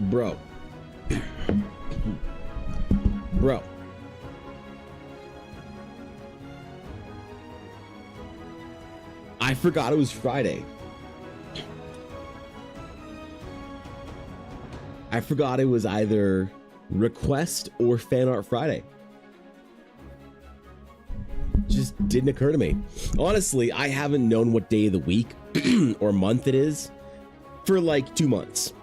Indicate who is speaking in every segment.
Speaker 1: Bro. Bro. I forgot it was Friday. I forgot it was either Request or Fan Art Friday. Just didn't occur to me. Honestly, I haven't known what day of the week or month it is for like 2 months.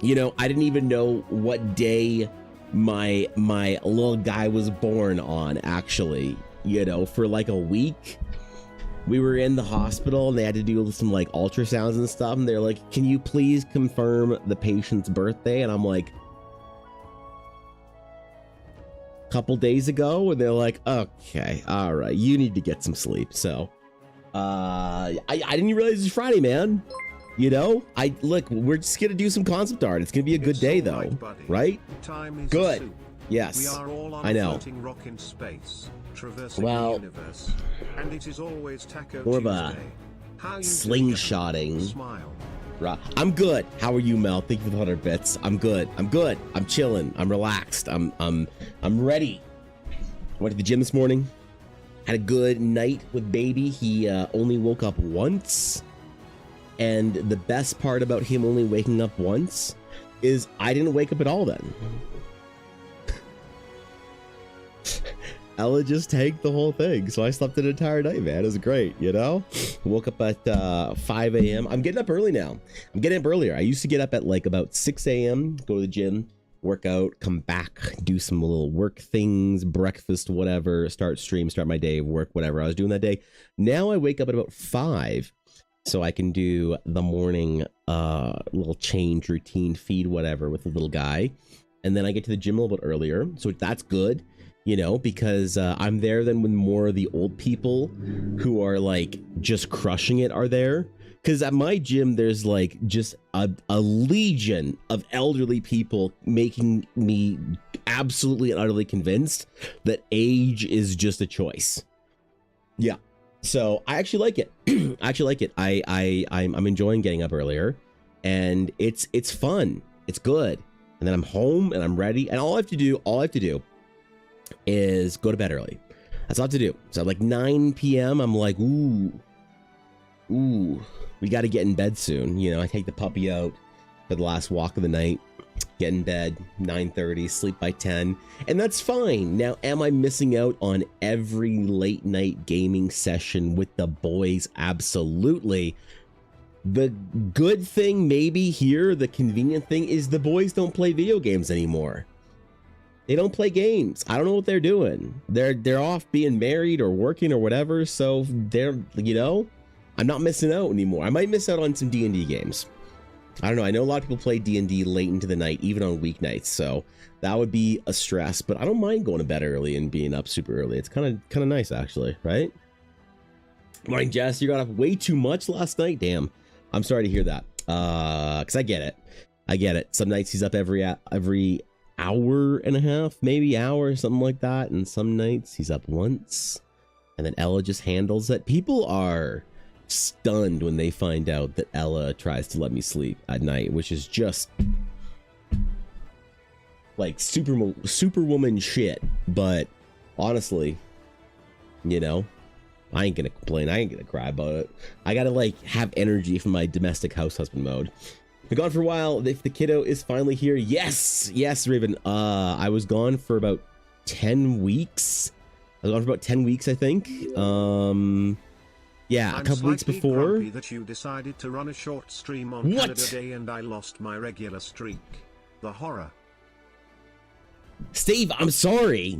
Speaker 1: You know, I didn't even know what day my little guy was born on, actually. You know, for like a week. We were in the hospital and they had to do some like ultrasounds and stuff. And they're like, can you please confirm the patient's birthday? And I'm like, couple days ago. And they're like, okay, all right, you need to get some sleep. So I didn't realize it was Friday, man. You know, look, we're just gonna do some concept art. It's gonna be a good day though, right? Good. Yes,
Speaker 2: we are all on
Speaker 1: I know.
Speaker 2: A floating rock in space, traversing
Speaker 1: well,
Speaker 2: the universe, and it is always Taco
Speaker 1: more of
Speaker 2: Tuesday.
Speaker 1: a
Speaker 2: How you
Speaker 1: slingshotting.
Speaker 2: Smile.
Speaker 1: Right. I'm good. How are you, Mel? Thank you for the 100 bits. I'm good. I'm good. I'm chilling. I'm relaxed. I'm ready. Went to the gym this morning. Had a good night with baby. He only woke up once. And the best part about him only waking up once is I didn't wake up at all then. Ella just tanked the whole thing. So I slept an entire night, man. It was great, you know? Woke up at 5 a.m. I'm getting up early now. I'm getting up earlier. I used to get up at like about 6 a.m., go to the gym, work out, come back, do some little work things, breakfast, whatever, start stream, start my day, work, whatever I was doing that day. Now I wake up at about 5 so I can do the morning little change routine, feed, whatever with the little guy. And then I get to the gym a little bit earlier. So that's good. You know, because I'm there then when more of the old people who are like just crushing it are there. Because at my gym, there's like just a legion of elderly people making me absolutely and utterly convinced that age is just a choice. Yeah. So I actually like it. I actually like it. I'm enjoying getting up earlier and it's fun. It's good. And then I'm home and I'm ready. And all I have to do is go to bed early. That's all I have to do. So like 9 p.m. I'm like, ooh, we got to get in bed soon. You know, I take the puppy out for the last walk of the night, get in bed 9:30, sleep by 10, and that's fine. Now, am I missing out on every late night gaming session with the boys? Absolutely. The good thing maybe here, the convenient thing, is the boys don't play video games anymore. They don't play games. I don't know what they're doing. They're off being married or working or whatever. So they're, you know, I'm not missing out anymore. I might miss out on some D&D games. I don't know. I know a lot of people play D&D late into the night, even on weeknights. So that would be a stress, but I don't mind going to bed early and being up super early. It's kind of nice actually, right? Morning, Jess. You got up way too much last night. Damn. I'm sorry to hear that. Cause I get it. I get it. Some nights he's up every hour and a half, maybe hour, something like that. And some nights he's up once, and then Ella just handles it. People are stunned when they find out that Ella tries to let me sleep at night, which is just like superwoman shit. But honestly, you know, I ain't gonna complain. I ain't gonna cry about it. I gotta like have energy from my domestic house husband mode. Been gone for a while. If the kiddo is finally here, yes, Raven. I was gone for about 10 weeks. I was gone for about 10 weeks, I think. Yeah, a couple weeks before.
Speaker 2: That you decided to run a short stream on Canada Day and I lost my regular streak. The horror.
Speaker 1: Steve, I'm sorry.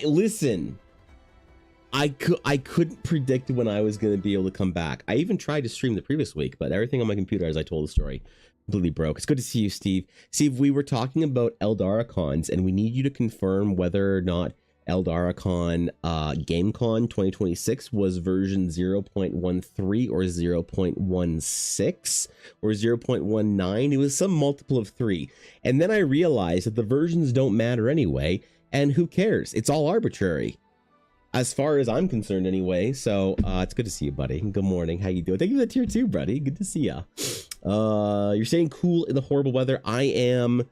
Speaker 1: Listen. I couldn't predict when I was going to be able to come back. I even tried to stream the previous week, but everything on my computer, as I told the story, completely broke. It's good to see you, Steve. Steve, we were talking about Eldara cons, and we need you to confirm whether or not Eldaracon GameCon 2026 was version 0.13 or 0.16 or 0.19. It was some multiple of 3. And then I realized that the versions don't matter anyway, and who cares? It's all arbitrary. As far as I'm concerned anyway. So it's good to see you, buddy. Good morning. How you doing? Thank you for the tier 2, buddy. Good to see ya. You're saying cool in the horrible weather. I'm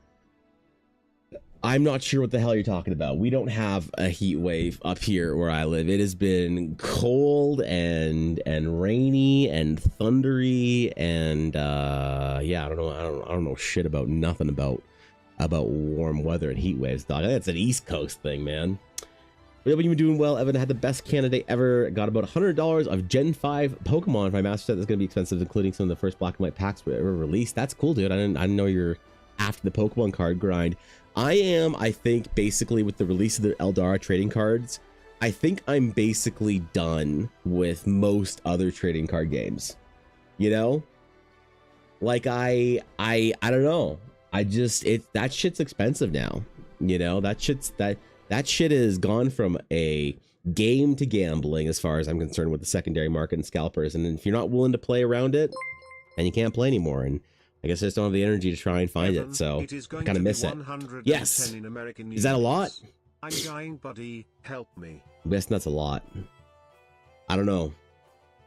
Speaker 1: not sure what the hell you're talking about. We don't have a heat wave up here where I live. It has been cold and rainy and thundery and yeah, I don't know shit about nothing about warm weather and heat waves, dog. That's an East Coast thing, man. But you've been doing well. Evan had the best candidate ever. Got about $100 of Gen 5 Pokemon for my master set. That's going to be expensive, including some of the first black and white packs ever released. That's cool, dude. I didn't know you're after the Pokemon card grind. I think, basically with the release of the Eldara trading cards, I think I'm basically done with most other trading card games. You know? Like, I don't know. That shit's expensive now. You know? That shit is gone from a game to gambling as far as I'm concerned with the secondary market and scalpers. And if you're not willing to play around it, then you can't play anymore. And I guess I just don't have the energy to try and find it. So I kind of miss it. Yes. Is that a lot?
Speaker 2: I'm dying, buddy. Help me.
Speaker 1: Yes, that's a lot. I don't know.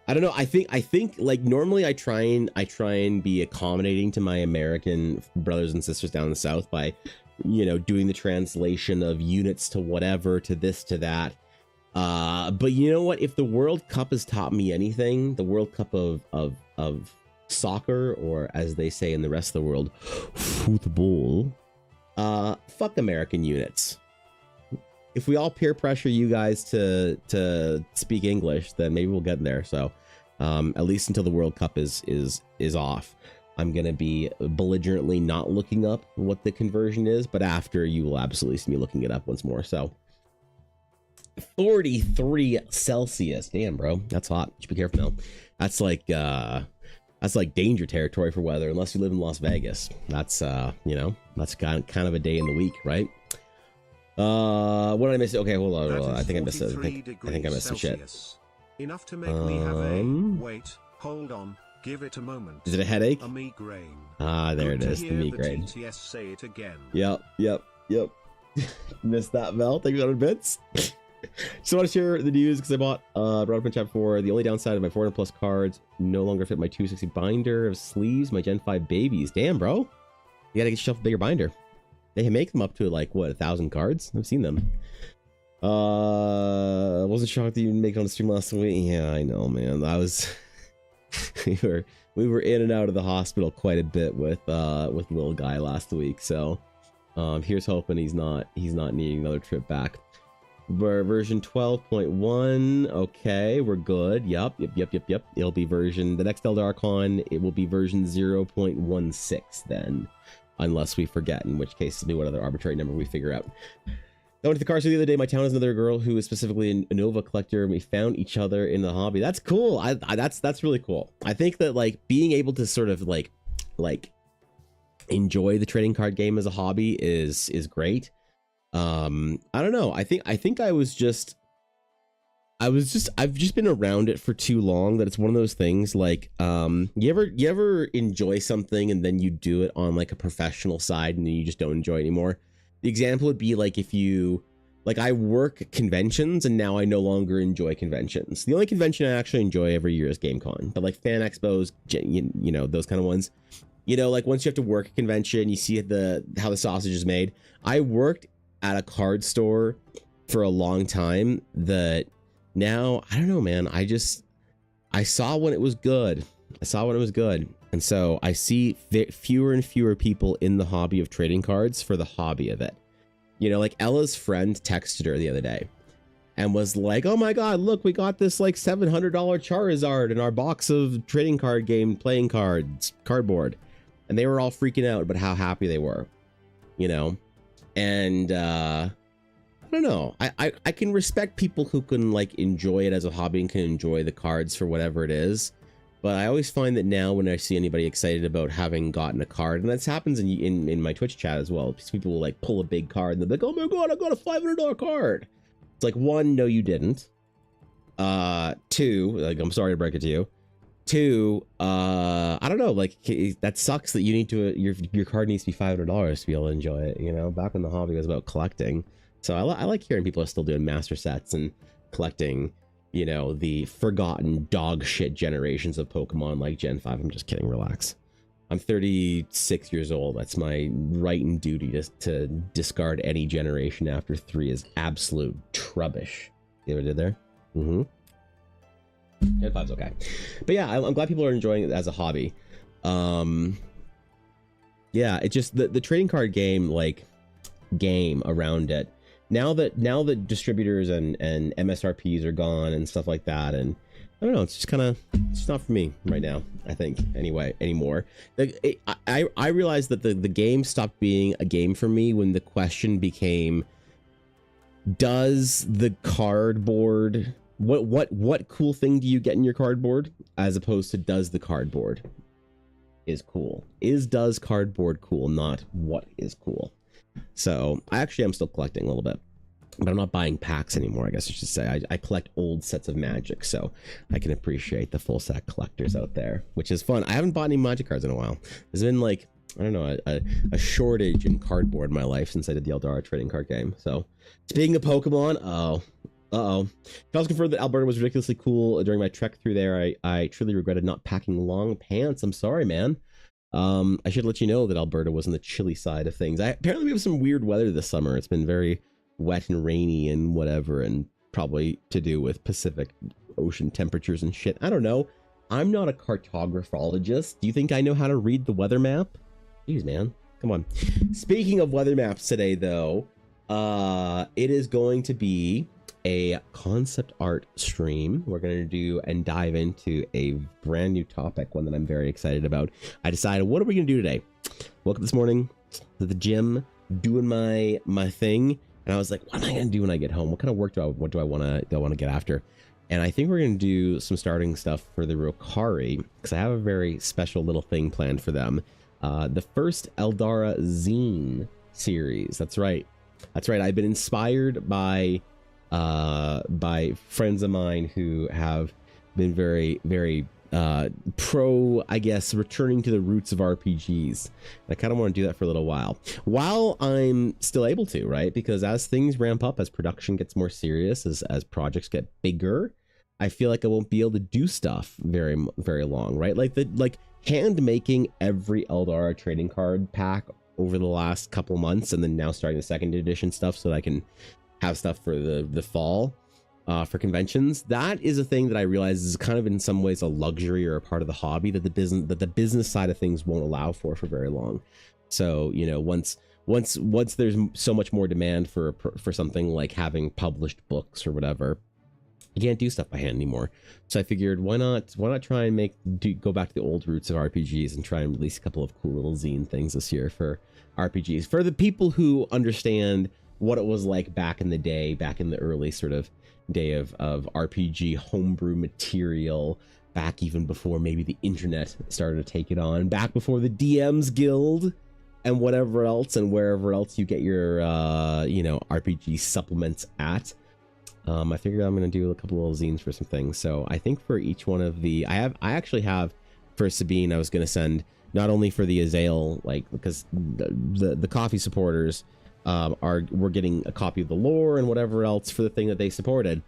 Speaker 1: I think like normally I try and be accommodating to my American brothers and sisters down in the South by, you know, doing the translation of units to whatever, to this, to that. But you know what? If the World Cup has taught me anything, the World Cup of soccer, or as they say in the rest of the world, football, fuck American units. If we all peer pressure you guys to speak English, then maybe we'll get there. So at least until the World Cup is off, I'm going to be belligerently not looking up what the conversion is, but after, you will absolutely see me looking it up once more. So 43 Celsius. Damn, bro. That's hot. You should be careful now. That's like danger territory for weather, unless you live in Las Vegas. That's, you know, that's kind of a day in the week, right? What did I miss? Okay, hold on. I think I missed it. I think I missed some shit.
Speaker 2: Enough to make me have a... Wait, hold on. Give it a moment.
Speaker 1: Is it a headache?
Speaker 2: A migraine.
Speaker 1: Ah, there it is. The migraine.
Speaker 2: TTS say it again.
Speaker 1: Yep. Missed that, Mel. Thank you for 100 bits. Just want to share the news because I brought up in chat before. The only downside of my 400 plus cards no longer fit my 260 binder of sleeves. My Gen 5 babies. Damn, bro. You gotta get yourself a bigger binder. They can make them up to like what, 1,000 cards? I've seen them. Wasn't shocked that you didn't make it on the stream last week. Yeah, I know, man. I was. we were in and out of the hospital quite a bit with little guy last week. So here's hoping he's not needing another trip back. Version 12.1. Okay, we're good. Yep. It'll be the next Eldarcon, it will be version 0.16 then, unless we forget, in which case it'll be what other arbitrary number we figure out. I went to the car show the other day. My town is another girl who is specifically a Nova collector, and we found each other in the hobby. That's cool. That's really cool. I think that like being able to sort of like enjoy the trading card game as a hobby is great. I don't know. I've just been around it for too long that it's one of those things like you ever enjoy something and then you do it on like a professional side and then you just don't enjoy it anymore. The example would be like if you like I work conventions and now I no longer enjoy conventions. The only convention I actually enjoy every year is GameCon, but like fan expos, you know, those kind of ones. You know, like once you have to work a convention, you see how the sausage is made. I worked at a card store for a long time that now I don't know, man. I saw when it was good. And so I see fewer and fewer people in the hobby of trading cards for the hobby of it. You know, like Ella's friend texted her the other day and was like, oh my God, look, we got this like $700 Charizard in our box of trading card game playing cards, cardboard. And they were all freaking out about how happy they were, you know? And I don't know. I can respect people who can like enjoy it as a hobby and can enjoy the cards for whatever it is. But I always find that now when I see anybody excited about having gotten a card, and that happens in my Twitch chat as well, people will like pull a big card and they're like, oh my God, I got a $500 card. It's like, one, no, you didn't. Two, like, I'm sorry to break it to you. Two, I don't know, like that sucks that you need to, your card needs to be $500 to be able to enjoy it. You know, back when the hobby was about collecting. So I like hearing people are still doing master sets and collecting, you know, the forgotten dog shit generations of Pokemon like Gen 5. I'm just kidding, relax. I'm 36 years old. That's my right and duty to discard any generation after 3 is absolute trubbish. See what I did there? Mm-hmm. Gen 5's okay. But yeah, I'm glad people are enjoying it as a hobby. Yeah, it just the trading card game around it. Now that distributors and MSRPs are gone and stuff like that, and I don't know, it's just not for me right now, I think, anymore. I realized that the game stopped being a game for me when the question became, does the cardboard, what cool thing do you get in your cardboard, as opposed to does the cardboard is cool. Does cardboard cool, not what is cool. So I'm still collecting a little bit, but I'm not buying packs anymore, I guess I should say. I collect old sets of Magic, so I can appreciate the full set collectors out there, which is fun. I haven't bought any Magic cards in a while. There's been like, I don't know, a shortage in cardboard in my life since I did the Eldara trading card game. So speaking of Pokemon, can also confirm that Alberta was ridiculously cool during my trek through there. I truly regretted not packing long pants. I'm sorry, man. I should let you know that Alberta was on the chilly side of things. Apparently we have some weird weather this summer. It's been very wet and rainy and whatever, and probably to do with Pacific Ocean temperatures and shit. I don't know. I'm not a cartographologist. Do you think I know how to read the weather map? Jeez, man. Come on. Speaking of weather maps today, though, it is going to be a concept art stream. We're going to do and dive into a brand new topic, one that I'm very excited about. I decided, what are we going to do today? Woke up this morning to the gym, doing my thing, and I was like, what am I going to do when I get home? What kind of work do I want to get after? And I think we're going to do some starting stuff for the Rokari, because I have a very special little thing planned for them. The first Eldara zine series. That's right. I've been inspired by friends of mine who have been very, very pro, I guess, returning to the roots of RPGs. I kind of want to do that for a little while I'm still able to, right? Because as things ramp up, as production gets more serious, as projects get bigger, I feel like I won't be able to do stuff very, very long, right? Like hand making every Eldara trading card pack over the last couple months, and then now starting the second edition stuff so that I can have stuff for the fall for conventions. That is a thing that I realize is kind of in some ways a luxury or a part of the hobby that the business side of things won't allow for very long. So, you know, once once there's so much more demand for something like having published books or whatever, you can't do stuff by hand anymore. So I figured, why not try and go back to the old roots of RPGs and try and release a couple of cool little zine things this year for RPGs, for the people who understand what it was like back in the day, back in the early sort of day of RPG homebrew material, back even before maybe the internet started to take it on, back before the DMs Guild and whatever else and wherever else you get your RPG supplements at. I figured I'm going to do a couple little zines for some things. So I think for each one of the, I actually have for Sabine, I was going to send not only for the Azael, like, because the coffee supporters we're getting a copy of the lore and whatever else for the thing that they supported.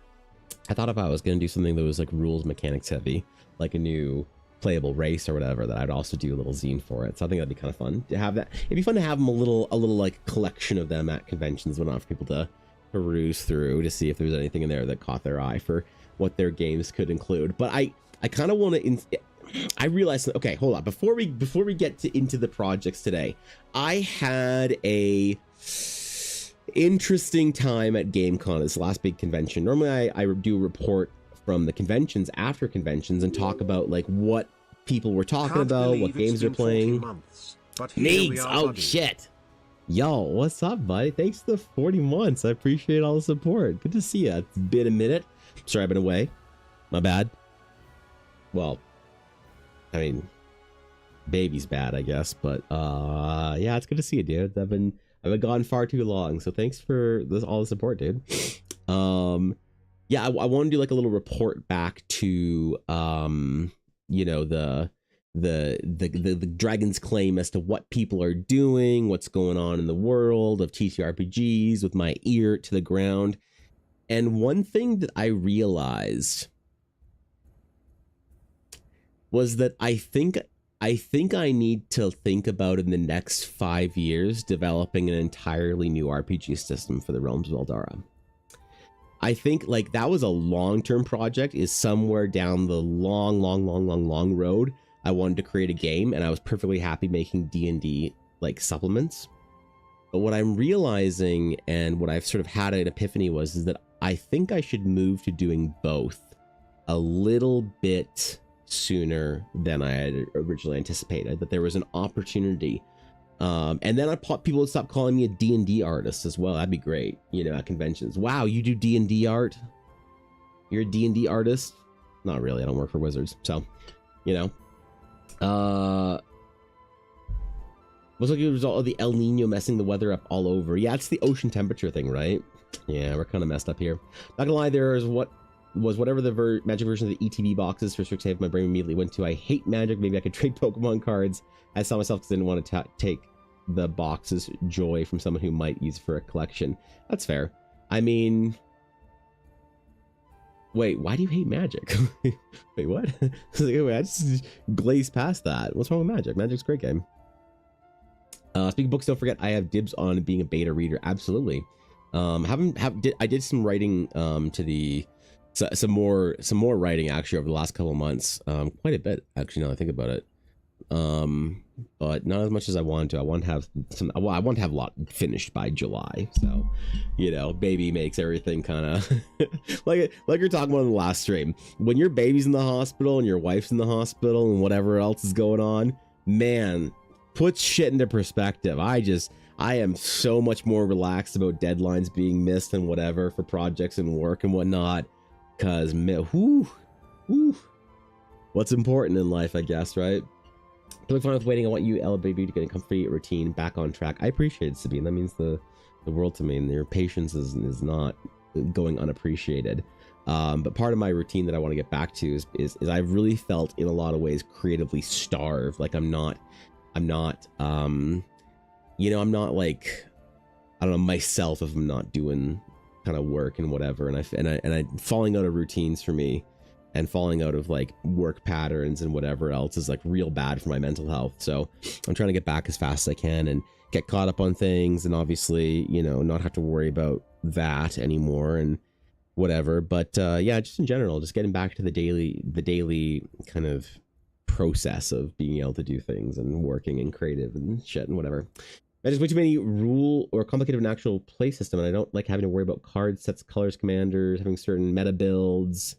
Speaker 1: I thought if I was going to do something that was like rules mechanics heavy, like a new playable race or whatever, that I'd also do a little zine for it. So I think that'd be kind of fun to have that. It'd be fun to have them a little like collection of them at conventions, whatnot, for people to peruse through to see if there's anything in there that caught their eye for what their games could include. But I kind of want to I realized, okay, hold on, before we get into the projects today, I had a interesting time at GameCon, this last big convention. Normally I do a report from the conventions after conventions and talk about like what people were talking about, what games they're playing. Needs, oh buddy. Shit. Yo, what's up, buddy? Thanks for the 40 months. I appreciate all the support. Good to see you. It's been a minute. Sorry I've been away. My bad. Well, I mean, baby's bad, I guess, but yeah, it's good to see you, dude. I've been gone far too long, so thanks for all the support, dude. Yeah, I want to do like a little report back to the Dragon's Claim as to what people are doing, what's going on in the world of TTRPGs, with my ear to the ground. And one thing that I realized was that I think I need to think about in the next 5 years developing an entirely new RPG system for the Realms of Eldara. I think like that was a long-term project, is somewhere down the long road. I wanted to create a game, and I was perfectly happy making D&D like supplements. But what I'm realizing, and what I've sort of had an epiphany is that I think I should move to doing both a little bit sooner than I had originally anticipated. That there was an opportunity, and then people would stop calling me a D&D artist as well. That'd be great, at conventions. Wow, you do D&D art? You're a D&D artist? Not really. I don't work for Wizards, so was like a result of the El Nino messing the weather up all over. Yeah, it's the ocean temperature thing, right? Yeah, we're kind of messed up here. Not gonna lie, there was whatever the Magic version of the ETB boxes for Strixhaven, my brain immediately went to, I hate Magic, maybe I could trade Pokemon cards. I saw myself because I didn't want to take the box's joy from someone who might use it for a collection. That's fair. I mean, wait, why do you hate Magic? Wait, what? I just glazed past that. What's wrong with Magic? Magic's a great game. Speaking of books, don't forget I have dibs on being a beta reader. Absolutely. I did some writing to the some more writing actually over the last couple of months. Quite a bit actually, now that I think about it. But not as much as I wanted to. I want to have I want to have a lot finished by July. So, baby makes everything kind of like you're talking about in the last stream. When your baby's in the hospital and your wife's in the hospital and whatever else is going on, man, puts shit into perspective. I am so much more relaxed about deadlines being missed and whatever for projects and work and whatnot. Cause what's important in life, I guess, right? Look fun with waiting. I want you, Ella Baby, to get a comfy routine back on track. I appreciate it, Sabine. That means the world to me, and your patience is not going unappreciated. But part of my routine that I want to get back to is I've really felt in a lot of ways creatively starved. Like I'm not like, I don't know, myself if I'm not doing kind of work and whatever, and I falling out of routines for me and falling out of like work patterns and whatever else is like real bad for my mental health. So I'm trying to get back as fast as I can and get caught up on things, and obviously not have to worry about that anymore and whatever. But yeah, just in general, just getting back to the daily kind of process of being able to do things and working and creative and shit and whatever. There's way too many rule or complicated of an actual play system, and I don't like having to worry about card sets, colors, commanders, having certain meta builds.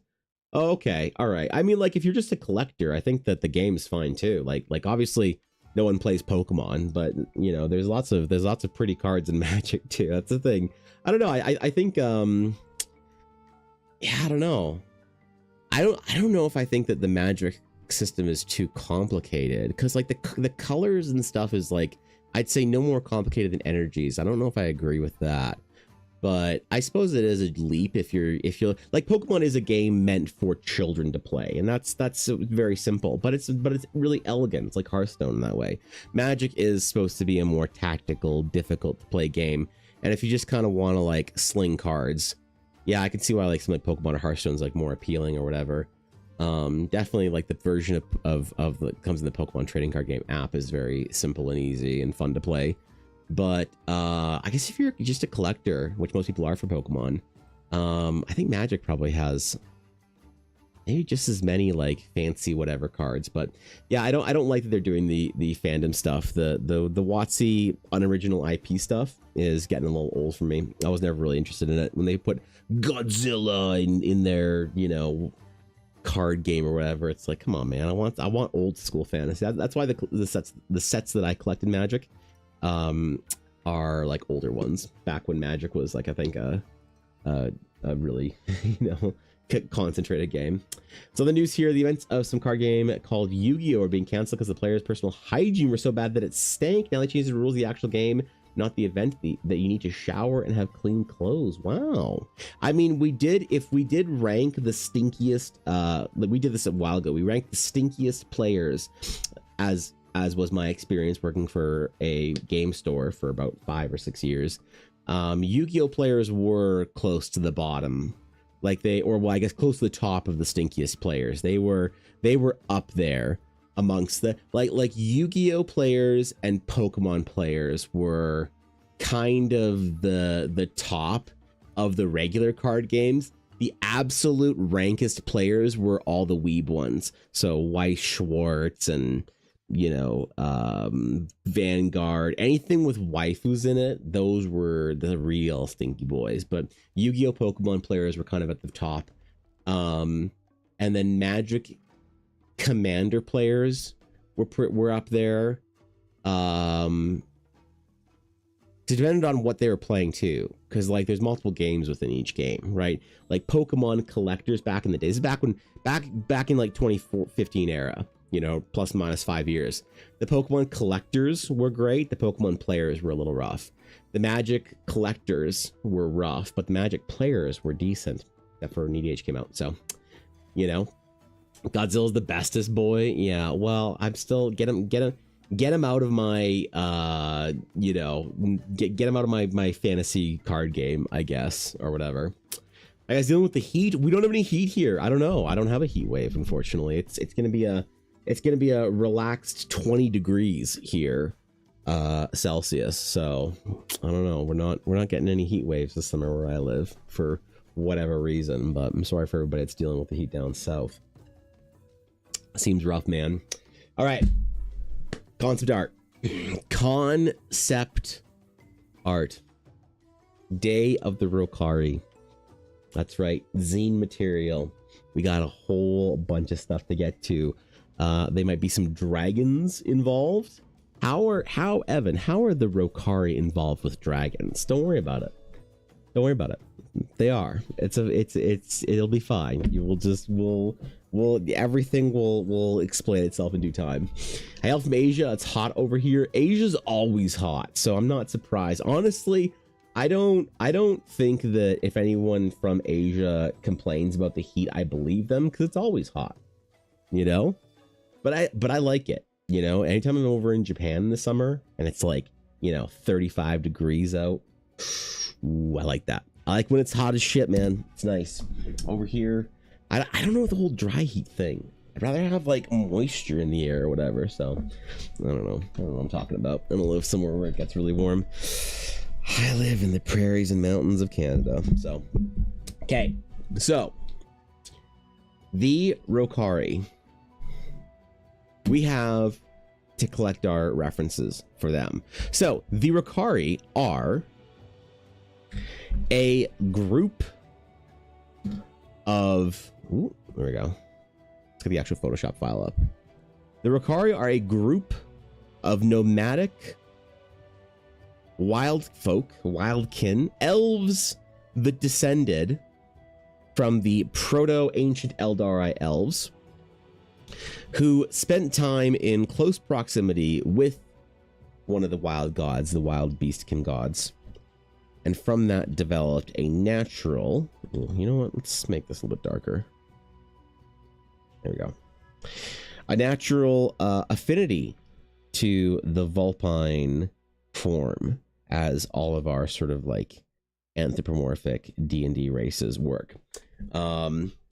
Speaker 1: Oh, okay, all right. I mean, like if you're just a collector, I think that the game's fine too. Like obviously no one plays Pokemon, but you know, there's lots of pretty cards in Magic too. That's the thing. I don't know. I think yeah, I don't know. I don't know if I think that the Magic system is too complicated, because like the colors and stuff is like, I'd say no more complicated than energies. I don't know if I agree with that, but I suppose it is a leap if you're like, Pokemon is a game meant for children to play, and that's very simple, but it's really elegant. It's like Hearthstone in that way. Magic is supposed to be a more tactical, difficult to play game, and if you just kind of want to like sling cards, yeah, I can see why like something like Pokemon or Hearthstone is like more appealing or whatever. Definitely like the version of that comes in the Pokemon trading card game app is very simple and easy and fun to play. But I guess if you're just a collector, which most people are for Pokemon, I think Magic probably has maybe just as many like fancy whatever cards. But yeah, I don't like that they're doing the fandom stuff. The WotC unoriginal IP stuff is getting a little old for me. I was never really interested in it when they put Godzilla in their, you know, card game or whatever. It's like, come on, man, I want old school fantasy. That's why the sets that I collect in Magic are like older ones, back when Magic was like, I think a really you know, concentrated game. So the news here, the events of some card game called Yu-Gi-Oh are being canceled because the players' personal hygiene were so bad that it stank. Now they changed the rules of the actual game, not the event, that you need to shower and have clean clothes. Wow. I mean, if we did rank the stinkiest, we did this a while ago, we ranked the stinkiest players as was my experience working for a game store for about 5 or 6 years. Yu-Gi-Oh players were close to the bottom, like I guess close to the top of the stinkiest players. They were up there amongst the like Yu-Gi-Oh players and Pokemon players were kind of the top of the regular card games. The absolute rankest players were all the weeb ones. So Weiss Schwartz and, you know, Vanguard, anything with waifus in it, those were the real stinky boys. But Yu-Gi-Oh Pokemon players were kind of at the top. And then Magic Commander players were up there. It depended on what they were playing too, because like there's multiple games within each game, right? Like Pokemon collectors back in the days, back in like 2015 era, you know, plus minus 5 years. The Pokemon collectors were great. The Pokemon players were a little rough. The Magic collectors were rough, but the Magic players were decent. Except for EDH came out, so you know, Godzilla's the bestest boy. Yeah, well, I'm still get him out of my you know, get him out of my fantasy card game, I guess, or whatever. I guess dealing with the heat, we don't have any heat here. I don't know. I don't have a heat wave, unfortunately. It's gonna be a relaxed 20 degrees here, Celsius. So I don't know. We're not getting any heat waves this summer where I live for whatever reason. But I'm sorry for everybody that's dealing with the heat down south. Seems rough, man. All right. Concept art. Concept art. Day of the Rokari. That's right. Zine material. We got a whole bunch of stuff to get to. There might be some dragons involved. How are the Rokari involved with dragons? Don't worry about it. Don't worry about it. They are. It'll be fine. Everything will explain itself in due time. I hail from Asia. It's hot over here. Asia's always hot, so I'm not surprised. Honestly, I don't think that if anyone from Asia complains about the heat, I believe them, because it's always hot, you know. But I like it, you know. Anytime I'm over in Japan this summer and it's like, you know, 35 degrees out, ooh, I like that. I like when it's hot as shit, man. It's nice. Over here, I don't know the whole dry heat thing. I'd rather have like moisture in the air or whatever. So I don't know what I'm talking about. I don't live somewhere where it gets really warm. I live in the prairies and mountains of Canada. So okay, so the Rokari. We have to collect our references for them. So the Rukari are a group of, ooh, there we go. Let's get the actual Photoshop file up. The Rukari are a group of nomadic wild folk, wildkin, elves that descended from the proto-ancient Eldari elves who spent time in close proximity with one of the wild gods, the wild beastkin gods. And from that developed a natural, you know what, let's make this a little bit darker. There we go. A natural affinity to the vulpine form, as all of our sort of like anthropomorphic D&D races work.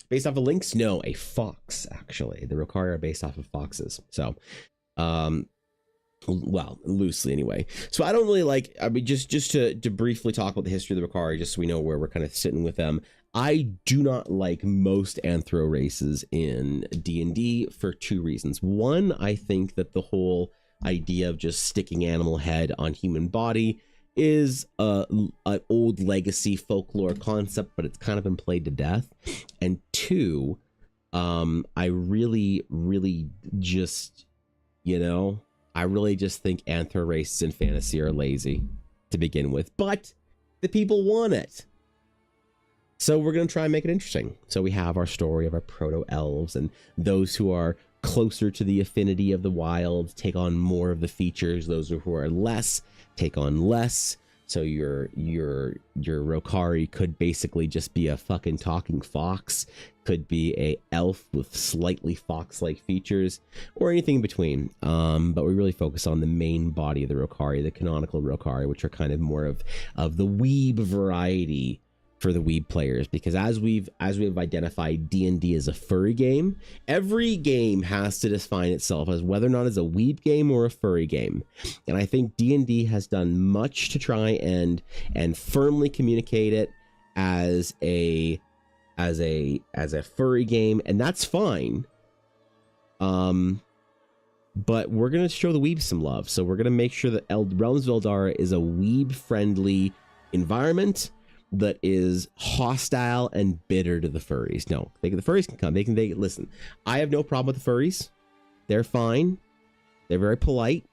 Speaker 1: Based off of lynx? No, a fox, actually. The Rukari are based off of foxes. So, well, loosely anyway. So I don't really like, I mean, just to briefly talk about the history of the Rukari, just so we know where we're kind of sitting with them. I do not like most anthro races in D&D for two reasons. One, I think that the whole idea of just sticking animal head on human body is an old legacy folklore concept, but it's kind of been played to death. And two, I really just, you know, I really just think anthro races in fantasy are lazy to begin with, but the people want it. So we're going to try and make it interesting. So we have our story of our proto-elves, and those who are closer to the affinity of the wild take on more of the features. Those who are less take on less. So your Rukari could basically just be a fucking talking fox, could be a elf with slightly fox-like features, or anything in between. But we really focus on the main body of the Rukari, the canonical Rukari, which are kind of more of the weeb variety for the weeb players, because as we've identified, D&D is a furry game. Every game has to define itself as whether or not it's a weeb game or a furry game, and I think D&D has done much to try and firmly communicate it as a furry game, and that's fine. But we're gonna show the weebs some love, so we're gonna make sure that Realms of Eldara is a weeb friendly environment that is hostile and bitter to the furries. No, the furries can come. They listen. I have no problem with the furries. They're fine. They're very polite.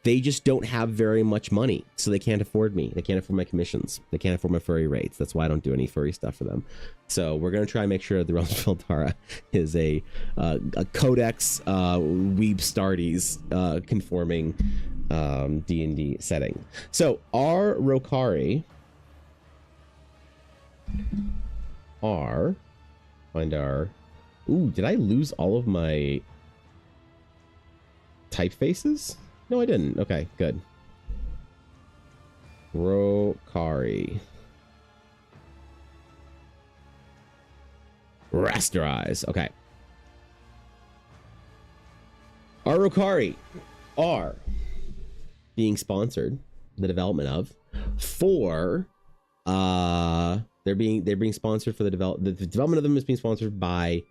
Speaker 1: They just don't have very much money, so they can't afford me. They can't afford my commissions. They can't afford my furry rates. That's why I don't do any furry stuff for them. So we're gonna try and make sure the Realms of Eldara is a Codex Weeb Starties conforming D&D setting. So our Rukari ooh, did I lose all of my typefaces? No, I didn't. Okay, good. Rukari. Rasterize. Okay. Our Rukari are being sponsored, the development of, for they're being sponsored for the development of them is being sponsored by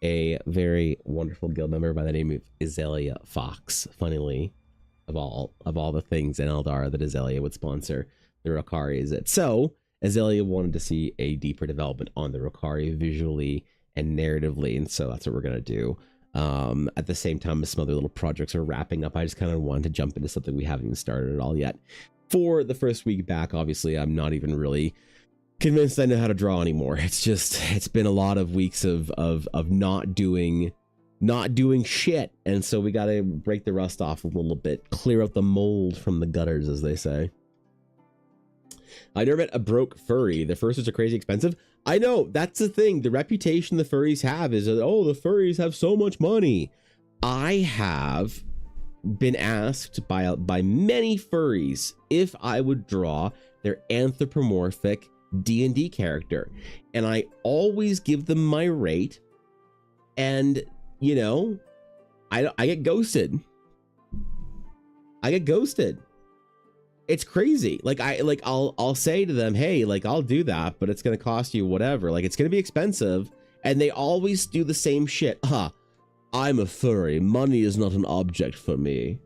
Speaker 1: a very wonderful guild member by the name of Azalea Fox. Funnily, of all the things in Eldara that Azalea would sponsor, the Rukari is it. So Azalea wanted to see a deeper development on the Rukari visually and narratively, and so that's what we're gonna do. At the same time as some other little projects are wrapping up, I just kind of wanted to jump into something we haven't even started at all yet. For the first week back, obviously, I'm not even really convinced I know how to draw anymore. It's been a lot of weeks of not doing shit, and so we got to break the rust off a little bit, clear out the mold from the gutters, as they say. I never met a broke furry. The fursuits are crazy expensive. I know, that's the thing. The reputation the furries have is that, oh, the furries have so much money. I have been asked by many furries if I would draw their anthropomorphic D&D character, and I always give them my rate, and you know, I get ghosted. It's crazy. I'll say to them, hey, like, I'll do that, but it's gonna cost you whatever, like, it's gonna be expensive, and they always do the same shit. I'm a furry, money is not an object for me.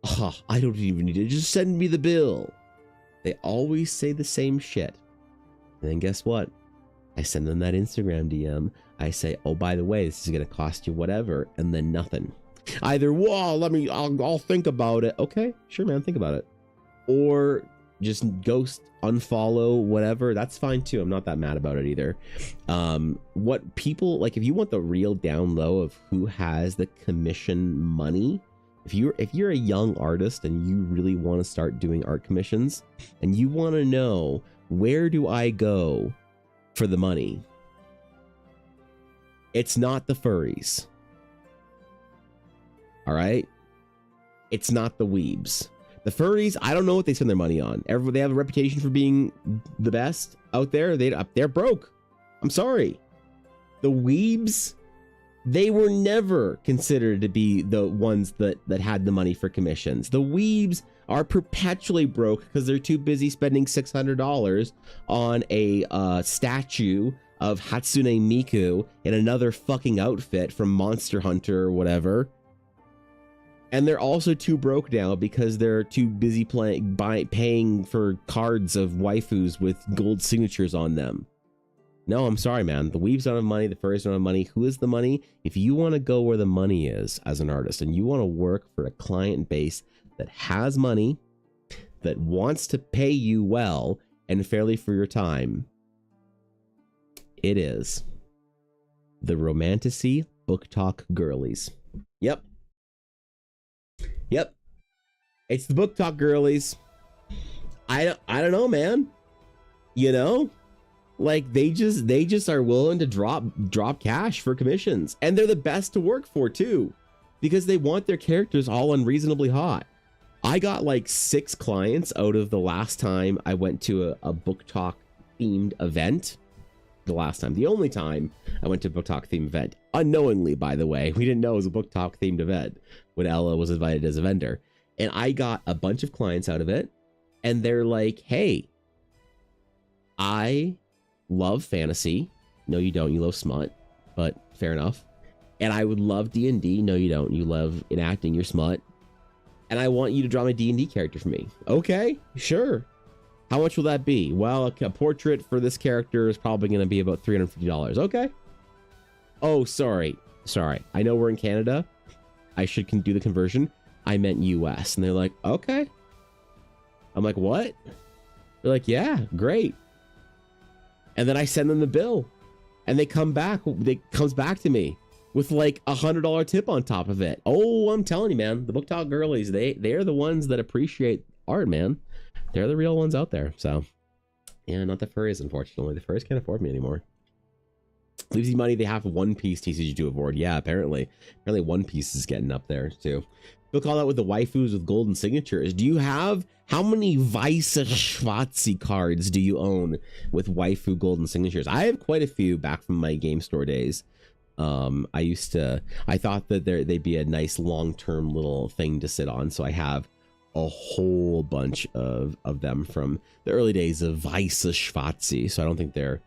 Speaker 1: Oh, I don't even need to. Just send me the bill. They always say the same shit. And then guess what? I send them that Instagram DM. I say, oh, by the way, this is going to cost you whatever. And then nothing. Either, whoa, I'll think about it. Okay, sure, man, think about it. Or just ghost, unfollow, whatever. That's fine too. I'm not that mad about it either. What people, like, if you want the real down low of who has the commission money, if you're a young artist and you really want to start doing art commissions and you want to know, where do I go for the money? It's not the furries. All right? It's not the weebs. The furries, I don't know what they spend their money on. They have a reputation for being the best out there. They're broke. I'm sorry. The weebs, they were never considered to be the ones that had the money for commissions. The weebs are perpetually broke because they're too busy spending $600 on a statue of Hatsune Miku in another fucking outfit from Monster Hunter or whatever. And they're also too broke now because they're too busy paying for cards of waifus with gold signatures on them. No, I'm sorry, man. The weebs don't have money. The furries don't have money. Who is the money? If you want to go where the money is as an artist and you want to work for a client base that has money, that wants to pay you well and fairly for your time, it is the Romantasy Book Talk Girlies. Yep. Yep. It's the Book Talk Girlies. I don't know, man. You know? Like, they just are willing to drop cash for commissions. And they're the best to work for too, because they want their characters all unreasonably hot. I got like 6 clients out of the last time I went to a Book Talk themed event. The only time I went to a Book Talk themed event, unknowingly, by the way. We didn't know it was a Book Talk themed event when Ella was invited as a vendor. And I got a bunch of clients out of it. And they're like, hey, I love fantasy. No, you don't. You love smut, but fair enough. And I would love D&D. No, you don't. You love enacting your smut. And I want you to draw my D&D character for me. Okay, sure. How much will that be? Well, a portrait for this character is probably going to be about $350. Okay. Oh, sorry. I know we're in Canada. I should do the conversion. I meant US. And they're like, okay. I'm like, what? They're like, yeah, great. And then I send them the bill and they comes back to me with like $100 tip on top of it. Oh, I'm telling you, man, the Book Talk Girlies, they're the ones that appreciate art, man. They're the real ones out there. So yeah, not the furries, unfortunately. The furries can't afford me anymore. Leaves you money. They have One Piece TCG2 award. Yeah, apparently One Piece is getting up there too. They'll call that with the waifus with golden signatures. Do you have, how many Weiss Schwarzi cards do you own with waifu golden signatures? I have quite a few back from my game store days. I thought that they'd be a nice long-term little thing to sit on. So I have a whole bunch of them from the early days of Weiss Schwarzi. So I don't think they're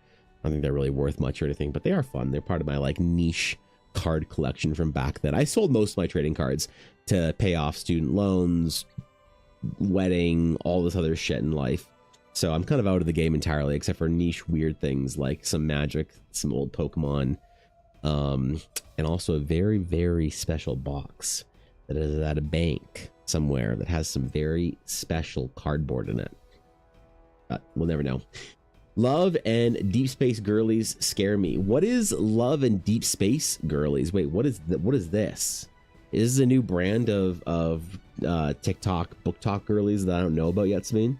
Speaker 1: really worth much or anything, but they are fun. They're part of my like niche card collection from back then. I sold most of my trading cards to pay off student loans, wedding, all this other shit in life. So I'm kind of out of the game entirely, except for niche weird things like some Magic, some old Pokemon, and also a very, very special box that is at a bank somewhere that has some very special cardboard in it. We'll never know. Love and Deep Space Girlies scare me. What is Love and Deep Space Girlies? Wait, what is this? Is this a new brand of TikTok Book Talk Girlies that I don't know about yet, Sabine?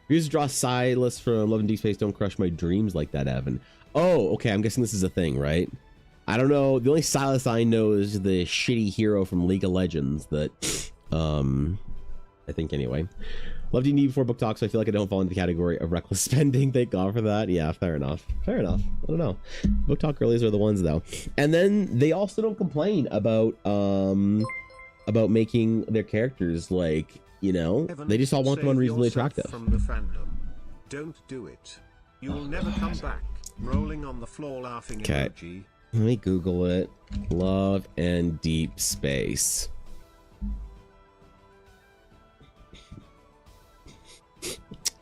Speaker 1: Here's draw Silas from Love and Deep Space. Don't crush my dreams like that, Evan. Oh, okay. I'm guessing this is a thing, right? I don't know. The only Silas I know is the shitty hero from League of Legends that, I think anyway. Love D&D before Book Talk, so I feel like I don't fall into the category of reckless spending. Thank God for that. Yeah, fair enough. I don't know. Book Talk Girlies are the ones though. And then they also don't complain about making their characters like, you know,
Speaker 2: Evan,
Speaker 1: they just all want them unreasonably
Speaker 2: save yourself
Speaker 1: attractive.
Speaker 2: From the fandom. Don't do it. You will never come back. Rolling on the floor laughing emoji.
Speaker 1: Let me Google it. Love and Deep Space.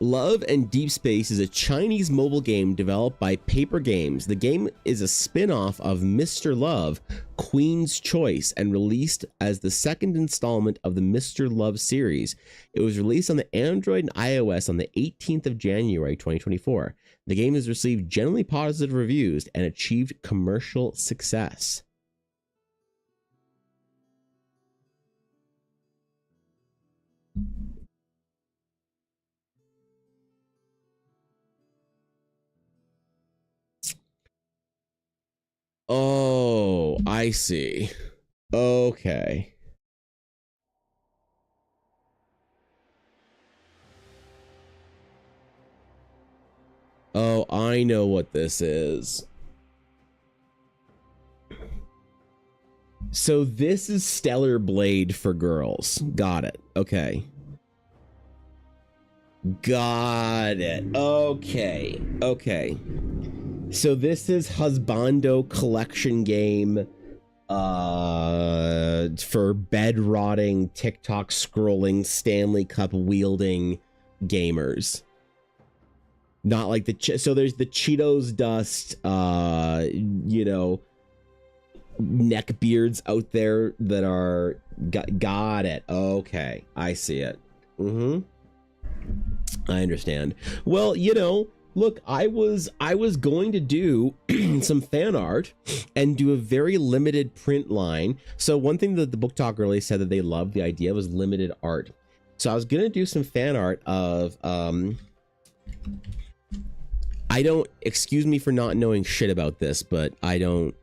Speaker 1: Love and Deep Space is a Chinese mobile game developed by Paper Games. The game is a spin-off of Mr. Love, Queen's Choice, and released as the second installment of the Mr. Love series. It was released on the Android and iOS on the 18th of January 2024. The game has received generally positive reviews and achieved commercial success. Oh, I see. Okay. Oh, I know what this is. So this is Stellar Blade for girls. Got it. Okay. Got it. Okay. Okay. So this is Husbando collection game for bed rotting, TikTok scrolling, Stanley Cup wielding gamers. Not like so there's the Cheetos dust, you know, neck beards out there that are got it. Okay, I see it. I understand. Well, you know, look, I was going to do some fan art and do a very limited print line. So one thing that the Book Talk really said that they loved the idea was limited art. So I was gonna do some fan art of I don't, excuse me for not knowing shit about this, but I don't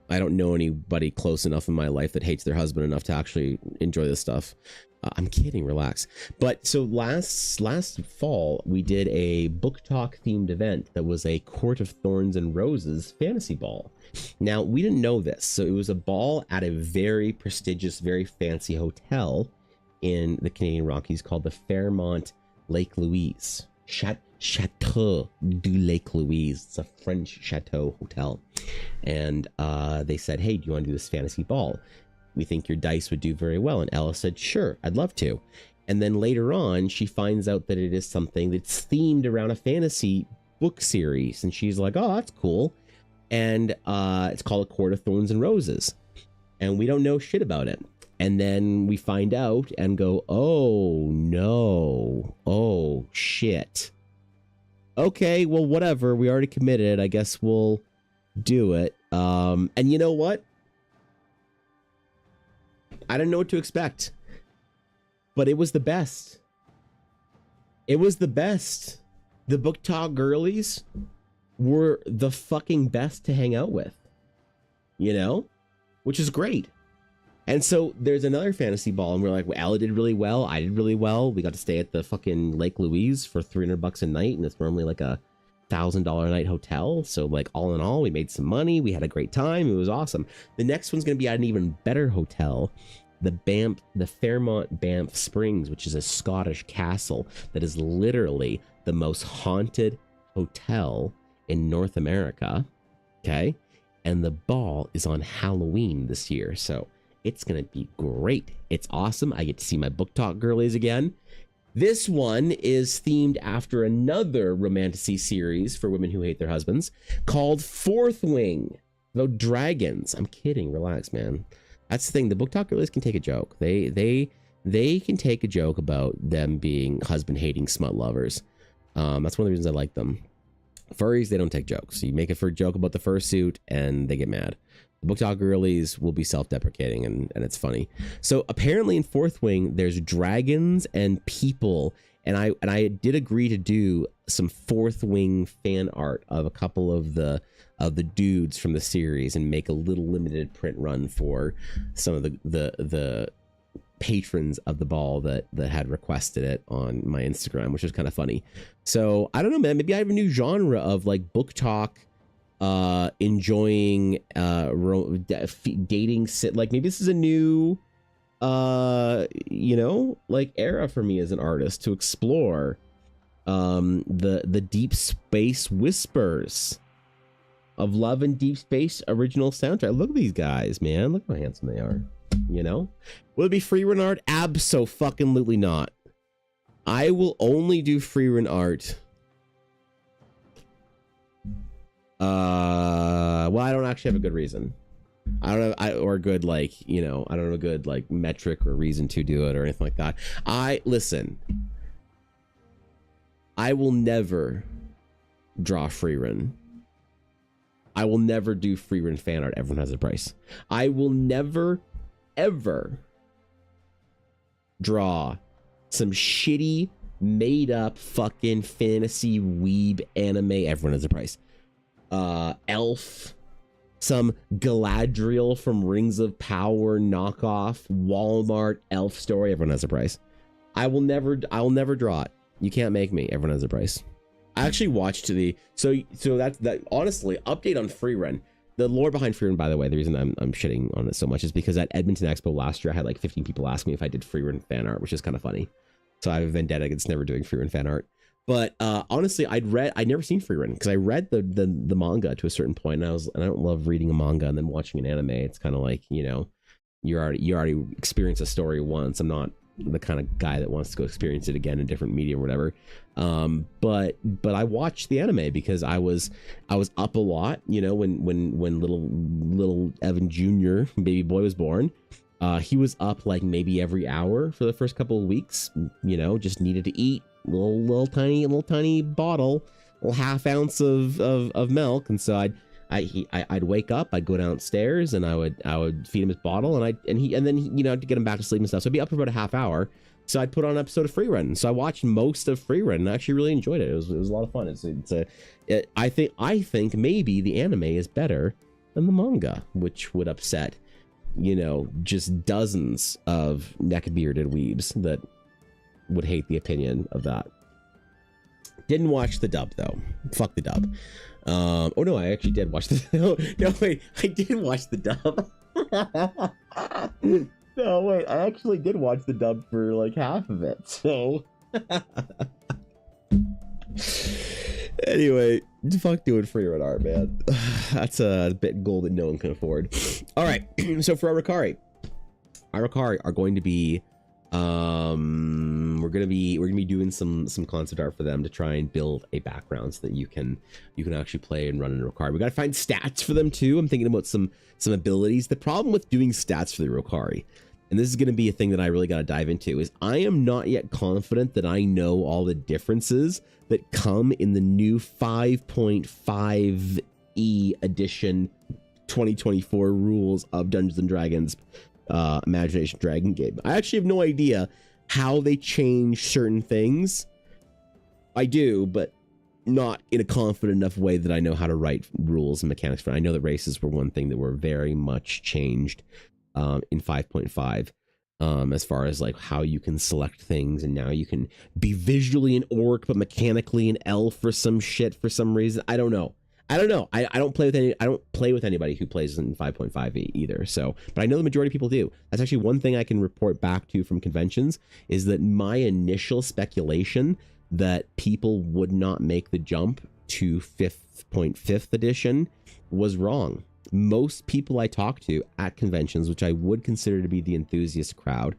Speaker 1: know anybody close enough in my life that hates their husband enough to actually enjoy this stuff. I'm kidding, relax. But so last fall, we did a Book Talk themed event that was a Court of Thorns and Roses fantasy ball. Now, we didn't know this, so it was a ball at a very prestigious, very fancy hotel in the Canadian Rockies called the Fairmont Lake Louise. Chateau du Lake Louise. It's a French chateau hotel. And they said, hey, do you want to do this fantasy ball? We think your dice would do very well. And Ella said, sure, I'd love to. And then later on, she finds out that it is something that's themed around a fantasy book series. And she's like, oh, that's cool. And it's called A Court of Thorns and Roses. And we don't know shit about it. And then we find out and go, oh, no. Oh, shit. Okay, well, whatever. We already committed. I guess we'll do it. And you know what? I didn't know what to expect, but it was the best. It was the best. The Book Talk girlies were the fucking best to hang out with, you know, which is great. And so there's another fantasy ball, and we're like, well, Ella did really well. I did really well. We got to stay at the fucking Lake Louise for $300 a night, and it's normally like a $1,000 a night hotel. So like all in all, we made some money. We had a great time. It was awesome. The next one's going to be at an even better hotel, the Fairmont Banff Springs, which is a Scottish castle that is literally the most haunted hotel in North America. Okay. And the ball is on Halloween this year. So it's going to be great. It's awesome. I get to see my Book Talk girlies again. This one is themed after another romantasy series for women who hate their husbands called Fourth Wing, about dragons. I'm kidding. Relax, man. That's the thing. The Book Talk girlies can take a joke. They can take a joke about them being husband-hating smut lovers. That's one of the reasons I like them. Furries, they don't take jokes. You make a joke about the fursuit and they get mad. The Book Talk girlies will be self-deprecating and it's funny. So apparently in Fourth Wing, there's dragons and people. And I did agree to do some Fourth Wing fan art of a couple of the dudes from the series and make a little limited print run for some of the patrons of the ball that had requested it on my Instagram, which was kind of funny. So I don't know, man, maybe I have a new genre of like Book Talk enjoying dating sit, like maybe this is a new you know, like era for me as an artist to explore the Deep Space Whispers of Love and Deep Space original soundtrack. Look at these guys, man. Look how handsome they are. You know, will it be free, Renard? Abso-fucking-lutely not. I will only do free run art. Well, I don't actually have a good reason. I don't know, or a good, like, you know, I don't have a good, like, metric or reason to do it or anything like that. Listen, I will never draw free run. I will never do free run fan art. Everyone has a price. I will never, ever draw some shitty, made up fucking fantasy weeb anime. Everyone has a price. Elf. Some Galadriel from Rings of Power knockoff Walmart elf story. Everyone has a price. I'll never draw it. You can't make me. Everyone has a price. I actually watched so that's that. Honestly, update on free run. The lore behind free run, by the way, the reason I'm shitting on it so much is because at Edmonton Expo last year, I had like 15 people ask me if I did free run fan art, which is kind of funny. So I have a vendetta against never doing free run fan art. But honestly, I'd never seen free run because I read the manga to a certain point, and I don't love reading a manga and then watching an anime. It's kind of like, you know, you already experienced a story once. I'm not the kind of guy that wants to go experience it again in different media or whatever. But I watched the anime because I was up a lot, you know, when little Evan Jr. baby boy was born. He was up like maybe every hour for the first couple of weeks, you know, just needed to eat. Little tiny bottle, little half ounce of milk, and so I'd wake up, I'd go downstairs, and I would feed him his bottle, and then you know, to get him back to sleep and stuff. So I'd be up for about a half hour. So I'd put on an episode of free run. So I watched most of free run and I actually really enjoyed it. It was a lot of fun. I think maybe the anime is better than the manga, which would upset, you know, just dozens of neck-bearded weebs that would hate the opinion of that. Didn't watch the dub though. Fuck the dub. Oh no, I actually did watch the no wait, I did watch the dub. No wait, I actually did watch the dub for like half of it. So anyway, fuck doing free run art, man. That's a bit goal that no one can afford. All right, so for Arukari are going to be we're gonna be doing some concept art for them to try and build a background so that you can actually play and run in Arukari. We gotta find stats for them too. I'm thinking about some abilities. The problem with doing stats for the Arukari, and this is gonna be a thing that I really gotta dive into, is I am not yet confident that I know all the differences that come in the new 5.5e edition 2024 rules of Dungeons and Dragons Imagination Dragon game. I actually have no idea how they change certain things. I do, but not in a confident enough way that I know how to write rules and mechanics for it. I know that races were one thing that were very much changed in 5.5 as far as like how you can select things, and now you can be visually an orc but mechanically an elf for some shit for some reason. I don't know. I don't play with anybody who plays in 5.5e either. So, but I know the majority of people do. That's actually one thing I can report back to from conventions, is that my initial speculation that people would not make the jump to 5.5th edition was wrong. Most people I talk to at conventions, which I would consider to be the enthusiast crowd,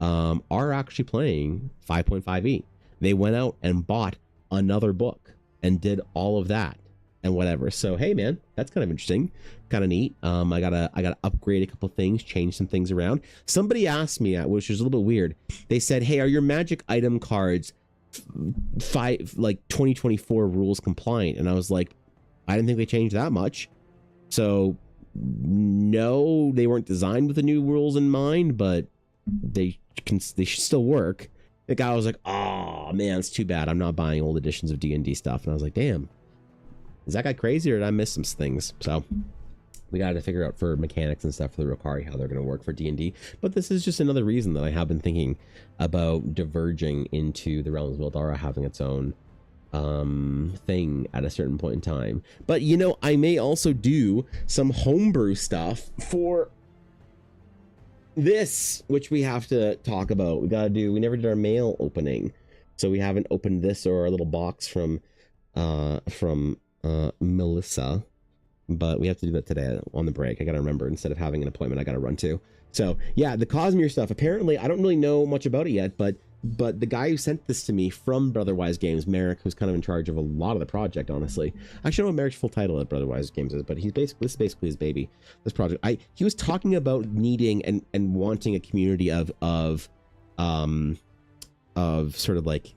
Speaker 1: are actually playing 5.5e. They went out and bought another book and did all of that and whatever. So hey man, that's kind of interesting, kind of neat. I gotta upgrade a couple things, change some things around. Somebody asked me, which was a little bit weird, they said, hey, are your magic item cards 2024 rules compliant? And I was like, I didn't think they changed that much. So no, they weren't designed with the new rules in mind, but they should still work. The guy was like, oh man, it's too bad I'm not buying old editions of D&D stuff. And I was like, damn, is that guy crazy, or did I miss some things? So we got to figure out for mechanics and stuff for the Rokari how they're going to work for D&D. But this is just another reason that I have been thinking about diverging into the Realms of Eldara having its own thing at a certain point in time. But you know, I may also do some homebrew stuff for this, which we have to talk about. We never did our mail opening, so we haven't opened this or our little box from Melissa, but we have to do that today on the break. I gotta remember, instead of having an appointment I gotta run to. So yeah, the Cosmere stuff, apparently I don't really know much about it yet, but but the guy who sent this to me from Brotherwise Games, Merrick, who's kind of in charge of a lot of the project, honestly. I actually don't know what Merrick's full title at Brotherwise Games is, but this is basically his baby, this project. He was talking about needing and wanting a community of sort of like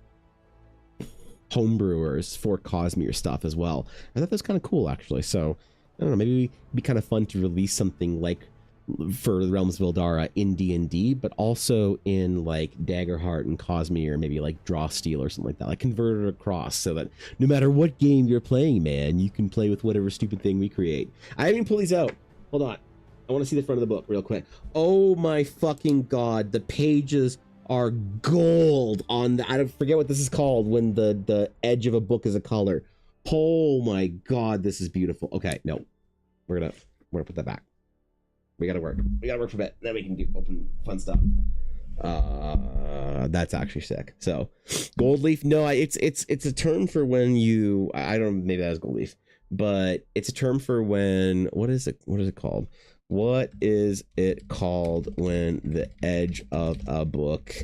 Speaker 1: homebrewers for Cosmere stuff as well. I thought that was kind of cool, actually. So I don't know, maybe it'd be kind of fun to release something like for the Realms of Eldara in D&D, but also in like Daggerheart and Cosmere, or maybe like Drawsteel or something like that, like convert it across so that no matter what game you're playing, man, you can play with whatever stupid thing we create. I haven't even pulled these out. Hold on, I want to see the front of the book real quick. Oh my fucking god, the pages are gold on the, I forget what this is called when the edge of a book is a color. Oh my god, this is beautiful. Okay, no, we're gonna put that back. We gotta work for a bit, then we can do open fun stuff. That's actually sick. So gold leaf, no, it's a term for when you, I don't know, maybe that was gold leaf, but it's a term for when, what is it called when the edge of a book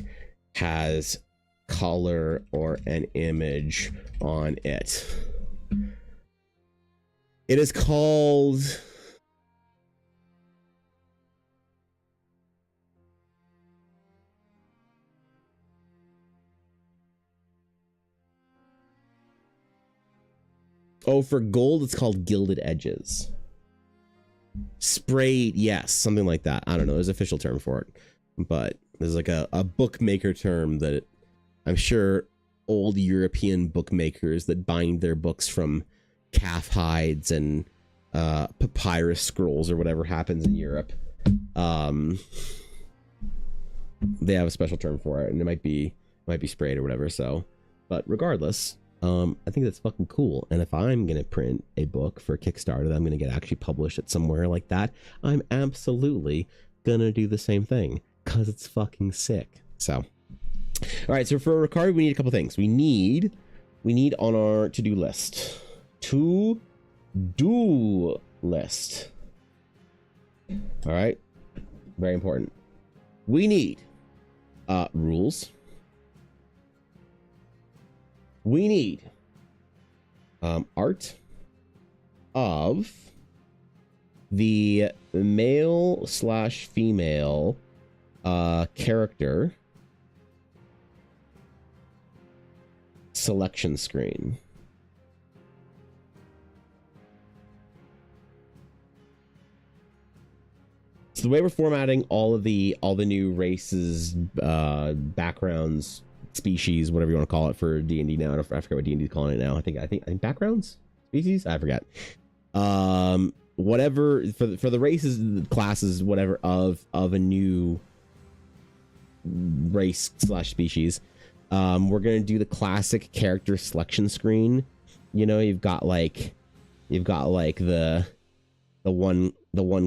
Speaker 1: has color or an image on it? It is called, oh, for gold, it's called gilded edges. Sprayed, yes, something like that. I don't know. There's an official term for it, but there's like a bookmaker term that I'm sure old European bookmakers that bind their books from calf hides and papyrus scrolls or whatever happens in Europe. They have a special term for it, and it might be sprayed or whatever. So, but regardless. I think that's fucking cool. And if I'm going to print a book for Kickstarter that I'm going to get actually published at somewhere like that, I'm absolutely going to do the same thing because it's fucking sick. So, all right. So for Ricard, we need a couple things. We need on our to-do list. To-do list. All right. Very important. We need rules. We need art of the male/female character selection screen. So the way we're formatting all the new races, backgrounds, species, whatever you want to call it for D&D now. I forget what D&D is calling it now. I think backgrounds, species, I forget. Whatever for the races, classes, whatever of a new race/species. We're gonna do the classic character selection screen. You know, you've got like the one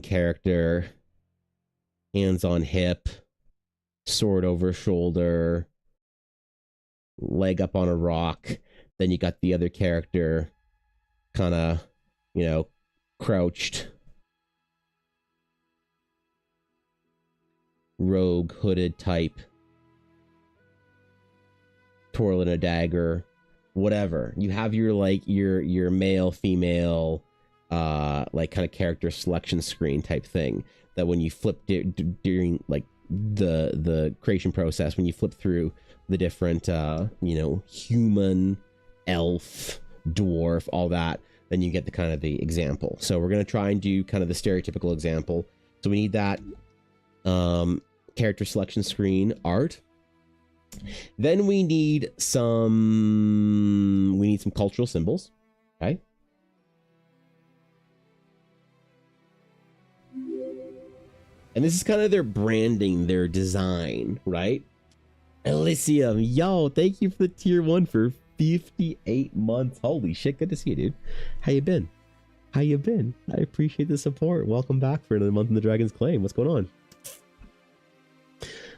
Speaker 1: character, hands on hip, sword over shoulder, leg up on a rock. Then you got the other character kind of, you know, crouched, rogue hooded type, twirling a dagger, whatever. You have your like your male, female, like kind of character selection screen type thing that when you flip during like the creation process, when you flip through the different you know, human, elf, dwarf, all that, then you get the kind of the example. So we're going to try and do kind of the stereotypical example. So we need that character selection screen art. Then we need some cultural symbols. Okay. And this is kind of their branding, their design, right? Elysium, yo, thank you for the tier 1 for 58 months. Holy shit, good to see you, dude. How you been? I appreciate the support. Welcome back for another month in the Dragon's Claim. What's going on?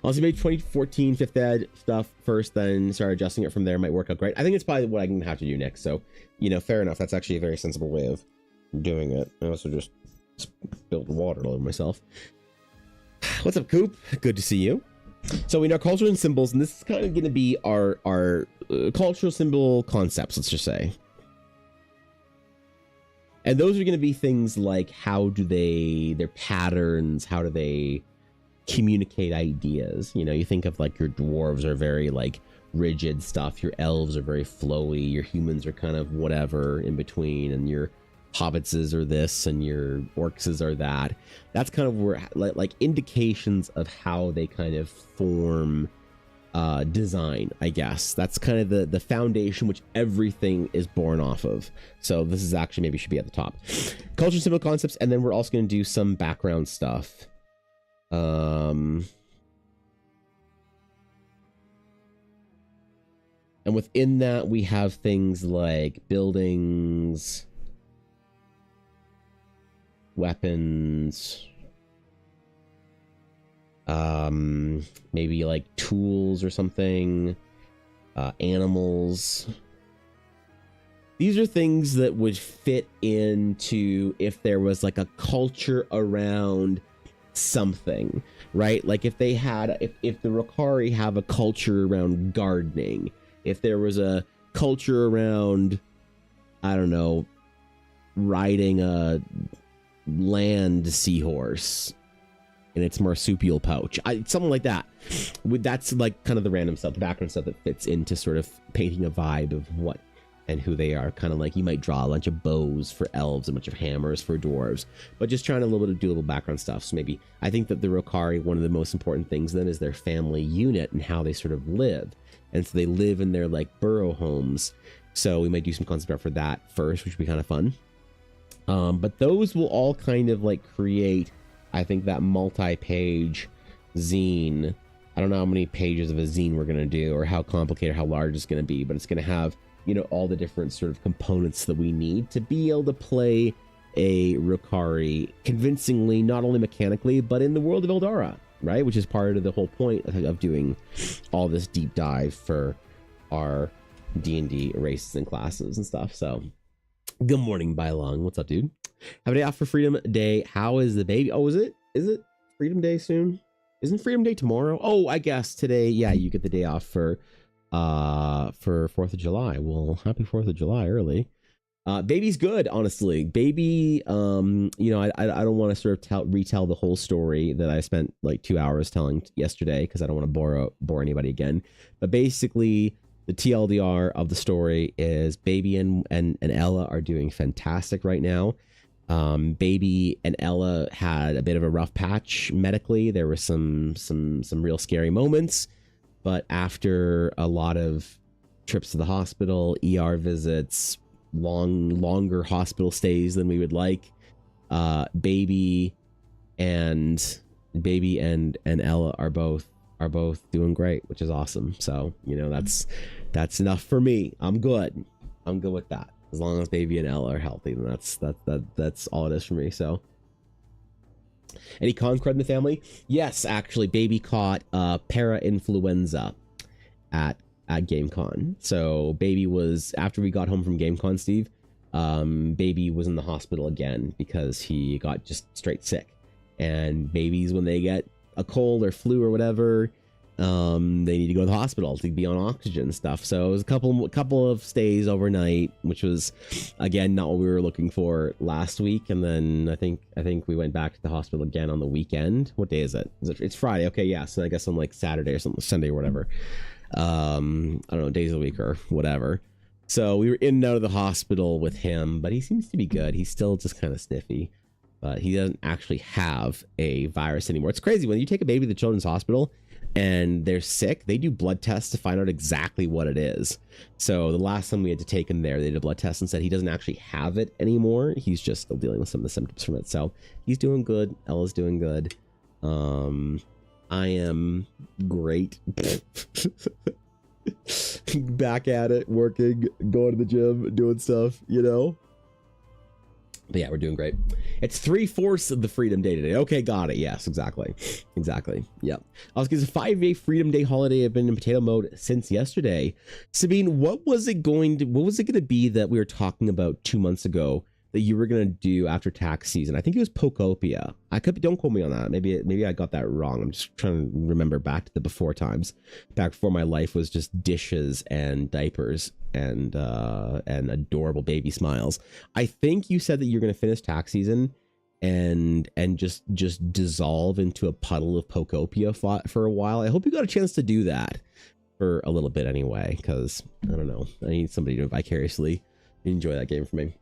Speaker 1: Also made 2014 5th ed stuff first, then started adjusting it from there. Might work out great. I think it's probably what I'm gonna have to do next. So, you know, fair enough. That's actually a very sensible way of doing it. I also just spilled water all over myself. What's up, Coop? Good to see you. So in our culture and symbols, and this is kind of going to be our cultural symbol concepts, let's just say. And those are going to be things like how do their patterns, how do they communicate ideas? You know, you think of like your dwarves are very like rigid stuff, your elves are very flowy, your humans are kind of whatever in between, and your hobbitses are this and your orcs are that. That's kind of where like indications of how they kind of form design, I guess. That's kind of the foundation which everything is born off of. So this is actually maybe should be at the top. Culture symbol concepts, and then we're also going to do some background stuff. And within that we have things like buildings, weapons, maybe like tools or something, animals. These are things that would fit into if there was like a culture around something, right? Like if they had, if the Rokari have a culture around gardening, if there was a culture around, I don't know, riding a land seahorse in its marsupial pouch, something like that. That's like kind of the random stuff, the background stuff that fits into sort of painting a vibe of what and who they are. Kind of like you might draw a bunch of bows for elves, a bunch of hammers for dwarves, but just trying to do a little background stuff. So maybe I think that the Rokari, one of the most important things then is their family unit and how they sort of live. And so they live in their like burrow homes. So we might do some concept art for that first, which would be kind of fun. But those will all kind of like create, I think, that multi-page zine. I don't know how many pages of a zine we're going to do or how complicated, how large it's going to be, but it's going to have, you know, all the different sort of components that we need to be able to play a Rokari convincingly, not only mechanically, but in the world of Eldara, right? Which is part of the whole point of doing all this deep dive for our D&D races and classes and stuff. So good morning, Bylong. What's up, dude? Have a day off for Freedom Day. How is the baby? Oh, is it Freedom Day soon? Isn't Freedom Day tomorrow? Oh, I guess today. Yeah, you get the day off for 4th of July. Well, happy 4th of July early. Baby's good, honestly. Baby, you know, I don't want to sort of retell the whole story that I spent like 2 hours telling yesterday because I don't want to bore anybody again. But basically, the TLDR of the story is Baby and Ella are doing fantastic right now. Baby and Ella had a bit of a rough patch medically. There were some real scary moments, but after a lot of trips to the hospital, ER visits, longer hospital stays than we would like, Baby and Ella are both doing great, which is awesome. So, you know, that's enough for me. I'm good with that. As long as Baby and Ella are healthy, then that's all it is for me. So, any con cred in the family? Yes, actually, Baby caught para-influenza at GameCon. So Baby was, after we got home from GameCon, Steve, Baby was in the hospital again because he got just straight sick. And babies, when they get a cold or flu or whatever, they need to go to the hospital to be on oxygen and stuff. So it was a couple of stays overnight, which was again not what we were looking for last week. And then I think we went back to the hospital again on the weekend. What day is it? It's Friday. Okay, yeah. So I guess on like Saturday or something, Sunday or whatever. I don't know, days of the week or whatever. So we were in and out of the hospital with him, but he seems to be good. He's still just kind of sniffy, but he doesn't actually have a virus anymore. It's crazy when you take a baby to the children's hospital and they're sick, they do blood tests to find out exactly what it is. So the last time we had to take him there, they did a blood test and said he doesn't actually have it anymore. He's just still dealing with some of the symptoms from it. So he's doing good. Ella's doing good. I am great. Back at it, working, going to the gym, doing stuff, you know. But yeah, we're doing great. It's 3/4 of the Freedom Day today. Okay, got it. Yes, exactly. Yep. I was going to say 5-day Freedom Day holiday. I've been in potato mode since yesterday. Sabine, what was it going to be that we were talking about 2 months ago that you were gonna do after tax season. I think it was Pokopia. I could, don't quote me on that. Maybe I got that wrong. I'm just trying to remember back to the before times, back before my life was just dishes and diapers and adorable baby smiles. I think you said that you're gonna finish tax season and just dissolve into a puddle of Pokopia for a while. I hope you got a chance to do that for a little bit anyway, because I don't know, I need somebody to vicariously enjoy that game for me.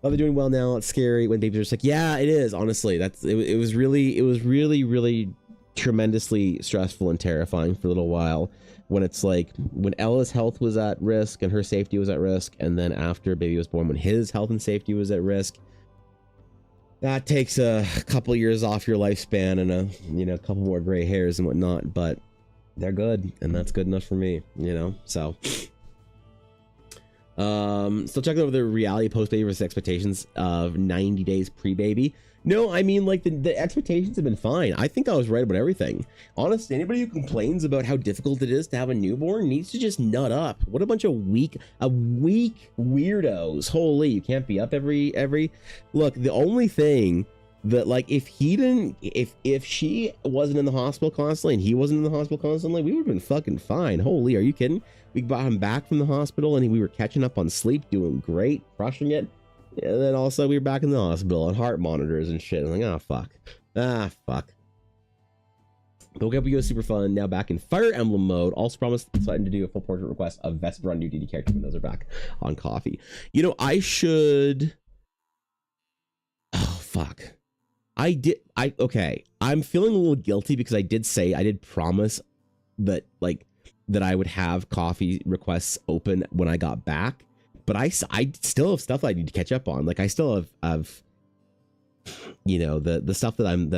Speaker 1: Oh, they're doing well now. It's scary when babies are sick. Yeah, it is. Honestly, it was really tremendously stressful and terrifying for a little while, when it's like when Ella's health was at risk and her safety was at risk, and then after baby was born, when his health and safety was at risk. That takes a couple years off your lifespan and a couple more gray hairs and whatnot, but they're good, and that's good enough for me, so still checking over the reality post-baby versus expectations of 90 days pre-baby. No, I mean, like, the expectations have been fine. I think I was right about everything. Honestly, anybody who complains about how difficult it is to have a newborn needs to just nut up. What a bunch of weak weirdos. Holy, you can't be up every look. The only thing that, like, if she wasn't in the hospital constantly and he wasn't in the hospital constantly, we would have been fucking fine. Holy, are you kidding? We got him back from the hospital and we were catching up on sleep, doing great, crushing it. And then also we were back in the hospital on heart monitors and shit. I'm like, oh, fuck. Pokemon was super fun. Now back in Fire Emblem mode. Also promised to do a full portrait request of Vesper on new DD character when those are back on coffee. I should... Oh, fuck. Okay. I'm feeling a little guilty because I did promise that, like, that I would have coffee requests open when I got back. But I still have stuff that I need to catch up on. Like, I still have the stuff that I'm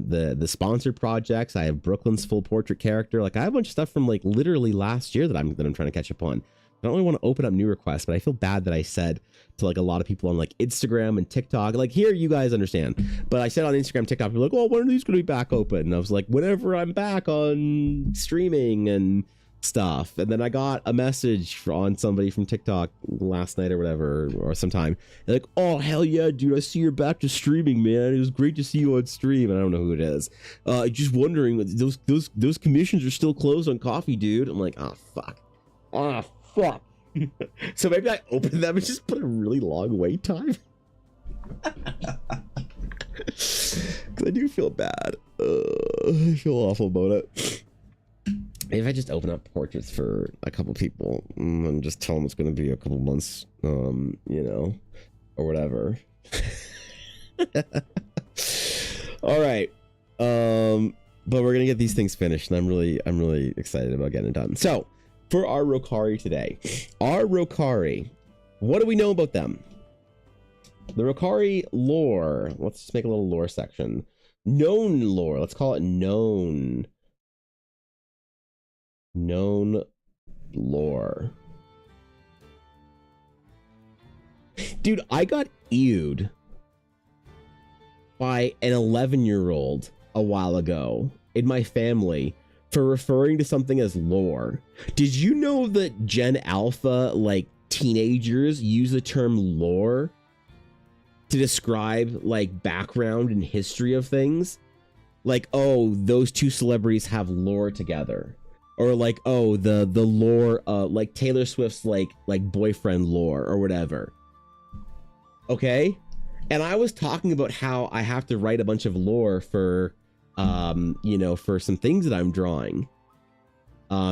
Speaker 1: the sponsored projects. I have Brooklyn's full portrait character. Like, I have a bunch of stuff from, like, literally last year that I'm trying to catch up on. I don't really want to open up new requests, but I feel bad that I said to, like, a lot of people on, like, Instagram and TikTok, like, here, you guys understand. But I said on Instagram, TikTok, people were like, oh, when are these going to be back open? And I was like, whenever I'm back on streaming and stuff. And then I got a message on somebody from TikTok last night or whatever, or sometime. They're like, oh, hell yeah, dude, I see you're back to streaming, man. It was great to see you on stream. And I don't know who it is. Just wondering, those commissions are still closed on coffee, dude. I'm like, oh, fuck. So maybe I open them and just put a really long wait time. Because I do feel bad. I feel awful about it. If I just open up portraits for a couple people and just tell them it's going to be a couple months, or whatever. All right. But we're going to get these things finished, and I'm really excited about getting it done. So, for our Rokari today, what do we know about them? The Rokari lore. Let's just make a little lore section. Known lore. Let's call it known lore. Dude, I got EU'd by an 11-year-old a while ago in my family for referring to something as lore. Did you know that Gen Alpha, like, teenagers use the term lore to describe, like, background and history of things? Like, oh, those two celebrities have lore together. Or like, oh, the lore, like Taylor Swift's like boyfriend lore or whatever. Okay? And I was talking about how I have to write a bunch of lore for, for some things that I'm drawing.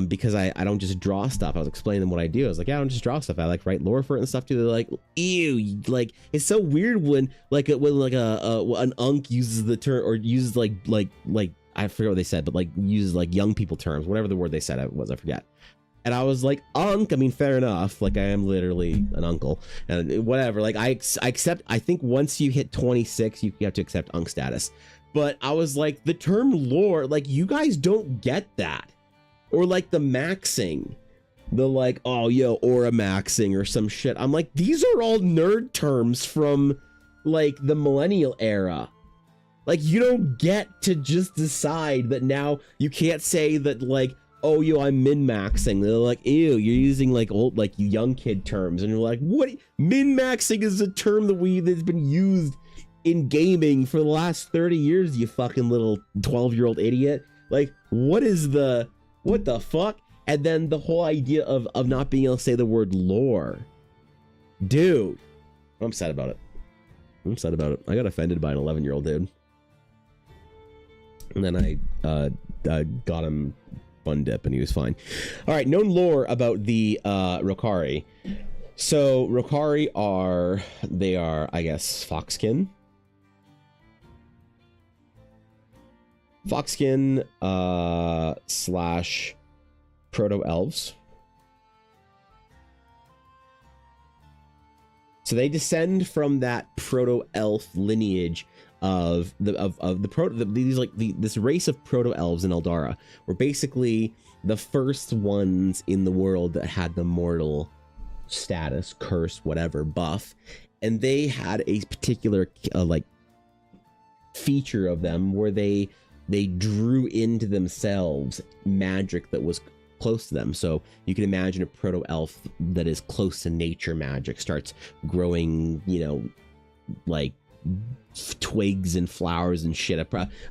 Speaker 1: Because I don't just draw stuff. I was explaining them what I do. I was like, yeah, I don't just draw stuff. I like write lore for it and stuff too. They're like, ew, like, it's so weird when an unk uses the term, or uses like I forget what they said, but like uses like young people terms, whatever the word they said it was, I forget. And I was like, unk, I mean, fair enough. Like, I am literally an uncle and whatever. Like, I accept, I think once you hit 26, you have to accept unk status. But I was like, the term lore, like, you guys don't get that. Or like the maxing, the like, oh, yo, aura maxing or some shit. I'm like, these are all nerd terms from like the millennial era. Like, you don't get to just decide that now you can't say that, like, oh, yo, I'm min-maxing. They're like, ew, you're using like old, like young kid terms. And you're like, what? Min-maxing is a term that's been used in gaming for the last 30 years, you fucking little 12-year-old idiot. Like, what the fuck? And then the whole idea of not being able to say the word lore. Dude, I'm upset about it. I got offended by an 11-year-old dude. And then I got him fun dip and he was fine. All right, known lore about the Rokari. So Rokari are I guess Foxkin. Foxkin slash proto-elves. So they descend from that proto-elf lineage of this race of proto-elves in Eldara were basically the first ones in the world that had the mortal status, curse, whatever, buff. And they had a particular like feature of them where they drew into themselves magic that was close to them. So you can imagine a proto-elf that is close to nature magic starts growing, you know, like twigs and flowers and shit. A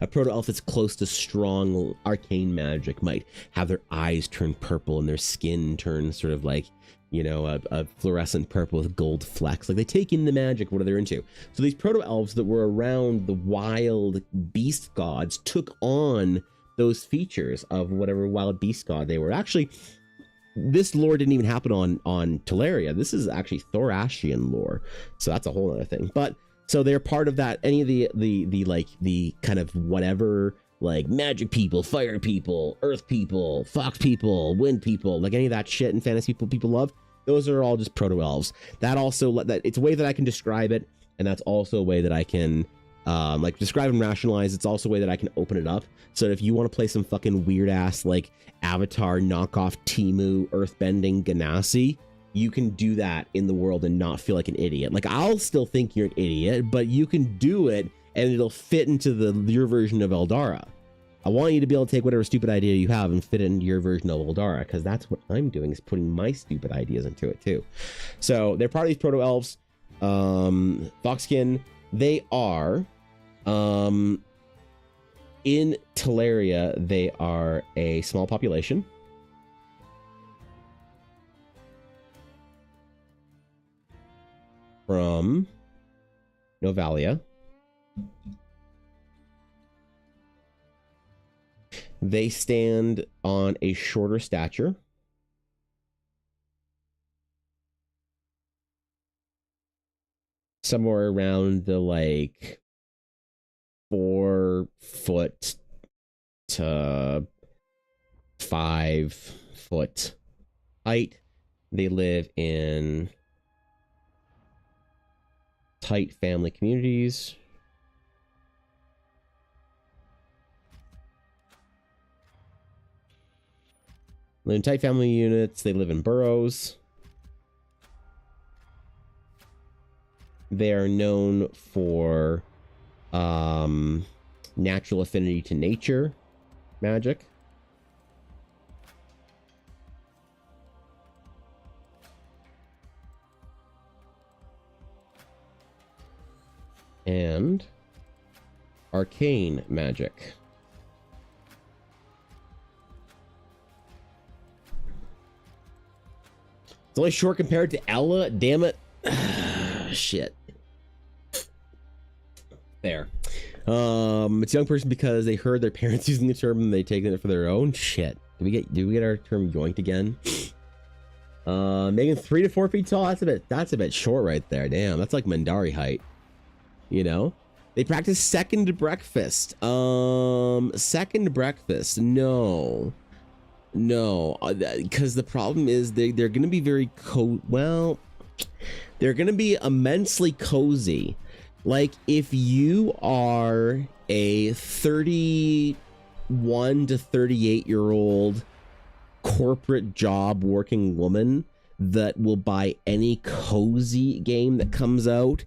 Speaker 1: proto-elf that's close to strong arcane magic might have their eyes turn purple and their skin turn sort of like, you know, a fluorescent purple with gold flecks. Like, they take in the magic, what they're into. So these proto-elves that were around the wild beast gods took on those features of whatever wild beast god they were. Actually, this lore didn't even happen on Teleria. This is actually Thorashian lore. So that's a whole other thing. But so they're part of that, any of the like the kind of whatever, like magic people, fire people, earth people, fox people, wind people, like any of that shit and fantasy people love. Those are all just proto-elves. That also, that it's a way that I can describe it, and that's also a way that I can like describe and rationalize. It's also a way that I can open it up. So if you want to play some fucking weird ass like Avatar knockoff Timu earthbending Ganassi, you can do that in the world and not feel like an idiot. Like, I'll still think you're an idiot, but you can do it and it'll fit into your version of Eldara. I want you to be able to take whatever stupid idea you have and fit it into your version of Eldara, because that's what I'm doing, is putting my stupid ideas into it too. So they're part of these proto-elves. Foxkin, they are in Teleria, they are a small population. From Novalia. They stand on a shorter stature. Somewhere around the like 4 foot to 5 foot height. They live in tight family communities. Live in tight family units. They live in burrows. They are known for natural affinity to nature magic. And arcane magic. It's only short compared to Ella, damn it. Shit. There. It's young person because they heard their parents using the term and they taken it for their own. Shit. Did we get our term yoinked again? Making 3 to 4 feet tall. That's a bit short right there. Damn, that's like Mandari height. You know, they practice second breakfast. Second breakfast. No, because the problem is they're going to be very they're going to be immensely cozy. Like, if you are a 31 to 38-year-old corporate job working woman that will buy any cozy game that comes out,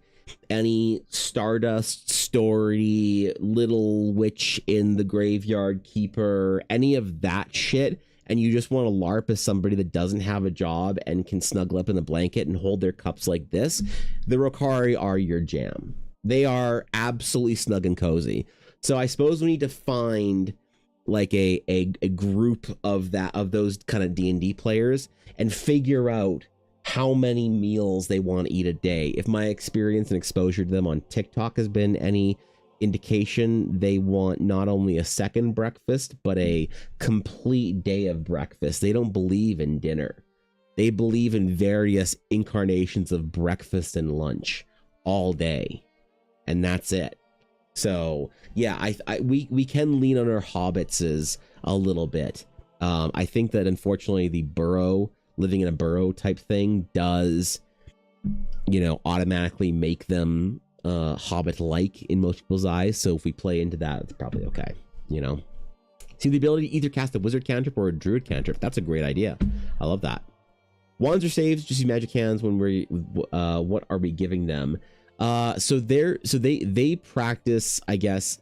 Speaker 1: any Stardust Story, Little Witch in the Graveyard Keeper, any of that shit, and you just want to LARP as somebody that doesn't have a job and can snuggle up in the blanket and hold their cups like this, the Rokari are your jam. They are absolutely snug and cozy. So I suppose we need to find like a group of those kind of D&D players and figure out how many meals they want to eat a day. If my experience and exposure to them on TikTok has been any indication, they want not only a second breakfast, but a complete day of breakfast. They don't believe in dinner. They believe in various incarnations of breakfast and lunch all day. And that's it. So yeah, we can lean on our hobbitses a little bit. I think that unfortunately the burrow, living in a burrow type thing does, automatically make them hobbit-like in most people's eyes. So if we play into that, it's probably okay. See, the ability to either cast a wizard cantrip or a druid cantrip. That's a great idea. I love that. Wands or saves, just use magic hands when we're what are we giving them? So they practice, I guess,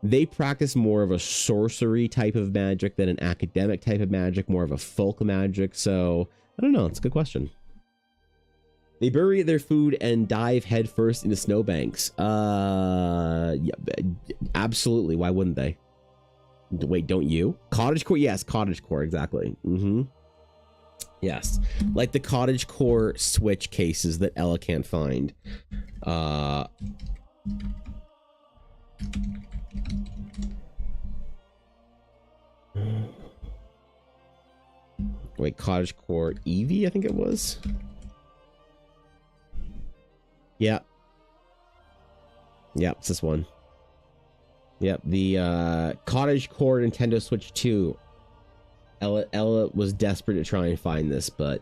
Speaker 1: they practice more of a sorcery type of magic than an academic type of magic, more of a folk magic. So I don't know. It's a good question. They bury their food and dive headfirst into snowbanks. Yeah, absolutely. Why wouldn't they? Wait, don't you? Cottagecore? Yes, cottagecore. Exactly. Yes, like the cottagecore switch cases that Ella can't find. Wait, cottagecore Eevee, I think it was. Yeah. Yep, it's this one. Yep, the cottagecore Nintendo Switch 2. Ella was desperate to try and find this, but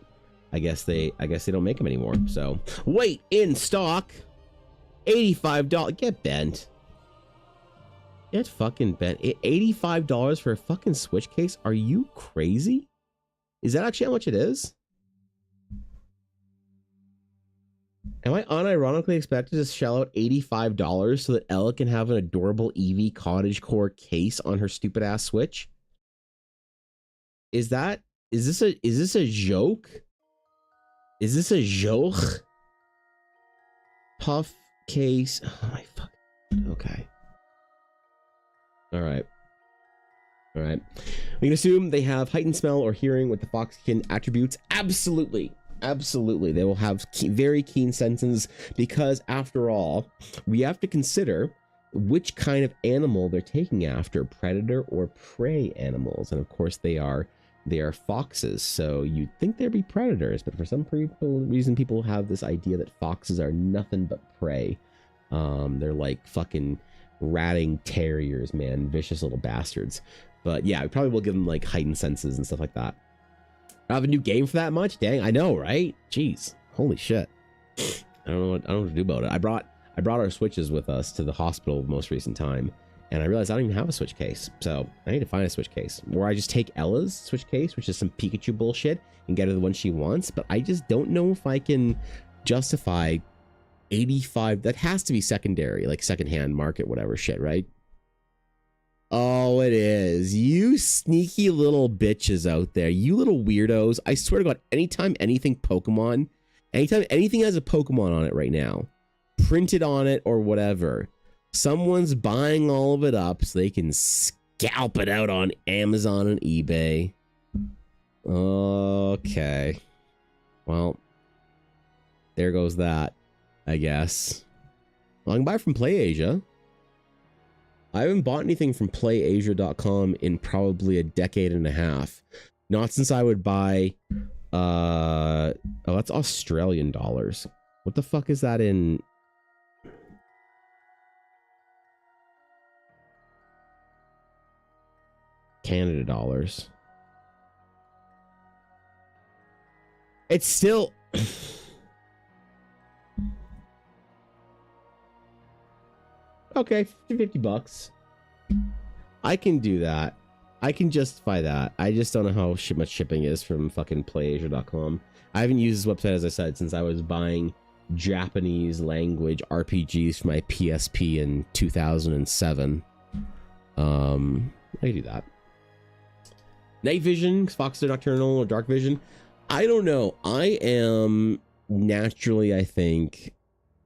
Speaker 1: I guess they don't make them anymore. So wait, in stock, $85. Get bent. Get fucking bent. $85 for a fucking Switch case? Are you crazy? Is that actually how much it is? Am I unironically expected to shell out $85 so that Ella can have an adorable Eevee cottagecore case on her stupid ass Switch? Is this a joke? Is this a joke? Puff case. Oh my fuck. Okay. All right. We can assume they have heightened smell or hearing with the foxkin attributes. Absolutely. They will have very keen senses because, after all, we have to consider which kind of animal they're taking after, predator or prey animals. And of course they are foxes, so you'd think they'd be predators, but for some reason people have this idea that foxes are nothing but prey. They're like fucking ratting terriers, man, vicious little bastards. But yeah, we probably will give them like heightened senses and stuff like that. I have a new game for that much? Dang, I know, right? Jeez, holy shit. I don't know what to do about it. I brought our Switches with us to the hospital most recent time, and I realized I don't even have a Switch case. So I need to find a Switch case. Or I just take Ella's Switch case, which is some Pikachu bullshit, and get her the one she wants. But I just don't know if I can justify 85. That has to be secondary, like secondhand market, whatever shit, right? Oh, it is. You sneaky little bitches out there. You little weirdos. I swear to God, anytime anything Pokemon, anytime anything has a Pokemon on it right now, printed on it or whatever, someone's buying all of it up so they can scalp it out on Amazon and eBay. Okay. Well, there goes that, I guess. Well, I can buy from PlayAsia. I haven't bought anything from PlayAsia.com in probably a decade and a half. Not since I would buy... oh, that's Australian dollars. What the fuck is that in... Canada dollars? It's still... Okay, $50. I can do that. I can justify that. I just don't know how much shipping is from fucking PlayAsia.com. I haven't used this website, as I said, since I was buying Japanese language RPGs for my PSP in 2007. I can do that. night vision, Fox Nocturnal or dark vision. I don't know. I am naturally, I think,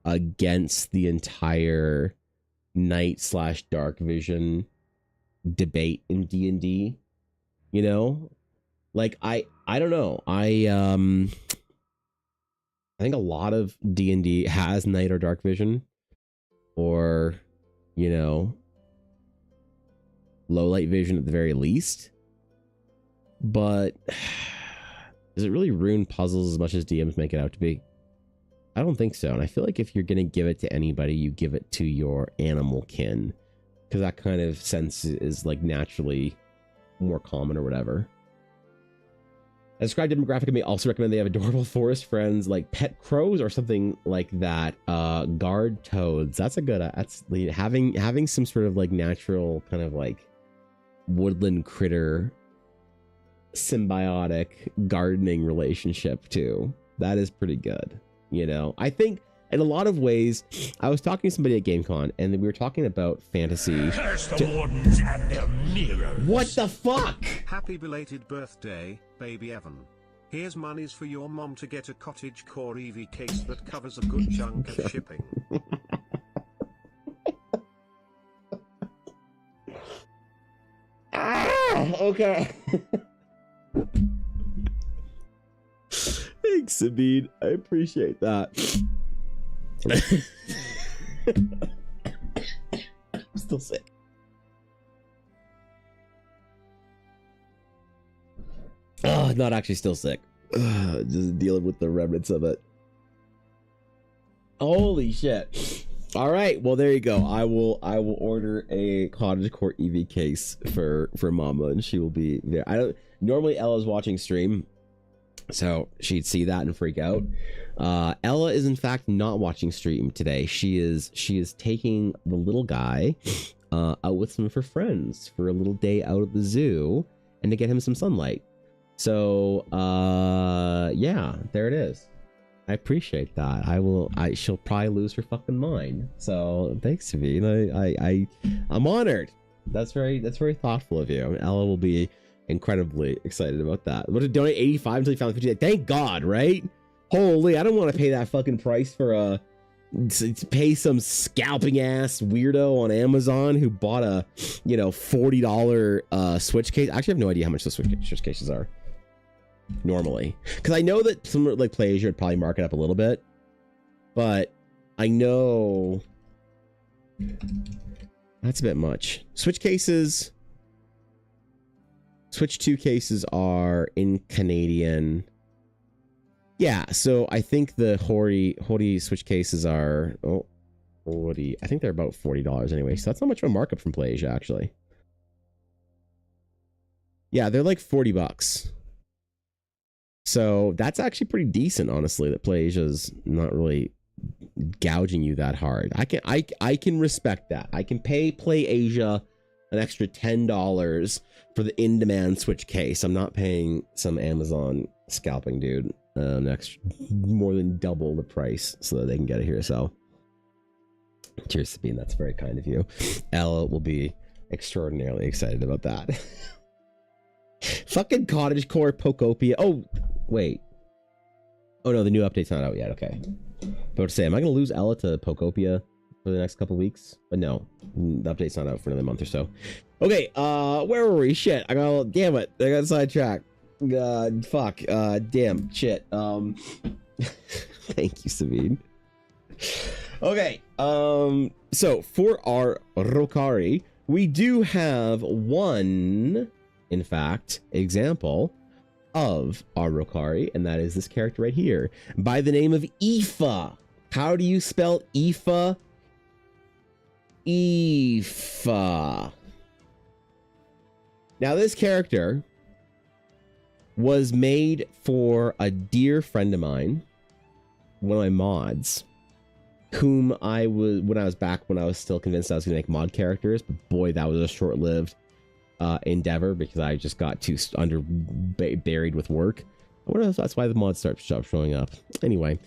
Speaker 1: against the entire night/dark vision debate in D&D. You know, like I don't know. I think a lot of D&D has night or dark vision, or you know, low light vision at the very least. But does it really ruin puzzles as much as DMs make it out to be? I don't think so. And I feel like if you're going to give it to anybody, you give it to your animal kin, because that kind of sense is like naturally more common or whatever. A described demographic may also recommend they have adorable forest friends like pet crows or something like that. Guard toads. That's a good, that's having some sort of like natural kind of like woodland critter symbiotic gardening relationship too. That is pretty good. You know, I think in a lot of ways, I was talking to somebody at GameCon and we were talking about fantasy.
Speaker 3: Curse the wardens and their mirrors.
Speaker 1: What the fuck?
Speaker 2: Happy belated birthday, baby Evan. Here's monies for your mom to get a cottage core EV case that covers a good chunk of shipping.
Speaker 1: Okay. Thanks, Sabine. I appreciate that. I'm still sick. Oh, not actually still sick. Just dealing with the remnants of it. Holy shit. All right, well there you go. I will order a cottagecore EV case for Mama, and she will be there. I don't normally Ella's watching stream, so she'd see that and freak out. Ella is in fact not watching stream today. She is taking the little guy out with some of her friends for a little day out at the zoo and to get him some sunlight. So yeah, there it is. I appreciate that. She'll probably lose her fucking mind. So thanks, Savine. I'm honored. That's very thoughtful of you. Ella will be incredibly excited about that. What, to donate 85 until you found 50? Thank God, right? Holy, I don't want to pay that fucking price to pay some scalping ass weirdo on Amazon who bought a, $40 Switch case. I actually have no idea how much the Switch cases are normally, because I know that some like PlayAsia would probably mark it up a little bit, but I know that's a bit much. Switch 2 cases are in Canadian. Yeah, so I think the Hori Switch cases are I think they're about $40 anyway, so that's not much of a markup from PlayAsia actually. Yeah, they're like $40. So that's actually pretty decent, honestly, that PlayAsia's not really gouging you that hard. I can respect that. I can pay PlayAsia an extra $10 for the in-demand Switch case. I'm not paying some Amazon scalping dude more than double the price so that they can get it here. So cheers, Sabine. That's very kind of you. Ella will be extraordinarily excited about that. Fucking cottagecore Pokopia. Oh, wait. Oh no, the new update's not out yet. Okay. About to say, am I gonna lose Ella to Pokopia for the next couple weeks? But no, the update's not out for another month or so. Okay, where were we? Shit, damn it, I got sidetracked. Fuck, damn, shit. Thank you, Sabine. Okay, so for our Rokari, we do have one, in fact, example of our Rokari, and that is this character right here, by the name of Aoife. How do you spell Aoife? Aoife. Now, this character was made for a dear friend of mine, one of my mods, whom when I was still convinced I was going to make mod characters, but boy, that was a short-lived endeavor because I just got too buried with work. I wonder if that's why the mods stopped showing up. Anyway,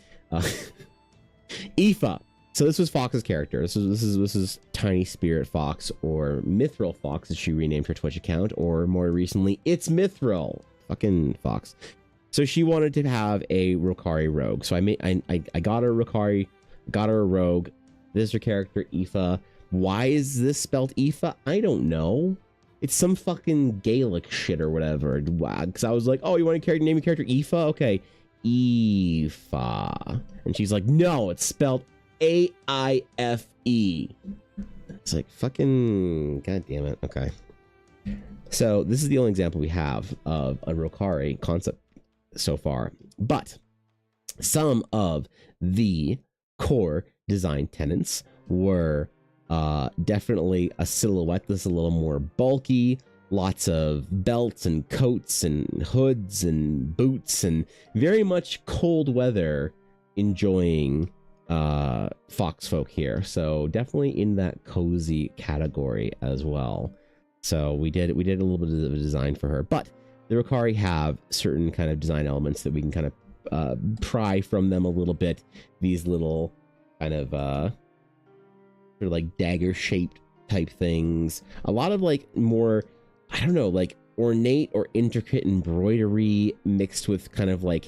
Speaker 1: Aoife So this was Fox's character. This is Tiny Spirit Fox, or Mithril Fox, as she renamed her Twitch account, or more recently, it's Mithril fucking Fox. So she wanted to have a Rokari rogue. So I got her a Rokari, got her a rogue. This is her character, Aoife. Why is this spelled Aoife? I don't know. It's some fucking Gaelic shit or whatever. Because I was like, oh, you want to name your character Aoife? Okay, Aoife. And she's like, no, it's spelled A-I-F-E. It's like, fucking, god damn it. Okay. So this is the only example we have of a Rokari concept so far. But some of the core design tenets were definitely a silhouette that's a little more bulky, lots of belts and coats and hoods and boots, and very much cold weather enjoying fox folk here. So definitely in that cozy category as well. So we did a little bit of design for her, but the Rokari have certain kind of design elements that we can kind of pry from them a little bit. These little kind of sort of like dagger shaped type things, a lot of like more, I don't know, like ornate or intricate embroidery mixed with kind of like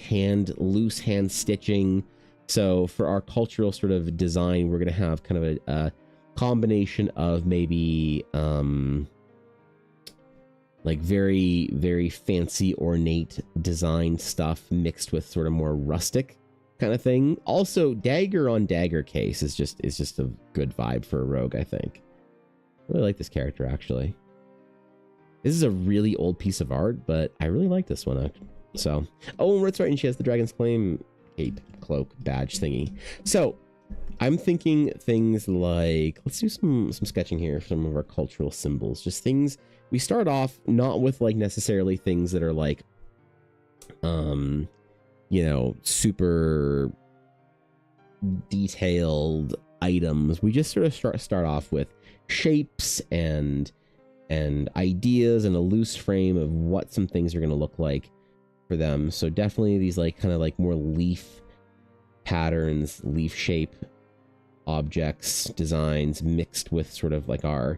Speaker 1: loose hand stitching. So for our cultural sort of design, we're going to have kind of a combination of maybe like very, very fancy ornate design stuff mixed with sort of more rustic kind of thing. Also, dagger on dagger case is just a good vibe for a rogue, I think. I really like this character, actually. This is a really old piece of art, but I really like this one. So, oh, that's right, and she has the Dragon's Claim cape, cloak, badge thingy. So, I'm thinking things like, let's do some sketching here for some of our cultural symbols. Just things, we start off not with like necessarily things that are like, you know, super detailed items. We just sort of start off with shapes and ideas and a loose frame of what some things are going to look like for them. So definitely these like kind of like more leaf patterns, leaf shape objects, designs mixed with sort of like our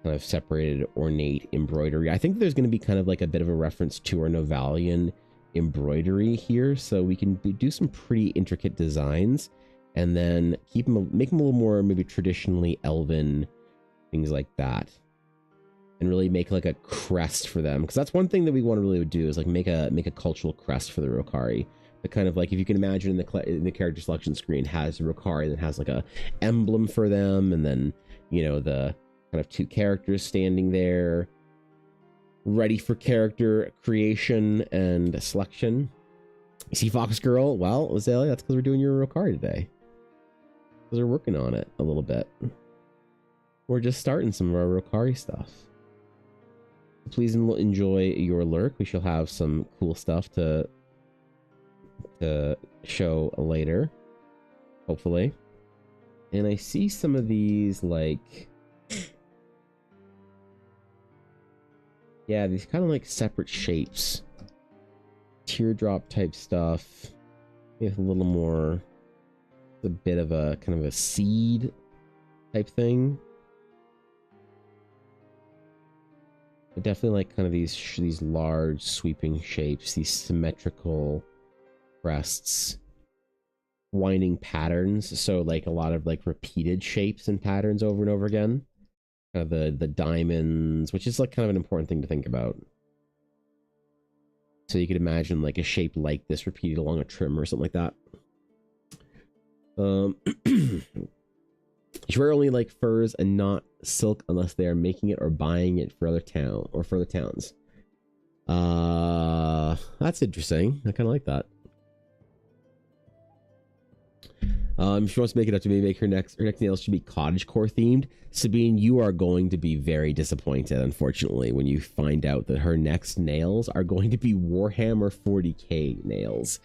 Speaker 1: kind of separated ornate embroidery. I think there's going to be kind of like a bit of a reference to our Novalian embroidery here, so we can do some pretty intricate designs and then make them a little more maybe traditionally elven, things like that, and really make like a crest for them, because that's one thing that we want to really do is like make a cultural crest for the Rokari. The kind of like, if you can imagine in the character selection screen has the Rokari that has like a emblem for them, and then, you know, the kind of two characters standing there ready for character creation and selection. You see Fox Girl? Well, Azalea, that's because we're doing your Rokari today, because we're working on it a little bit. We're just starting some of our Rokari stuff. Please enjoy your lurk. We shall have some cool stuff to show later, hopefully. And I see some of these like, yeah, these kind of like separate shapes, teardrop type stuff with a little more, a bit of a kind of a seed type thing. But definitely like kind of these large sweeping shapes, these symmetrical crests, winding patterns. So like a lot of like repeated shapes and patterns over and over again. Kind of the diamonds, which is like kind of an important thing to think about. So you could imagine like a shape like this repeated along a trim or something like that. You wear only like furs and not silk unless they are making it or buying it for further towns. That's interesting. I kind of like that. If she wants to make it up to me, make her next nails should be cottagecore themed. Sabine, you are going to be very disappointed, unfortunately, when you find out that her next nails are going to be Warhammer 40k nails.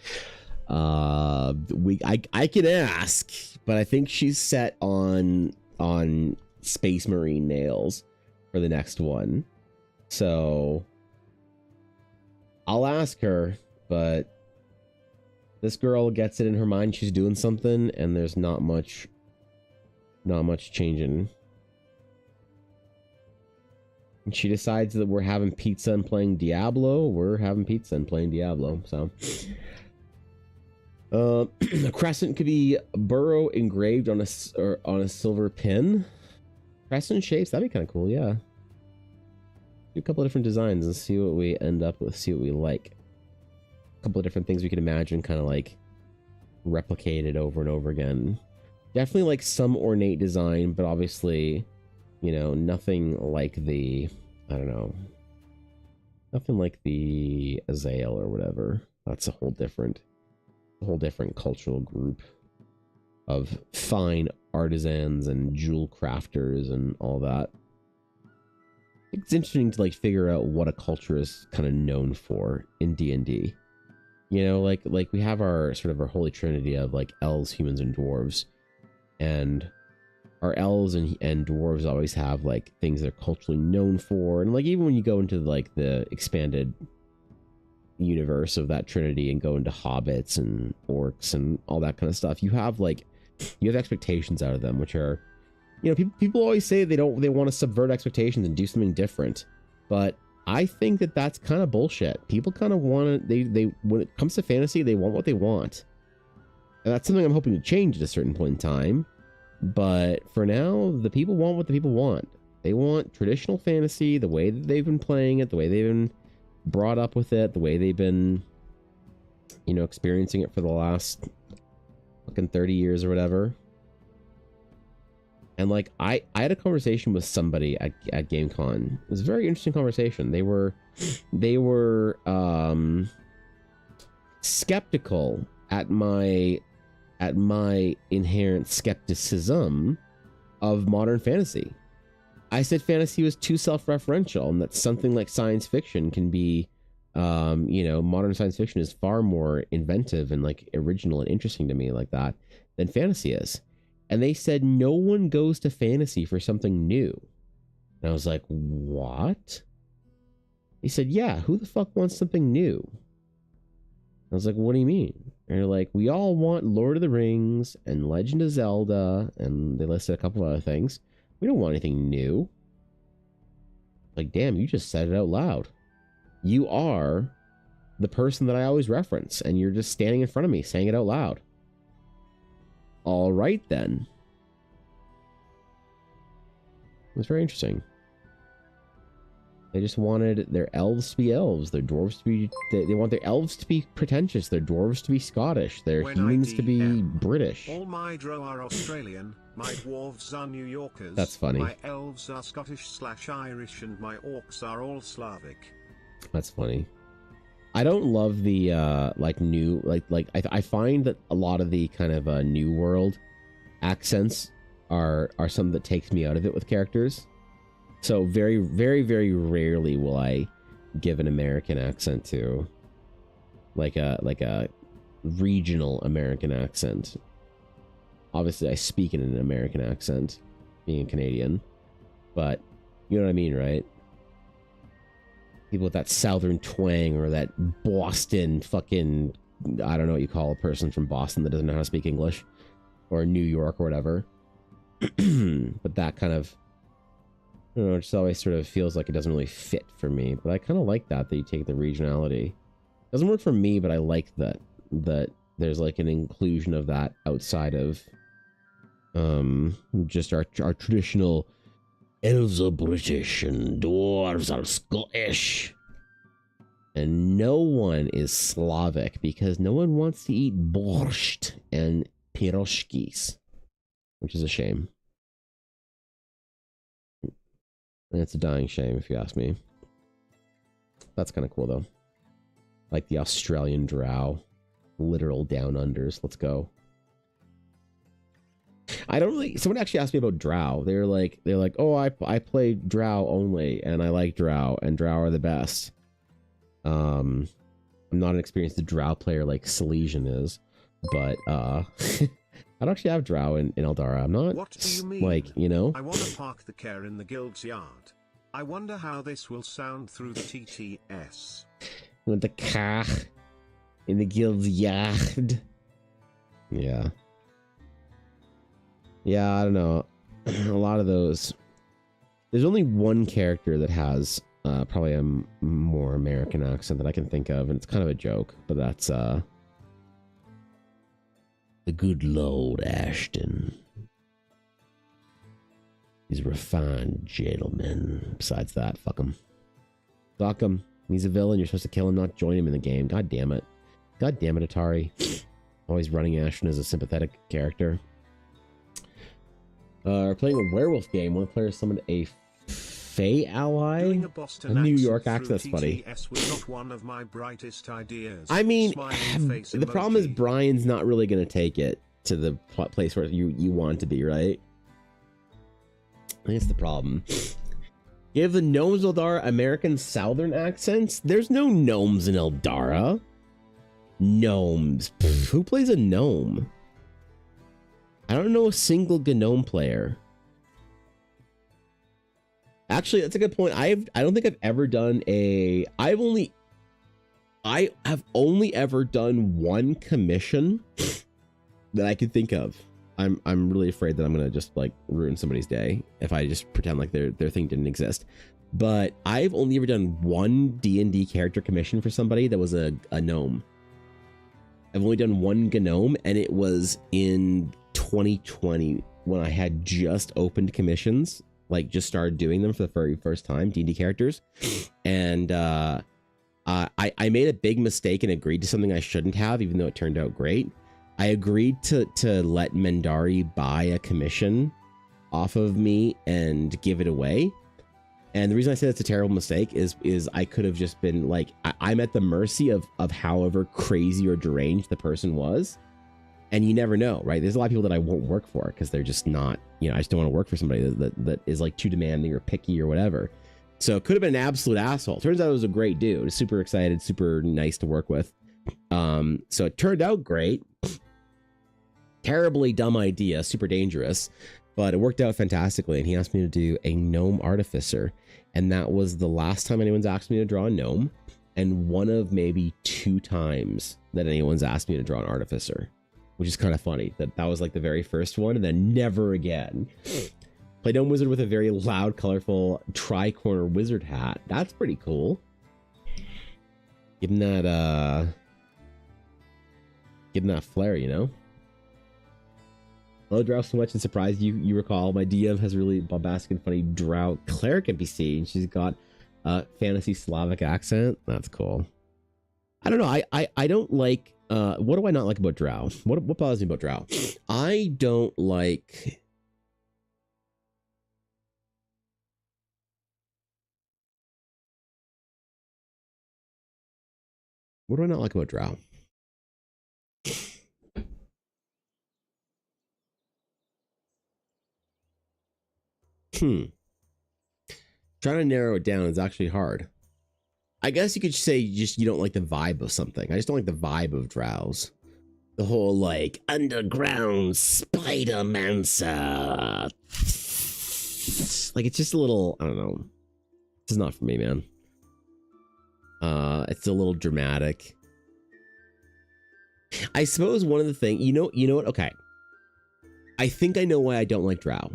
Speaker 1: I can ask, but I think she's set on Space Marine nails for the next one. So I'll ask her, but this girl gets it in her mind she's doing something, and there's not much Not much changing. And she decides that we're having pizza and playing Diablo. We're having pizza and playing Diablo. So, a crescent could be a burrow engraved on a silver pin. Crescent shapes, that'd be kind of cool. Yeah. Do a couple of different designs and see what we end up with. See what we like. A couple of different things we can imagine, kind of like replicated over and over again. Definitely like some ornate design, but obviously, you know, nothing like the, I don't know, nothing like the Azael or whatever. That's a whole different cultural group of fine artisans and jewel crafters and all that. It's interesting to like figure out what a culture is kind of known for in D&D. You know, like we have our sort of our holy trinity of like elves, humans, and dwarves. And our elves and dwarves always have like things they're culturally known for. And like even when you go into like the expanded universe of that trinity and go into hobbits and orcs and all that kind of stuff, you have expectations out of them, which are, you know, people always say they want to subvert expectations and do something different. But I think that that's kind of bullshit. People kind of want to, they when it comes to fantasy, they want what they want. And that's something I'm hoping to change at a certain point in time. But for now, the people want what the people want. They want traditional fantasy, the way that they've been playing it, the way they've been brought up with it, the way they've been, you know, experiencing it for the last fucking 30 years or whatever. And like, I had a conversation with somebody at GameCon. It was a very interesting conversation. They were skeptical at my inherent skepticism of modern fantasy. I said fantasy was too self-referential, and that something like science fiction can be, you know, modern science fiction is far more inventive and like original and interesting to me like that than fantasy is. And they said no one goes to fantasy for something new. And I was like, what? He said, yeah, who the fuck wants something new? I was like, what do you mean? And they're like, we all want Lord of the Rings and Legend of Zelda, and they listed a couple of other things. We don't want anything new. Like, damn, you just said it out loud. You are the person that I always reference, and you're just standing in front of me saying it out loud. All right, then. It was very interesting. They just wanted their elves to be elves, their dwarves to be... They want their elves to be pretentious, their dwarves to be Scottish, their humans to be British.
Speaker 2: All my drow are Australian, my dwarves are New Yorkers.
Speaker 1: That's funny.
Speaker 2: My elves are Scottish/Irish, and my orcs are all Slavic.
Speaker 1: That's funny. I don't love the I find that a lot of the kind of New World accents are something that takes me out of it with characters. So very, very, very rarely will I give an American accent to like a regional American accent. Obviously, I speak in an American accent, being a Canadian, but you know what I mean, right? People with that southern twang or that Boston fucking, I don't know what you call a person from Boston that doesn't know how to speak English, or New York or whatever. But that kind of, I don't know, it just always sort of feels like it doesn't really fit for me. But I kind of like that you take the regionality. Doesn't work for me, but I like that there's like an inclusion of that outside of just our traditional elves are British and dwarves are Scottish. And no one is Slavic because no one wants to eat borscht and piroshkis, which is a shame. And it's a dying shame, if you ask me. That's kind of cool, though. Like the Australian drow. Literal down unders. Let's go. I don't really... Someone actually asked me about drow. They're like, oh, I play drow only, and I like drow, and drow are the best. I'm not an experienced drow player like Silesian is, but I don't actually have drow in Eldara. I'm not...
Speaker 2: What do you mean?
Speaker 1: Like, you know?
Speaker 2: I want to park the car in the guild's yard. I wonder how this will sound through the TTS.
Speaker 1: With the car in the guild's yard. Yeah. Yeah, I don't know. a lot of those. There's only one character that has probably a more American accent that I can think of, and it's kind of a joke, but that's the good Lord Ashton. He's a refined gentleman. Besides that, fuck him. Fuck him. He's a villain. You're supposed to kill him, not join him in the game. God damn it. God damn it, Atari. Always running Ashton as a sympathetic character. Playing a werewolf game. One player summoned a Fey ally? A New York accent, that's funny.
Speaker 2: Was not one of my brightest ideas.
Speaker 1: I mean, the problem is Brian's not really going to take it to the place where you want to be, right? I think it's the problem. Give the gnomes Eldara American Southern accents? There's no gnomes in Eldara. Gnomes. Pfft, who plays a gnome? I don't know a single gnome player. Actually, that's a good point. I don't think I've ever done a... I have only ever done one commission that I could think of. I'm really afraid that I'm gonna just like ruin somebody's day if I just pretend like their thing didn't exist. But I've only ever done one D&D character commission for somebody that was a gnome. I've only done one gnome, and it was in 2020 when I had just opened commissions, like just started doing them for the very first time, D&D characters, and I made a big mistake and agreed to something I shouldn't have, even though it turned out great. I agreed to let Mendari buy a commission off of me and give it away. And the reason I say that's a terrible mistake is I could have just been like, I'm at the mercy of however crazy or deranged the person was. And you never know, right? There's a lot of people that I won't work for because they're just not, I just don't want to work for somebody that is like too demanding or picky or whatever. So it could have been an absolute asshole. Turns out it was a great dude. Super excited, super nice to work with. So it turned out great. Terribly dumb idea, super dangerous, but it worked out fantastically. And he asked me to do a gnome artificer. And that was the last time anyone's asked me to draw a gnome. And one of maybe 2 times that anyone's asked me to draw an artificer, which is kind of funny that was like the very first one and then never again. Play gnome wizard with a very loud, colorful tri-corner wizard hat. That's pretty cool. Give him that flair, you know? Hello, Drow, so much and surprised you recall my DM has really bombastic and funny Drow cleric NPC, and she's got a fantasy Slavic accent. That's cool. I don't know. I don't like. What do I not like about Drow? What bothers me about Drow? I don't like. What do I not like about Drow? Trying to narrow it down is actually hard. I guess you could say you don't like the vibe of something. I just don't like the vibe of Drows. The whole like underground Spider-Mancer. Like it's just a little, I don't know. This is not for me, man. It's a little dramatic. I suppose one of the things, you know what? Okay. I think I know why I don't like Drow.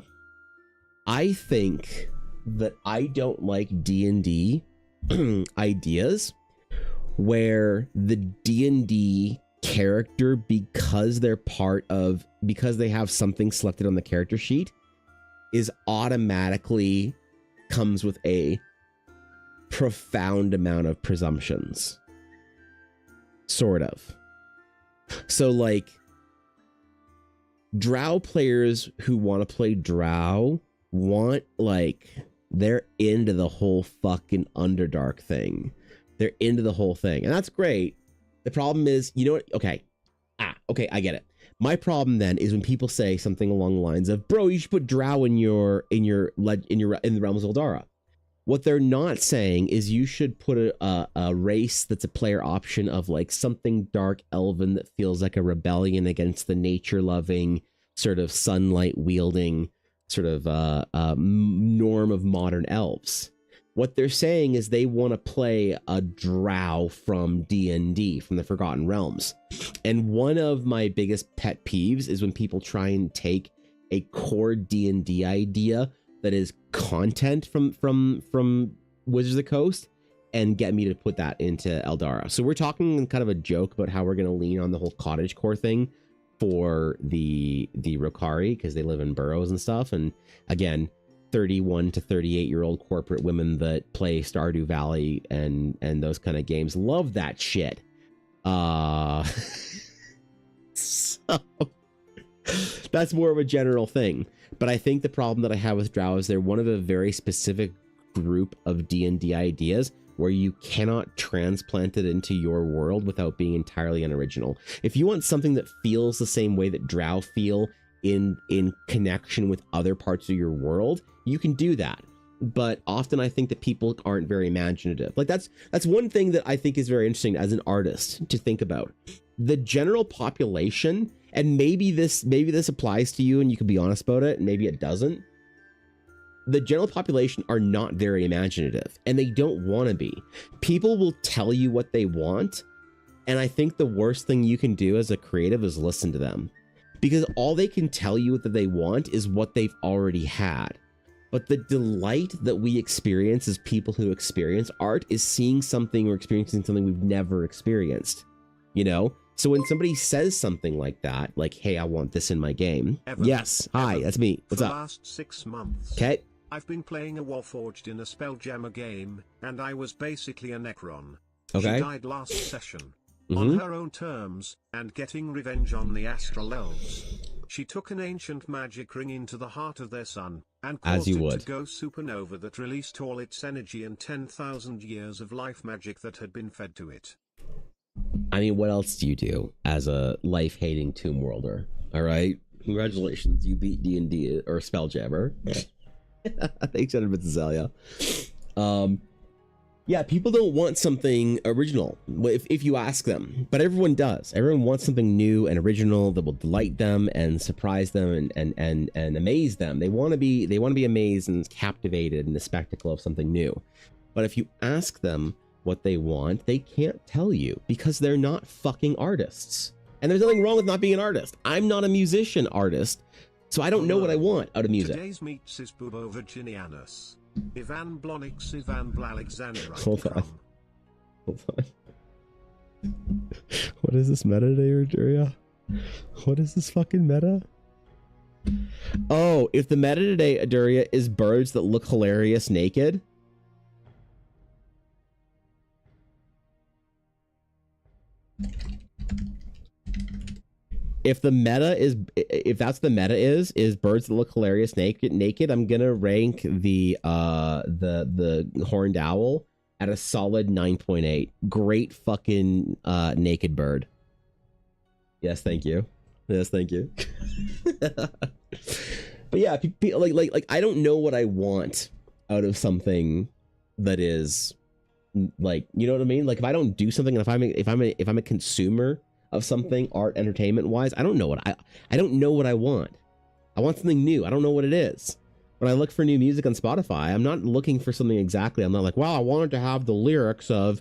Speaker 1: I think that I don't like D&D ideas where the D&D character, because they have something selected on the character sheet, is automatically comes with a profound amount of presumptions. Sort of. So like Drow players who want to play Drow want, like, they're into the whole fucking Underdark thing. They're into the whole thing, and that's great. The problem is, you know what? Okay, I get it. My problem then is when people say something along the lines of, "Bro, you should put Drow in the realms of Eldara." What they're not saying is you should put a race that's a player option of like something dark elven that feels like a rebellion against the nature-loving, sort of sunlight wielding sort of norm of modern elves. What they're saying is they want to play a Drow from D&D, from the Forgotten Realms. And one of my biggest pet peeves is when people try and take a core D&D idea that is content from Wizards of the Coast and get me to put that into Eldara. So we're talking kind of a joke about how we're going to lean on the whole cottagecore thing for the Rokari, because they live in burrows and stuff. And again, 31 to 38-year-old corporate women that play Stardew Valley and those kind of games love that shit. So that's more of a general thing. But I think the problem that I have with Drow is they're one of a very specific group of D&D ideas where you cannot transplant it into your world without being entirely unoriginal. If you want something that feels the same way that Drow feel in connection with other parts of your world, you can do that. But often I think that people aren't very imaginative. Like that's one thing that I think is very interesting as an artist to think about. The general population, and maybe this applies to you and you can be honest about it, and maybe it doesn't. The general population are not very imaginative, and they don't want to be. People will tell you what they want, and I think the worst thing you can do as a creative is listen to them. Because all they can tell you that they want is what they've already had. But the delight that we experience as people who experience art is seeing something or experiencing something we've never experienced, you know? So when somebody says something like that, like, hey, I want this in my game.
Speaker 2: Evan,
Speaker 1: yes. Hi,
Speaker 2: Evan,
Speaker 1: that's me. What's
Speaker 2: for
Speaker 1: up?
Speaker 2: The last 6 months.
Speaker 1: Okay.
Speaker 2: I've been playing a Warforged in a Spelljammer game, and I was basically a Necron.
Speaker 1: Okay.
Speaker 2: She died last session. On her own terms, and getting revenge on the Astral Elves. She took an ancient magic ring into the heart of their sun, and caused it to go supernova that released all its energy and 10,000 years of life magic that had been fed to it.
Speaker 1: I mean, what else do you do as a life-hating tomb worlder? All right, congratulations, you beat D&D or Spelljammer. Thanks, Jennifer Azalea. Yeah, people don't want something original if you ask them, but everyone does. Everyone wants something new and original that will delight them and surprise them and amaze them. They want to be amazed and captivated in the spectacle of something new. But if you ask them what they want, they can't tell you because they're not fucking artists. And there's nothing wrong with not being an artist. I'm not a musician artist, so I don't know what I want out of music.
Speaker 2: Today's meets is Bubo Virginianus. Ivan Blonix, Ivan Blalexander.
Speaker 1: Hold on. What is this meta today, Arturia? What is this fucking meta? Oh, if the meta today, Aduria, is birds that look hilarious naked. If that's the meta is birds that look hilarious naked, I'm gonna rank the horned owl at a solid 9.8. Great fucking naked bird. Yes, thank you. Yes, thank you. But yeah, like I don't know what I want out of something that is like, you know what I mean? Like if I don't do something, and if I'm a consumer of something, art, entertainment wise, I don't know what I want. I want something new. I don't know what it is. When I look for new music on Spotify, I'm not looking for something exactly. I'm not like, wow, I wanted to have the lyrics of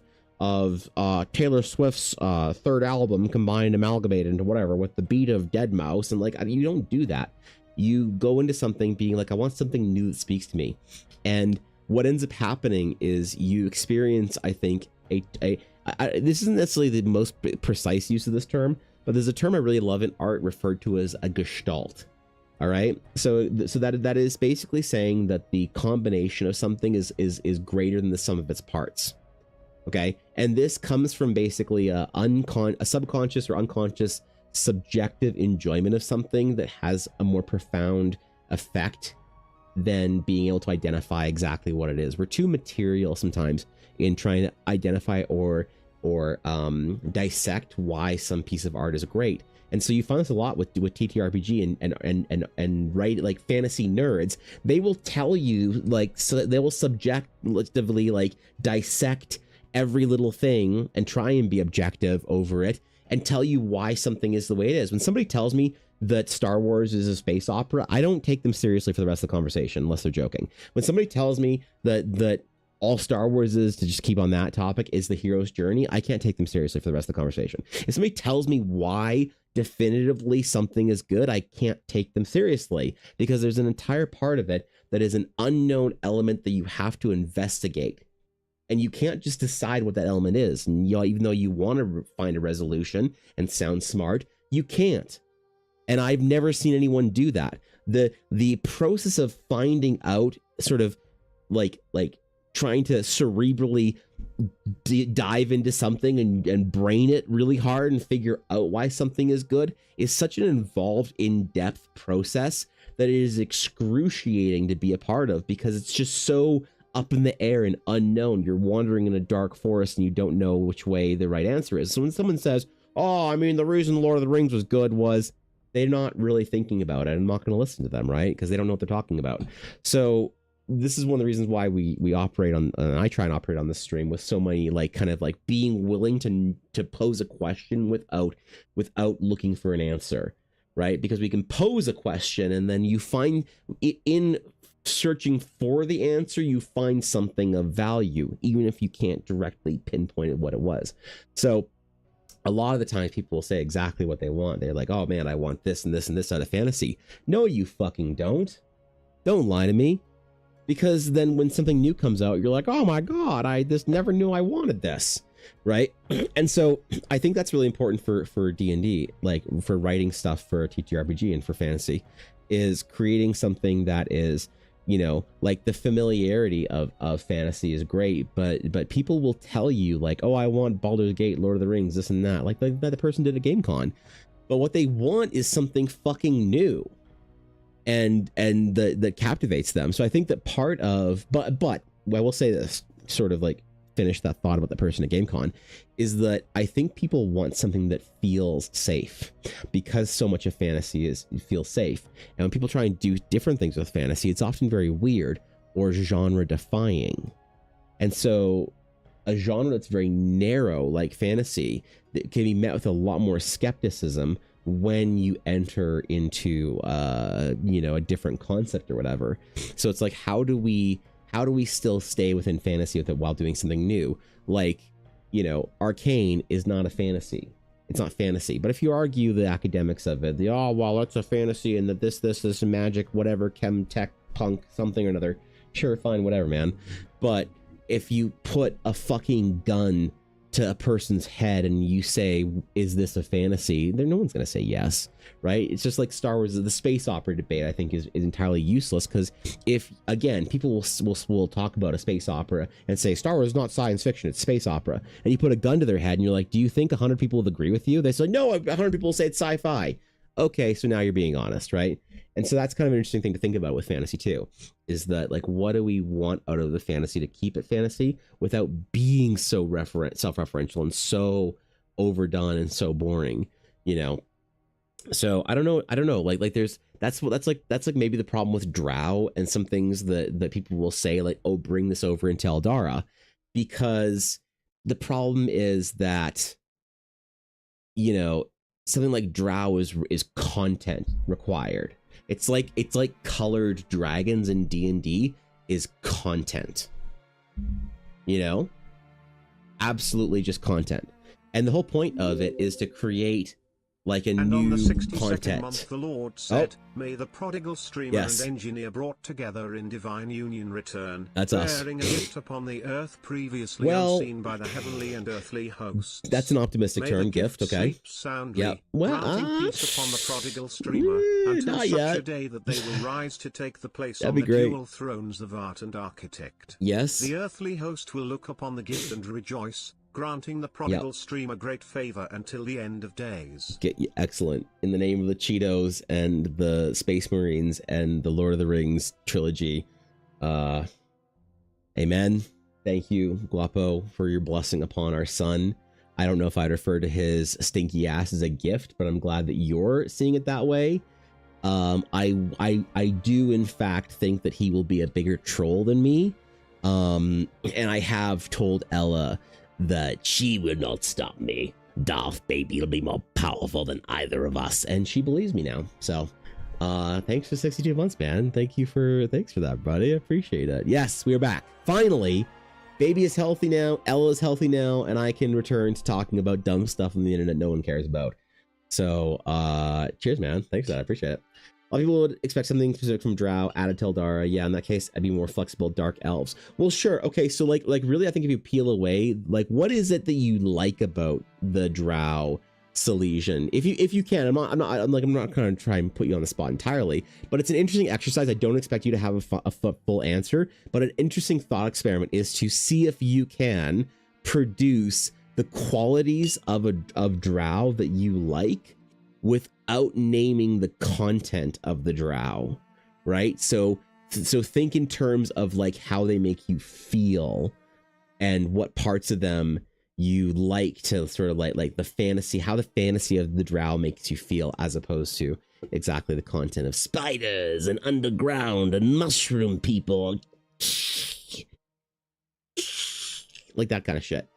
Speaker 1: Taylor Swift's third album combined, amalgamated into whatever with the beat of Deadmau5, and like you don't do that. You go into something being like, I want something new that speaks to me. And what ends up happening is you experience, I think, this isn't necessarily the most precise use of this term, but there's a term I really love in art referred to as a gestalt. All right, so that is basically saying that the combination of something is greater than the sum of its parts. Okay, and this comes from basically a subconscious or unconscious subjective enjoyment of something that has a more profound effect than being able to identify exactly what it is. We're too material sometimes in trying to identify or dissect why some piece of art is great. And so you find this a lot with TTRPG and right, like fantasy nerds. They will tell you, like, so they will subjectively like dissect every little thing and try and be objective over it and tell you why something is the way it is. When somebody tells me that Star Wars is a space opera, I don't take them seriously for the rest of the conversation unless they're joking. When somebody tells me that all Star Wars is, to just keep on that topic, is the hero's journey, I can't take them seriously for the rest of the conversation. If somebody tells me why definitively something is good, I can't take them seriously because there's an entire part of it that is an unknown element that you have to investigate. And you can't just decide what that element is. And even though you want to find a resolution and sound smart, you can't. And I've never seen anyone do that. The process of finding out, sort of like trying to cerebrally dive into something and brain it really hard and figure out why something is good, is such an involved, in-depth process that it is excruciating to be a part of, because it's just so up in the air and unknown. You're wandering in a dark forest and you don't know which way the right answer is. So when someone says, oh, I mean, the reason Lord of the Rings was good was, they're not really thinking about it. I'm not going to listen to them, right? Because they don't know what they're talking about. So this is one of the reasons why we operate on, I try and operate on this stream with so many, like, kind of like being willing to pose a question without looking for an answer, right? Because we can pose a question and then you find in searching for the answer, you find something of value, even if you can't directly pinpoint what it was. So a lot of the times people will say exactly what they want. They're like, oh man, I want this and this and this out of fantasy. No, you fucking don't. Don't lie to me. Because then when something new comes out, you're like, oh my God, I just never knew I wanted this. Right. And so I think that's really important for D&D, like for writing stuff for TTRPG and for fantasy, is creating something that is, you know, like the familiarity of fantasy is great, but people will tell you like, oh, I want Baldur's Gate, Lord of the Rings, this and that, like the person did at GameCon. But what they want is something fucking new and that captivates them. So I think that part of, but I will say this, sort of like finish that thought about the person at GameCon, is that I think people want something that feels safe, because so much of fantasy feels safe. And when people try and do different things with fantasy, it's often very weird or genre defying. And so a genre that's very narrow, like fantasy, that can be met with a lot more skepticism when you enter into you know, a different concept or whatever. So it's like, how do we still stay within fantasy with it while doing something new? Like, you know, Arcane is not a fantasy. It's not fantasy. But if you argue the academics of it, oh, well, it's a fantasy and that this magic, whatever, chem, tech, punk, something or another, sure, fine, whatever, man. But if you put a fucking gun to a person's head and you say, is this a fantasy? Then no one's going to say yes, right? It's just like Star Wars, the space opera debate, I think is entirely useless, because if, again, people will talk about a space opera and say, Star Wars is not science fiction, it's space opera. And you put a gun to their head and you're like, do you think 100 people would agree with you? They say, no, 100 people say it's sci-fi. Okay, so now you're being honest, right? And so that's kind of an interesting thing to think about with fantasy too, is that like, what do we want out of the fantasy to keep it fantasy without being so self-referential and so overdone and so boring, you know? So I don't know. Like that's like maybe the problem with Drow and some things that people will say like, oh, bring this over into Eldara, because the problem is that, you know, something like Drow is content required. It's like colored dragons in D&D is content, you know, absolutely just content. And the whole point of it is to create like a
Speaker 2: and
Speaker 1: new
Speaker 2: on the 62nd
Speaker 1: content.
Speaker 2: Month, the Lord said, may the prodigal streamer and engineer brought together in divine union return,
Speaker 1: that's us,
Speaker 2: bearing a gift upon the earth previously unseen by the heavenly and earthly hosts.
Speaker 1: That's an optimistic term, gift, okay?
Speaker 2: Yeah. Well, granting peace upon the prodigal streamer until such
Speaker 1: yet.
Speaker 2: a day that they will rise to take the place
Speaker 1: That'd
Speaker 2: on
Speaker 1: be
Speaker 2: the
Speaker 1: great.
Speaker 2: dual thrones of art and architect.
Speaker 1: Yes.
Speaker 2: The earthly host will look upon the gift and rejoice, granting the prodigal streamer great favor until the end of days.
Speaker 1: Excellent. In the name of the Cheetos and the Space Marines and the Lord of the Rings trilogy, amen. Thank you, Guapo, for your blessing upon our son. I don't know if I'd refer to his stinky ass as a gift, but I'm glad that you're seeing it that way. I do in fact think that he will be a bigger troll than me. And I have told Ella that she will not stop me. Darth Baby will be more powerful than either of us, and she believes me now. So thanks for 62 months, man. Thanks for that, buddy. I appreciate it. Yes, we are back finally. Baby is healthy now, Ella is healthy now, and I can return to talking about dumb stuff on the internet no one cares about. So cheers, man. Thanks for that. I appreciate it. A lot of people would expect something specific from Drow, added Teldara. Yeah, in that case, I'd be more flexible. Dark elves. Well, sure. Okay, so like really, I think if you peel away, like, what is it that you like about the Drow Silesian? If you can, I'm not going to try and put you on the spot entirely, but it's an interesting exercise. I don't expect you to have a full answer, but an interesting thought experiment is to see if you can produce the qualities of Drow that you like without naming the content of the Drow, right? So think in terms of like how they make you feel and what parts of them you like to sort of like the fantasy, how the fantasy of the Drow makes you feel, as opposed to exactly the content of spiders and underground and mushroom people, like that kind of shit.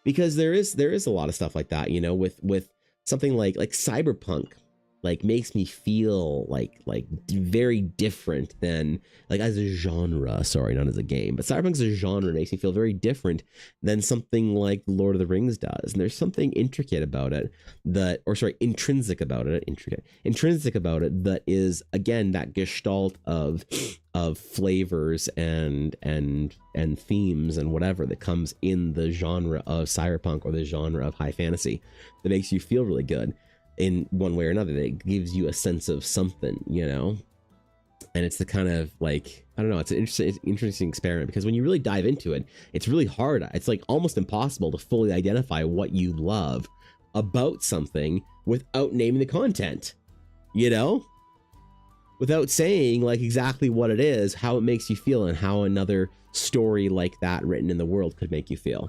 Speaker 1: Because there is a lot of stuff like that, you know, with something like cyberpunk, like makes me feel like very different than, like, as a genre, sorry, not as a game, but cyberpunk as a genre makes me feel very different than something like Lord of the Rings does. And there's something intricate about it intrinsic about it that is, again, that gestalt of flavors and themes and whatever that comes in the genre of cyberpunk or the genre of high fantasy that makes you feel really good in one way or another. That gives you a sense of something, you know. And it's the kind of, like, I don't know, it's an interesting experiment, because when you really dive into it, it's really hard. It's like almost impossible to fully identify what you love about something without naming the content, you know, without saying like exactly what it is, how it makes you feel, and how another story like that written in the world could make you feel.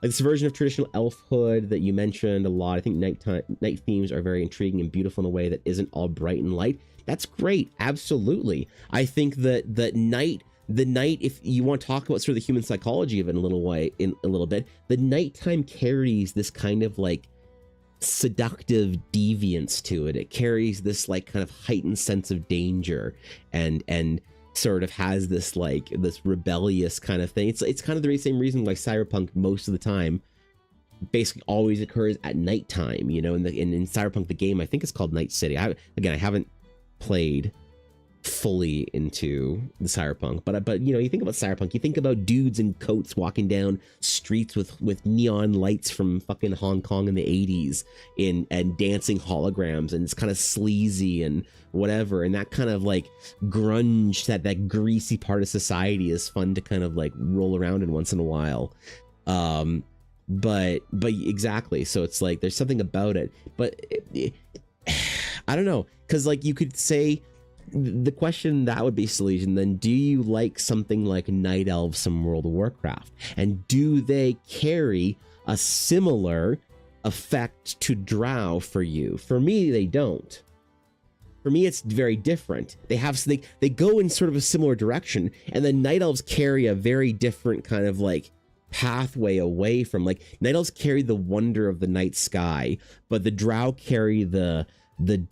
Speaker 1: Like this version of traditional elfhood that you mentioned a lot, I think night themes are very intriguing and beautiful in a way that isn't all bright and light. That's great. Absolutely. I think that the night, if you want to talk about sort of the human psychology of it in a little bit, the nighttime carries this kind of like seductive deviance to it. It carries this like kind of heightened sense of danger and sort of has this like this rebellious kind of thing. It's kind of the same reason why cyberpunk most of the time basically always occurs at nighttime, you know. In cyberpunk the game, I think it's called Night City. I haven't played fully into the cyberpunk, but you know, you think about cyberpunk, you think about dudes in coats walking down streets with neon lights from fucking Hong Kong in the 80s and dancing holograms, and it's kind of sleazy and whatever, and that kind of like grunge, that greasy part of society is fun to kind of like roll around in once in a while. But exactly, so it's like there's something about it, but I don't know, because like you could say the question that would be, Silesian, then do you like something like Night Elves from World of Warcraft, and do they carry a similar effect to Drow for you? For me, they don't. For me, it's very different. They go in sort of a similar direction, and then Night Elves carry a very different kind of like pathway away from, like, Night Elves carry the wonder of the night sky, but the Drow carry the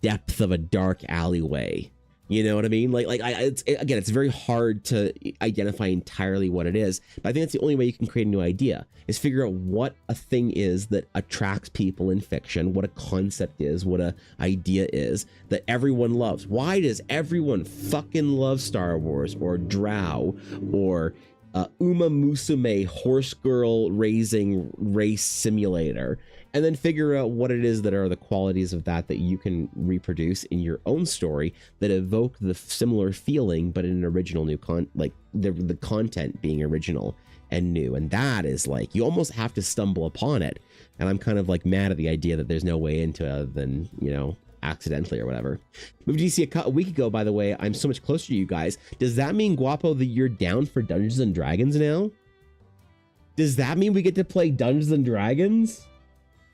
Speaker 1: depth of a dark alleyway. You know what I mean? It's very hard to identify entirely what it is, but I think that's the only way you can create a new idea, is figure out what a thing is that attracts people in fiction, what a concept is, what a idea is that everyone loves. Why does everyone fucking love Star Wars or Drow or Uma Musume horse girl raising race simulator? And then figure out what it is that are the qualities of that you can reproduce in your own story that evoke the similar feeling, but in an original new the content being original and new. And that is like, you almost have to stumble upon it. And I'm kind of like mad at the idea that there's no way into it other than, you know, accidentally or whatever. Moved to DC a week ago, by the way. I'm so much closer to you guys. Does that mean, Guapo, that you're down for Dungeons and Dragons now? Does that mean we get to play Dungeons and Dragons?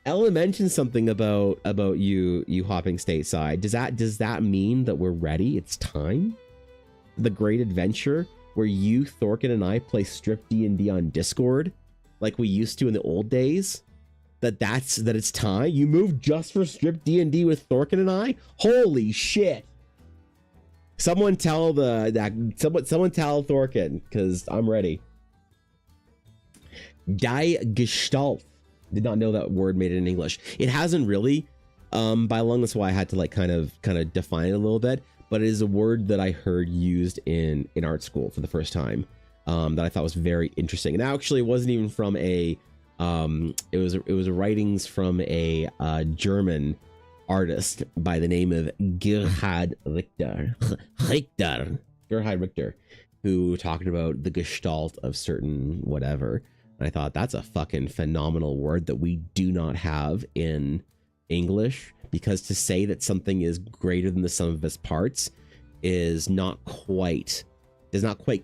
Speaker 1: Ella mentioned something about you hopping stateside. Does that mean that we're ready? It's time? The great adventure where you, Thorkin, and I play strip D&D on Discord like we used to in the old days? That it's time? You moved just for strip D&D with Thorkin and I? Holy shit. Someone tell Thorkin, because I'm ready. Die Gestalt. Did not know that word made it in English. It hasn't really, by long. That's why I had to like kind of define it a little bit. But it is a word that I heard used in art school for the first time, that I thought was very interesting. And actually, it wasn't even from a, it was writings from a German artist by the name of Gerhard Richter, who talked about the gestalt of certain whatever. And I thought that's a fucking phenomenal word that we do not have in English, because to say that something is greater than the sum of its parts does not quite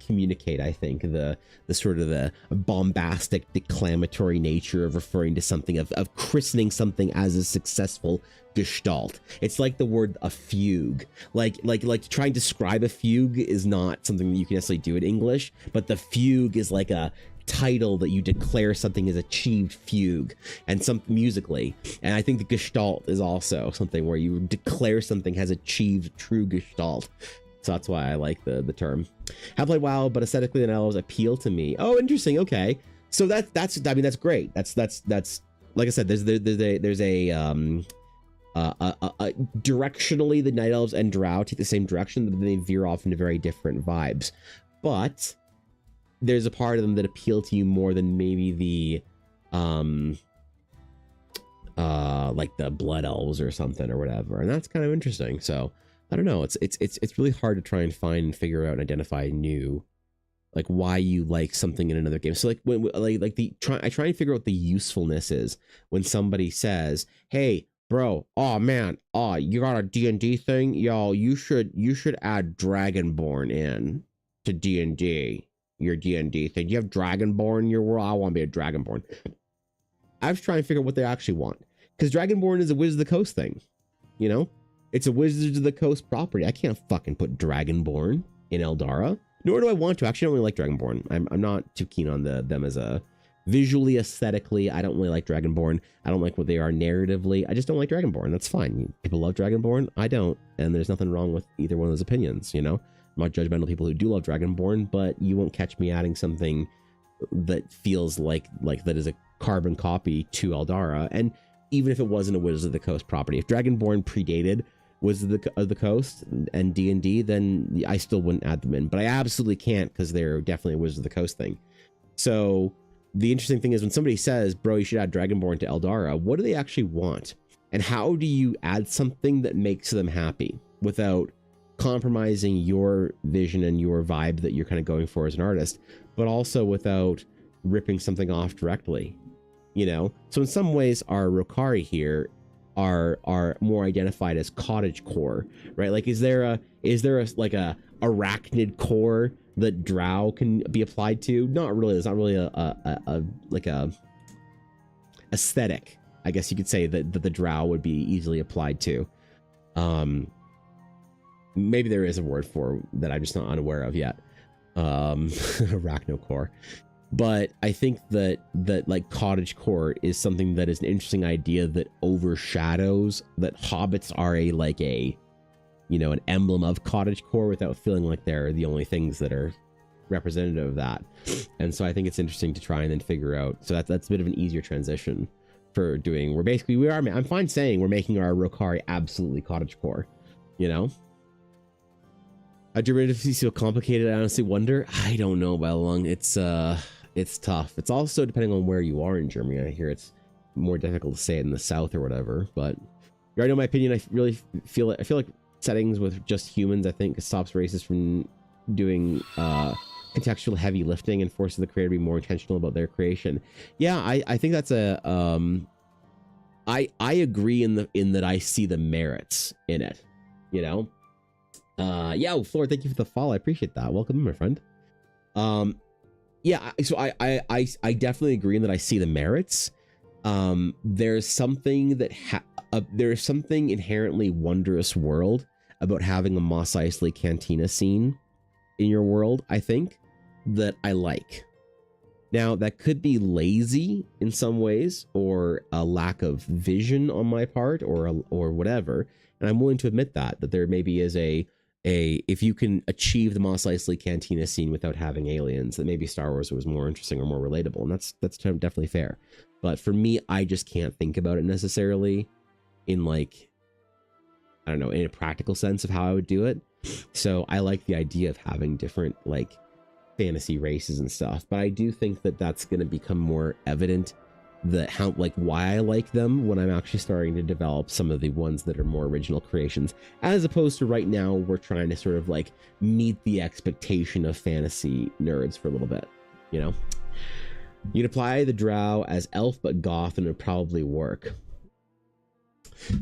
Speaker 1: communicate, I think, the sort of the bombastic declamatory nature of referring to something, of christening something as a successful gestalt. It's like the word a fugue. Like to try and describe a fugue is not something that you can necessarily do in English, but the fugue is like a title that you declare something as achieved fugue, and some musically. And I think the gestalt is also something where you declare something has achieved true gestalt. So that's why I like the term. Have played WoW, but aesthetically the Night Elves appeal to me. Oh, interesting. Okay, so that's I mean, that's great. That's like I said, there's a directionally the Night Elves and Drow take the same direction, but they veer off into very different vibes. But there's a part of them that appeal to you more than maybe the like the Blood Elves or something or whatever, and that's kind of interesting. So I don't know, it's really hard to try and find and figure out and identify new, like, why you like something in another game. So like when I try and figure out what the usefulness is when somebody says, hey bro, oh man, oh, you got a D&D thing, yo, you should add Dragonborn in to D&D. Your D&D thing. Do you have Dragonborn in your world? I want to be a Dragonborn. I was trying to figure out what they actually want, because Dragonborn is a Wizards of the Coast thing. You know, it's a Wizards of the Coast property. I can't fucking put Dragonborn in Eldara. Nor do I want to. Actually, I don't really like Dragonborn. I'm not too keen on them as a visually, aesthetically. I don't really like Dragonborn. I don't like what they are narratively. I just don't like Dragonborn. That's fine. People love Dragonborn. I don't, and there's nothing wrong with either one of those opinions. You know. I'm not judgmental of people who do love Dragonborn, but you won't catch me adding something that feels like that is a carbon copy to Eldara. And even if it wasn't a Wizards of the Coast property, if Dragonborn predated Wizards of the Coast and D&D, then I still wouldn't add them in. But I absolutely can't, because they're definitely a Wizards of the Coast thing. So the interesting thing is when somebody says, bro, you should add Dragonborn to Eldara, what do they actually want? And how do you add something that makes them happy without compromising your vision and your vibe that you're kind of going for as an artist, but also without ripping something off directly, you know? So in some ways, our Rokari here are more identified as cottagecore, right? Like, is there a like a arachnid core that Drow can be applied to? Not really. It's not really a like a aesthetic, I guess you could say, that the Drow would be easily applied to. Maybe there is a word for that I'm just not unaware of yet. Arachnocore. But I think that like cottagecore is something that is an interesting idea that overshadows that hobbits are an emblem of cottagecore without feeling like they're the only things that are representative of that. And so I think it's interesting to try and then figure out. So that's a bit of an easier transition for doing. I'm fine saying we're making our Rokari absolutely cottagecore, you know? Germany is so complicated. I honestly wonder. I don't know about long. It's tough. It's also depending on where you are in Germany. I hear it's more difficult to say it in the south or whatever. But you already know my opinion. I feel like settings with just humans, I think, stops races from doing contextual heavy lifting and forces the creator to be more intentional about their creation. Yeah, I think that's I agree in that I see the merits in it, you know. Yeah, Floor, thank you for the follow. I appreciate that. Welcome, my friend. Yeah, so I definitely agree in that I see the merits. There's something there's something inherently wondrous world about having a Mos Eisley Cantina scene in your world, I think, that I like. Now, that could be lazy in some ways, or a lack of vision on my part, or whatever. And I'm willing to admit that there maybe is a if you can achieve the Mos Eisley Cantina scene without having aliens, then maybe Star Wars was more interesting or more relatable, and that's definitely fair. But for me, I just can't think about it necessarily in like, I don't know, in a practical sense of how I would do it. So I like the idea of having different like fantasy races and stuff, but I do think that that's going to become more evident, that how like why I like them when I'm actually starting to develop some of the ones that are more original creations, as opposed to right now we're trying to sort of like meet the expectation of fantasy nerds for a little bit, you know. You'd apply the drow as elf but goth and it would probably work.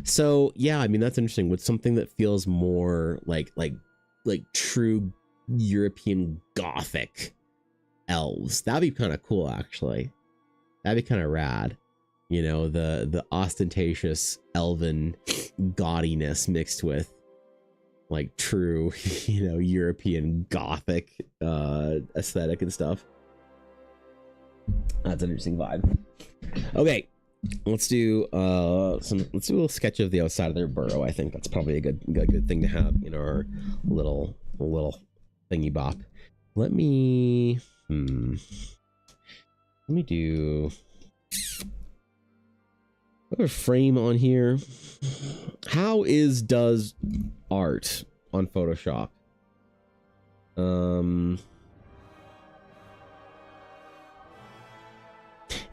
Speaker 1: So yeah, I mean that's interesting. With something that feels more like true European Gothic elves, that'd be kind of cool actually. That'd be kind of rad, you know, the ostentatious elven gaudiness mixed with like true, you know, European Gothic aesthetic and stuff. That's an interesting vibe. Okay, let's do let's do a little sketch of the outside of their burrow. I think that's probably a good thing to have in our little thingy bop. Let me do, I have a frame on here. How does art on Photoshop? You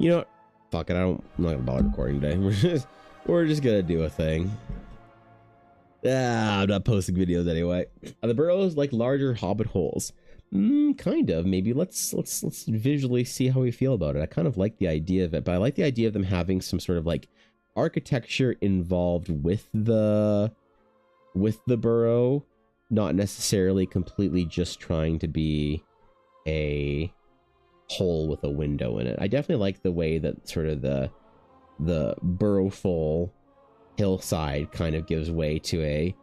Speaker 1: know, fuck it. I'm not gonna bother recording today. We're just gonna do a thing. I'm not posting videos anyway. Are the burrows like larger hobbit holes? Kind of. Maybe let's visually see how we feel about it. I kind of like the idea of it, but I like the idea of them having some sort of like architecture involved with the burrow, not necessarily completely just trying to be a hole with a window in it. I definitely like the way that sort of the burrowful hillside kind of gives way to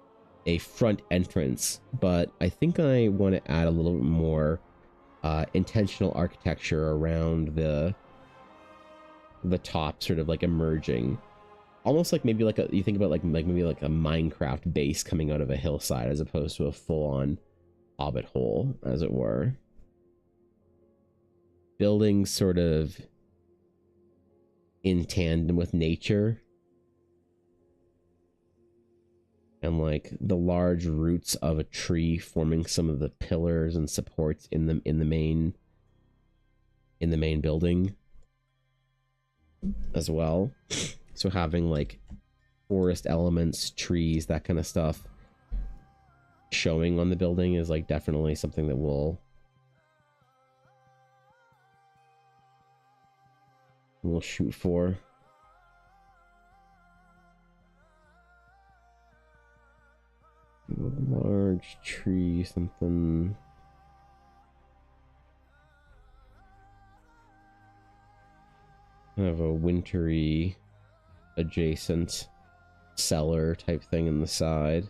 Speaker 1: a front entrance, but I think I want to add a little bit more intentional architecture around the top, sort of like emerging, almost like maybe like you think about like maybe like a Minecraft base coming out of a hillside as opposed to a full-on hobbit hole, as it were. Buildings sort of in tandem with nature, and like the large roots of a tree forming some of the pillars and supports in the main building as well. So having like forest elements, trees, that kind of stuff showing on the building is like definitely something that we'll shoot for. Large tree, something. Kind of a wintry adjacent cellar type thing in the side.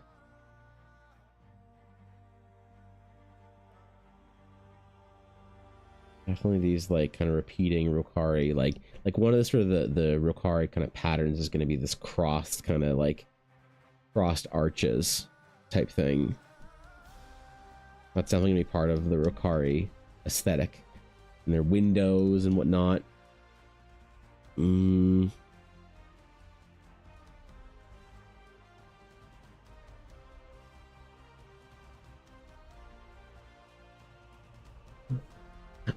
Speaker 1: Definitely these like kind of repeating Rokari, like one of the sort of the Rokari kind of patterns is going to be this crossed kind of like crossed arches type thing. That's definitely going to be part of the Rokari aesthetic, and their windows and whatnot.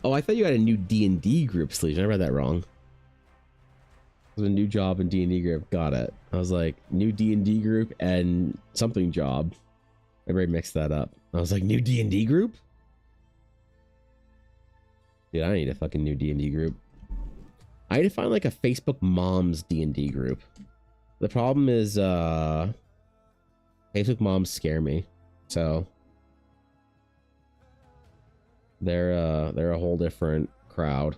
Speaker 1: Oh, I thought you had a new D&D group, Sleeves. I read that wrong. It was a new job in D&D group. Got it. I was like, new D&D group and something job. I already mixed that up. I was like, new D&D group? Dude, I need a fucking new D&D group. I need to find like a Facebook moms D&D group. The problem is, Facebook moms scare me. So they're a whole different crowd.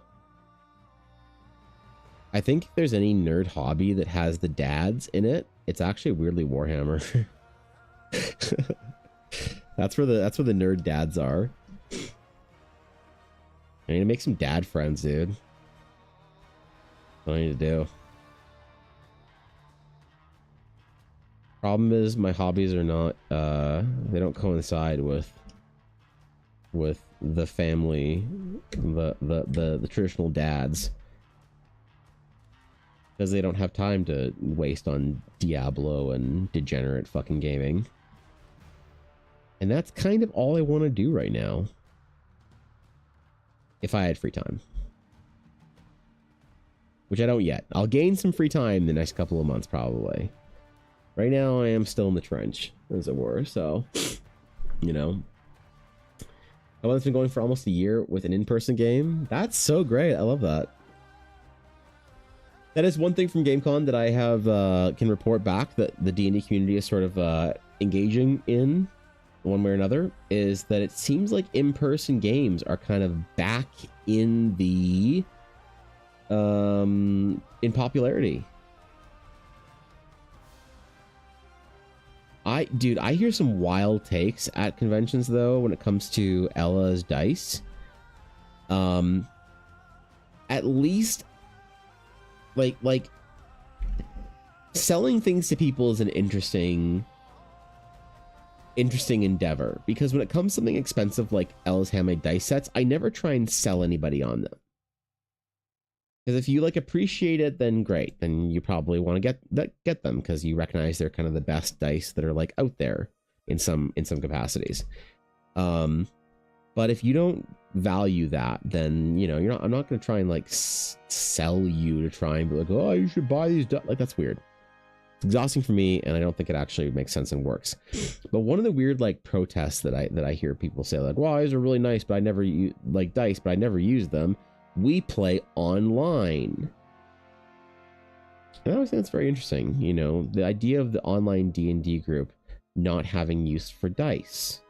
Speaker 1: I think if there's any nerd hobby that has the dads in it, it's actually weirdly Warhammer. That's where the nerd dads are. I need to make some dad friends, dude. That's what I need to do. Problem is my hobbies are not they don't coincide with the family, the traditional dads, because they don't have time to waste on Diablo and degenerate fucking gaming. And that's kind of all I want to do right now. If I had free time. Which I don't yet. I'll gain some free time the next couple of months, probably. Right now, I am still in the trench, as it were, so, you know. It's been going for almost a year with an in-person game. That's so great. I love that. That is one thing from GameCon that I have can report back that the D&D community is sort of engaging in one way or another, is that it seems like in-person games are kind of back in the in popularity. I hear some wild takes at conventions though when it comes to Ella's dice. At least like selling things to people is an interesting endeavor, because when it comes to something expensive like Ella's handmade dice sets, I never try and sell anybody on them. Because if you like appreciate it, then great. Then you probably want to get them because you recognize they're kind of the best dice that are like out there in some capacities. But if you don't value that, then you know I'm not going to try and like sell you to try and be like, oh, you should buy these. Like that's weird. It's exhausting for me, and I don't think it actually makes sense and works. But one of the weird like protests that I hear people say like, well, these are really nice, but I never like dice, but I never use them. We play online. And I always think that's very interesting. You know, the idea of the online D&D group not having use for dice.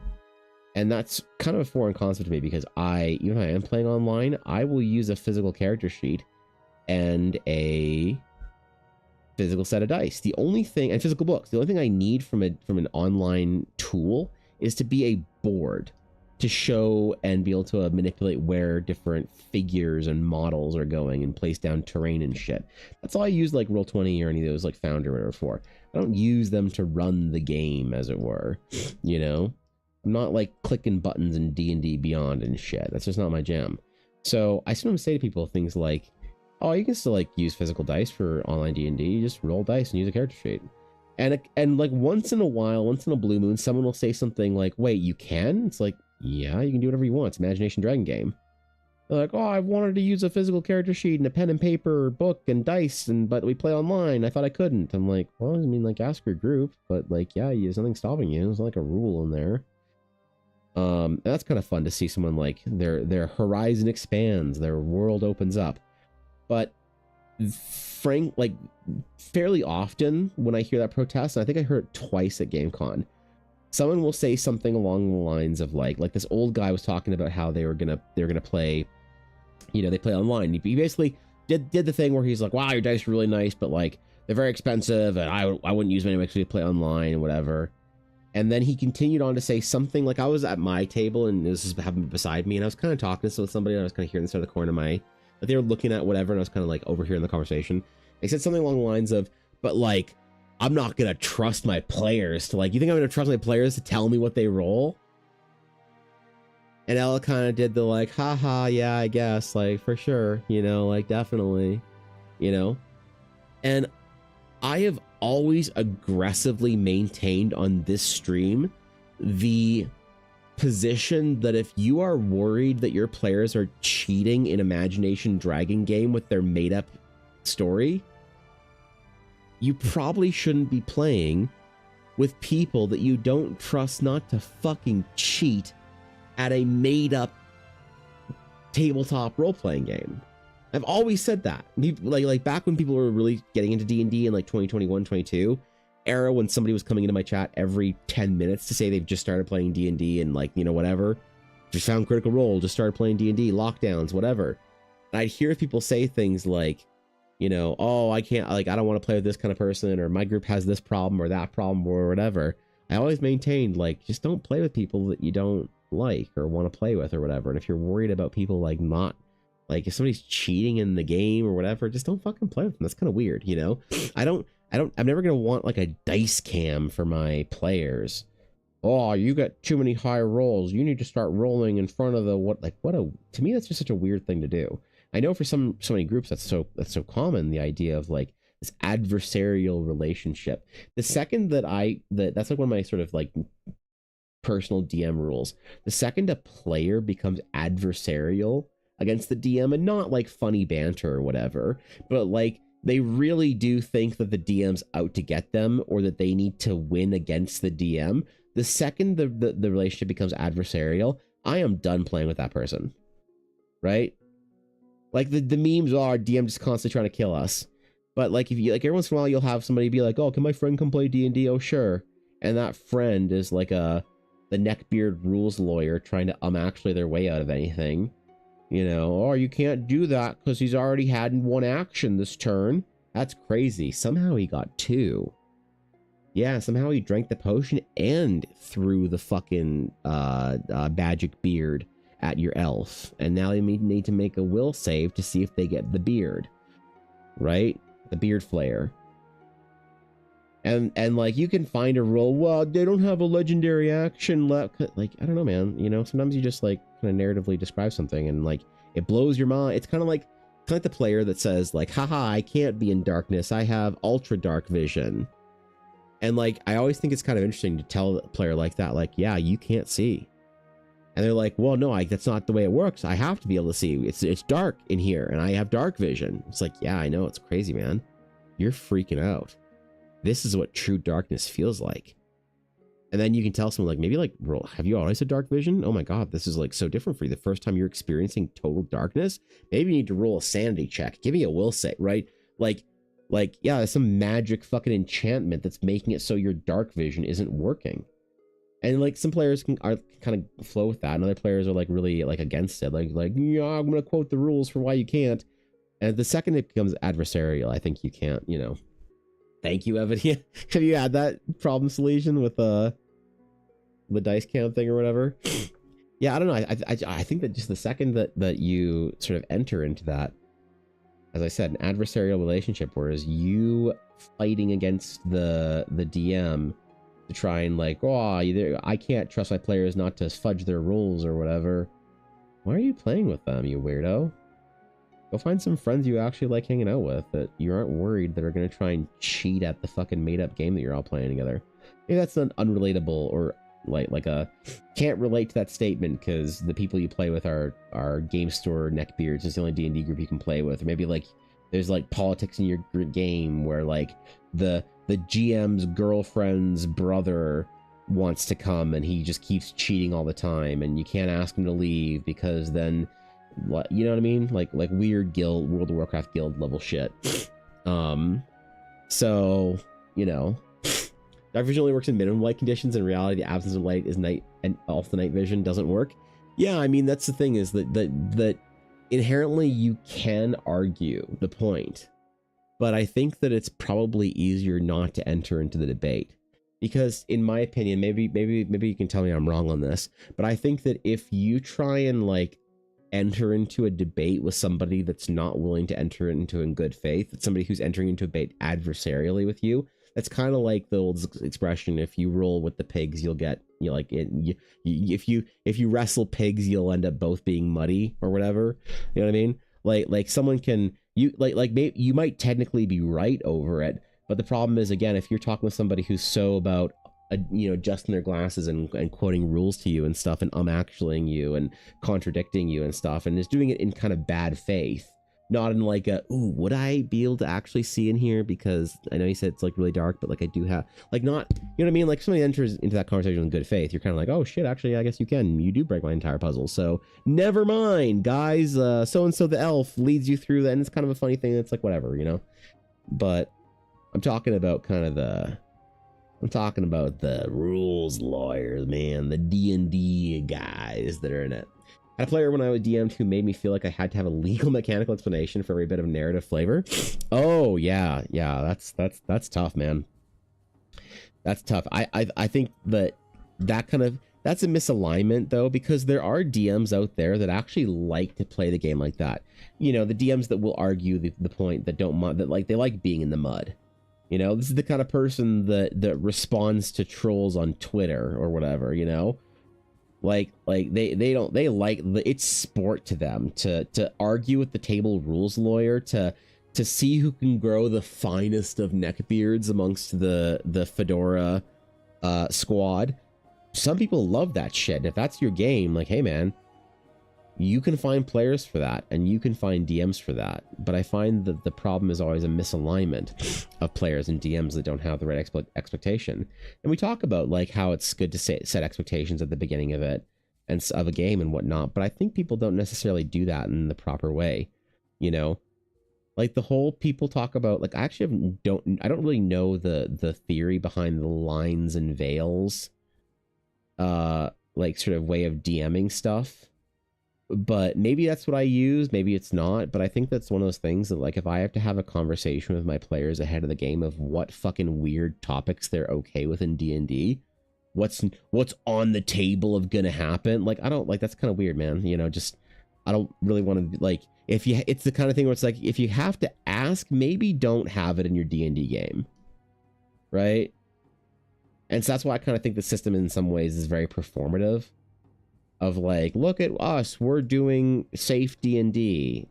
Speaker 1: And that's kind of a foreign concept to me, because even if I am playing online, I will use a physical character sheet and a physical set of dice. The only thing, and physical books, the only thing I need from an online tool is to be a board to show and be able to manipulate where different figures and models are going and place down terrain and shit. That's all I use like Roll20 or any of those like Foundry or whatever for. I don't use them to run the game, as it were. You know, I'm not like clicking buttons in D&D Beyond and shit. That's just not my jam. So I sometimes say to people things like, oh, you can still like use physical dice for online D&D. You just roll dice and use a character sheet. And like once in a while, once in a blue moon, someone will say something like, wait, you can? It's like, yeah, you can do whatever you want. It's Imagination Dragon game. They're like, oh, I wanted to use a physical character sheet and a pen and paper, book and dice, but we play online. I thought I couldn't. I'm like, well, I mean, like, ask your group, but like, yeah, there's nothing stopping you. There's like a rule in there. And that's kind of fun to see someone like their horizon expands, their world opens up. But fairly often when I hear that protest, and I think I heard it twice at GameCon, someone will say something along the lines of like this old guy was talking about how they were gonna play, you know, they play online. He basically did the thing where he's like, wow, your dice are really nice, but like they're very expensive, and I wouldn't use them anyway to play online and whatever. And then he continued on to say something like, I was at my table and this is happening beside me, and I was kind of talking to somebody, and I was kind of hearing this out of the corner of my, but they were looking at whatever, and I was kind of like overhearing the conversation. They said something along the lines of, but like, I'm not gonna trust my players to like, you think I'm gonna trust my players to tell me what they roll? And Ella kind of did the like, haha, yeah, I guess, like, for sure, you know, like, definitely, you know? And I have always aggressively maintained on this stream the position that if you are worried that your players are cheating in Imagination Dragon game with their made-up story, you probably shouldn't be playing with people that you don't trust not to fucking cheat at a made-up tabletop role-playing game. I've always said that. Like back when people were really getting into D&D in like 2021, 22 era, when somebody was coming into my chat every 10 minutes to say they've just started playing D&D and like, you know, whatever, just found Critical Role, just started playing D&D, lockdowns, whatever. And I'd hear people say things like, you know, oh, I can't, like, I don't want to play with this kind of person, or my group has this problem or that problem or whatever. I always maintained, like, just don't play with people that you don't like or want to play with or whatever. And if you're worried about people, like, not, like, if somebody's cheating in the game or whatever, just don't fucking play with them. That's kind of weird, you know? I don't I'm never gonna want like a dice cam for my players. Oh, you got too many high rolls. You need to start rolling in front of the to me that's just such a weird thing to do. I know for so many groups that's so common, the idea of like this adversarial relationship. The second that's like one of my sort of like personal DM rules. The second a player becomes adversarial against the DM, and not like funny banter or whatever, but like they really do think that the DM's out to get them or that they need to win against the DM. The second the relationship becomes adversarial, I am done playing with that person. Right? Like the memes are DM just constantly trying to kill us. But like if you like every once in a while you'll have somebody be like, oh, can my friend come play D&D? Oh, sure. And that friend is like the neckbeard rules lawyer trying to actually their way out of anything. You know, oh, you can't do that because he's already had one action this turn. That's crazy. Somehow he got 2. Yeah, somehow he drank the potion and threw the fucking magic beard at your elf. And now they need to make a will save to see if they get the beard. Right? The beard flayer. And like you can find a rule, well, they don't have a legendary action left. Like, I don't know, man. You know, sometimes you just like kind of narratively describe something and like it blows your mind. It's kind of like the player that says like, haha, I can't be in darkness. I have ultra dark vision. And like, I always think it's kind of interesting to tell a player like that, like, yeah, you can't see. And they're like, well, no, that's not the way it works. I have to be able to see. It's dark in here and I have dark vision. It's like, yeah, I know. It's crazy, man. You're freaking out. This is what true darkness feels like. And then you can tell someone like, maybe like, have you always had dark vision? Oh my God, this is like so different for you. The first time you're experiencing total darkness, maybe you need to roll a sanity check. Give me a will save, right? Like, yeah, there's some magic fucking enchantment that's making it so your dark vision isn't working. And like some players are kind of flow with that, and other players are like really like against it. Like, yeah, I'm gonna quote the rules for why you can't. And the second it becomes adversarial, I think you can't, you know. Thank you, Evan. Have you had that problem solution with the dice cam thing or whatever? Yeah, I don't know. I think that just the second that you sort of enter into that, as I said, an adversarial relationship, whereas you fighting against the DM to try and like, oh, I can't trust my players not to fudge their rules or whatever. Why are you playing with them, you weirdo? Go find some friends you actually like hanging out with that you aren't worried that are going to try and cheat at the fucking made-up game that you're all playing together. Maybe that's an unrelatable or like a can't relate to that statement because the people you play with are game store neckbeards. It's the only D&D group you can play with. Or maybe like there's like politics in your game where like the GM's girlfriend's brother wants to come and he just keeps cheating all the time and you can't ask him to leave because then what, you know what I mean? Like weird guild, World of Warcraft guild level shit. So, you know, dark vision only works in minimum light conditions. In reality, the absence of light is night, and also night vision doesn't work. Yeah, I mean, that's the thing, is that inherently you can argue the point, but I think that it's probably easier not to enter into the debate. Because in my opinion, maybe you can tell me I'm wrong on this, but I think that if you try and like enter into a debate with somebody that's not willing to enter into in good faith, it's somebody who's entering into a debate adversarially with you, that's kind of like the old expression, if you roll with the pigs, you'll get, you know, like if you wrestle pigs, you'll end up both being muddy or whatever. You know what I mean? Like someone can, you maybe you might technically be right over it, but the problem is, again, if you're talking with somebody who's so about you know, adjusting their glasses and quoting rules to you and stuff and actuallying you and contradicting you and stuff, and is doing it in kind of bad faith, not in like a, ooh, would I be able to actually see in here because I know you said it's like really dark, but like I do have, like, not, you know what I mean? Like somebody enters into that conversation in good faith, you're kind of like, oh shit, actually I guess you do break my entire puzzle, so never mind, guys. So and so the elf leads you through that, and it's kind of a funny thing. It's like whatever, you know. But I'm talking about kind of the rules lawyers, man, the D&D guys that are in it. I had a player when I was DM'd who made me feel like I had to have a legal mechanical explanation for every bit of narrative flavor. Oh yeah, that's tough, man. That's tough. I think that's a misalignment though, because there are DMs out there that actually like to play the game like that. You know, the DMs that will argue the point, that don't mind, that like they like being in the mud. You know, this is the kind of person that responds to trolls on Twitter or whatever, you know? Like they like it's sport to them to argue with the table rules lawyer, to see who can grow the finest of neckbeards amongst the Fedora squad. Some people love that shit. If that's your game, like, hey man, you can find players for that and you can find DMs for that. But I find that the problem is always a misalignment of players and DMs that don't have the right expectation. And we talk about like how it's good to set expectations at the beginning of it and of a game and whatnot. But I think people don't necessarily do that in the proper way. You know, like the whole people talk about, like, I actually I don't really know the theory behind the lines and veils, like sort of way of DMing stuff. But maybe that's what I use, maybe it's not, but I think that's one of those things that, like, if I have to have a conversation with my players ahead of the game of what fucking weird topics they're okay with in D&D, what's on the table of gonna happen, like, I don't, like, that's kind of weird, man, you know, just, I don't really want to, like, if you, it's the kind of thing where it's like, if you have to ask, maybe don't have it in your D&D game, right? And so that's why I kind of think the system in some ways is very performative. Of like, look at us, we're doing safe D&D.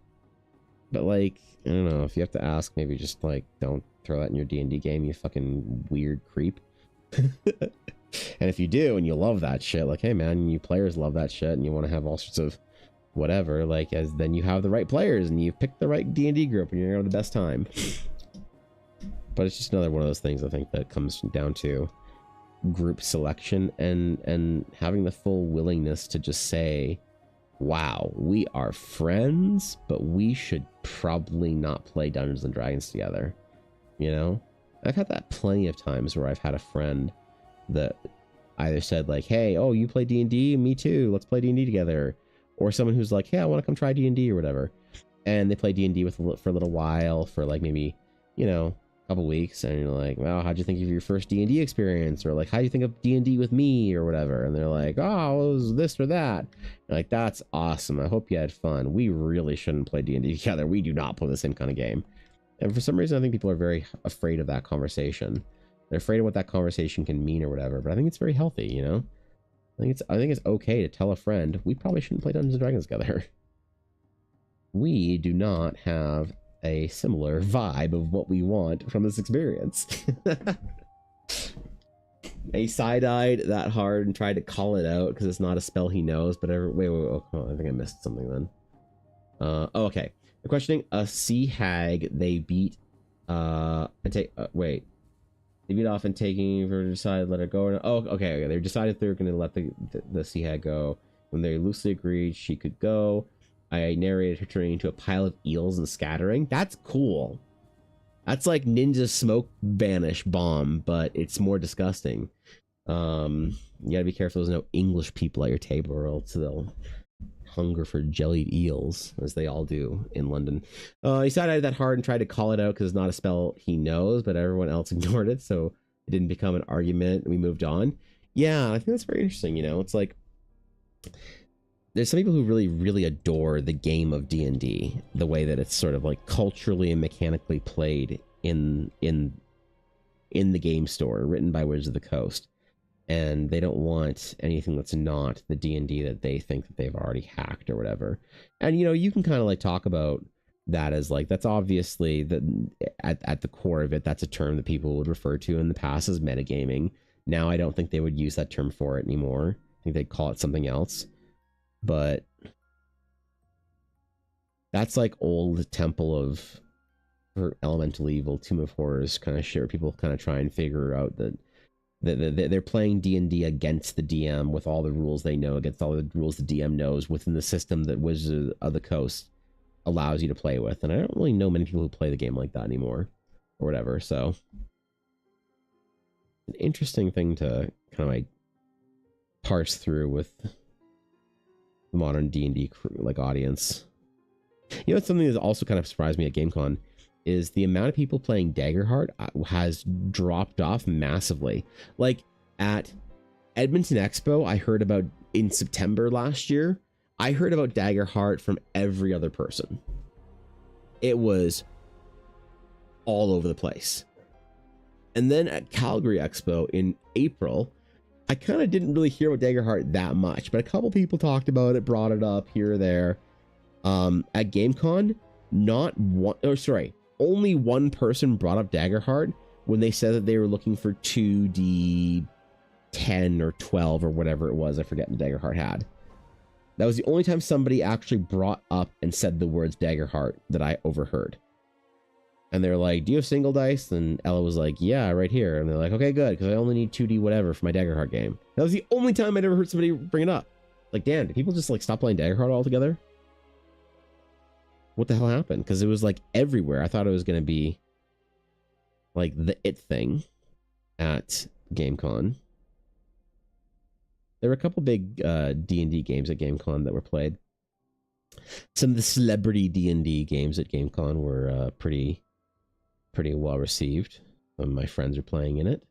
Speaker 1: But like, I don't know, if you have to ask, maybe just like, don't throw that in your D&D game, you fucking weird creep. And if you do, and you love that shit, like, hey man, you players love that shit, and you want to have all sorts of whatever, like, as then you have the right players, and you've picked the right D&D group, and you're gonna have the best time. But it's just another one of those things, I think, that comes down to group selection and having the full willingness to just say, wow, we are friends, but we should probably not play Dungeons and Dragons together. You know, I've had that plenty of times where I've had a friend that either said like, hey, oh, you play D&D? Me too, let's play D&D together. Or someone who's like, hey, I want to come try D&D or whatever, and they play D&D for a little while, for like maybe, you know, couple weeks, and you're like, well, how'd you think of your first D&D experience? Or like, how do you think of D&D with me or whatever? And they're like, oh, it was this or that. You're like, that's awesome, I hope you had fun. We really shouldn't play D&D together. We do not play the same kind of game. And for some reason, I think people are very afraid of that conversation. They're afraid of what that conversation can mean or whatever, but I think it's very healthy, you know? I think it's okay to tell a friend, we probably shouldn't play Dungeons and Dragons together. We do not have a similar vibe of what we want from this experience. He side-eyed that hard and tried to call it out because it's not a spell he knows, but wait, oh, I think I missed something then. Oh, okay. They're questioning a sea hag they beat and take wait. They beat off and taking her to decide let her go. Or, oh, okay. They decided they're gonna let the sea hag go. When they loosely agreed she could go, I narrated her turning into a pile of eels and scattering. That's cool. That's like Ninja Smoke Banish Bomb, but it's more disgusting. You gotta be careful there's no English people at your table, or else they'll hunger for jellied eels, as they all do in London. He side-eyed that hard and tried to call it out because it's not a spell he knows, but everyone else ignored it, so it didn't become an argument, and we moved on. Yeah, I think that's very interesting, you know? It's like, there's some people who really, really adore the game of D&D, the way that it's sort of like culturally and mechanically played in the game store, written by Wizards of the Coast. And they don't want anything that's not the D&D that they think that they've already hacked or whatever. And, you know, you can kind of like talk about that as like, that's obviously at the core of it, that's a term that people would refer to in the past as metagaming. Now I don't think they would use that term for it anymore. I think they'd call it something else. But that's like old Temple of Elemental Evil, Tomb of Horrors kind of shit, where people kind of try and figure out that they're playing D&D against the DM with all the rules they know, against all the rules the DM knows within the system that Wizards of the Coast allows you to play with. And I don't really know many people who play the game like that anymore or whatever. So an interesting thing to kind of like parse through with the modern D&D like audience. You know, it's something that also kind of surprised me at GameCon is the amount of people playing Daggerheart has dropped off massively. Like at Edmonton Expo, I heard about in September last year, I heard about Daggerheart from every other person. It was all over the place. And then at Calgary Expo in April, I kind of didn't really hear about Daggerheart that much, but a couple people talked about it, brought it up here or there. At GameCon, only one person brought up Daggerheart when they said that they were looking for 2D 10 or 12 or whatever it was. I forget what Daggerheart had. That was the only time somebody actually brought up and said the words Daggerheart that I overheard. And they're like, do you have single dice? And Ella was like, yeah, right here. And they're like, okay, good, because I only need 2D whatever for my Daggerheart game. That was the only time I'd ever heard somebody bring it up. Like, damn, did people just like stop playing Daggerheart altogether? What the hell happened? Because it was like everywhere. I thought it was going to be like the it thing at GameCon. There were a couple big D&D games at GameCon that were played. Some of the celebrity D&D games at GameCon were pretty well received. Some of my friends are playing in it.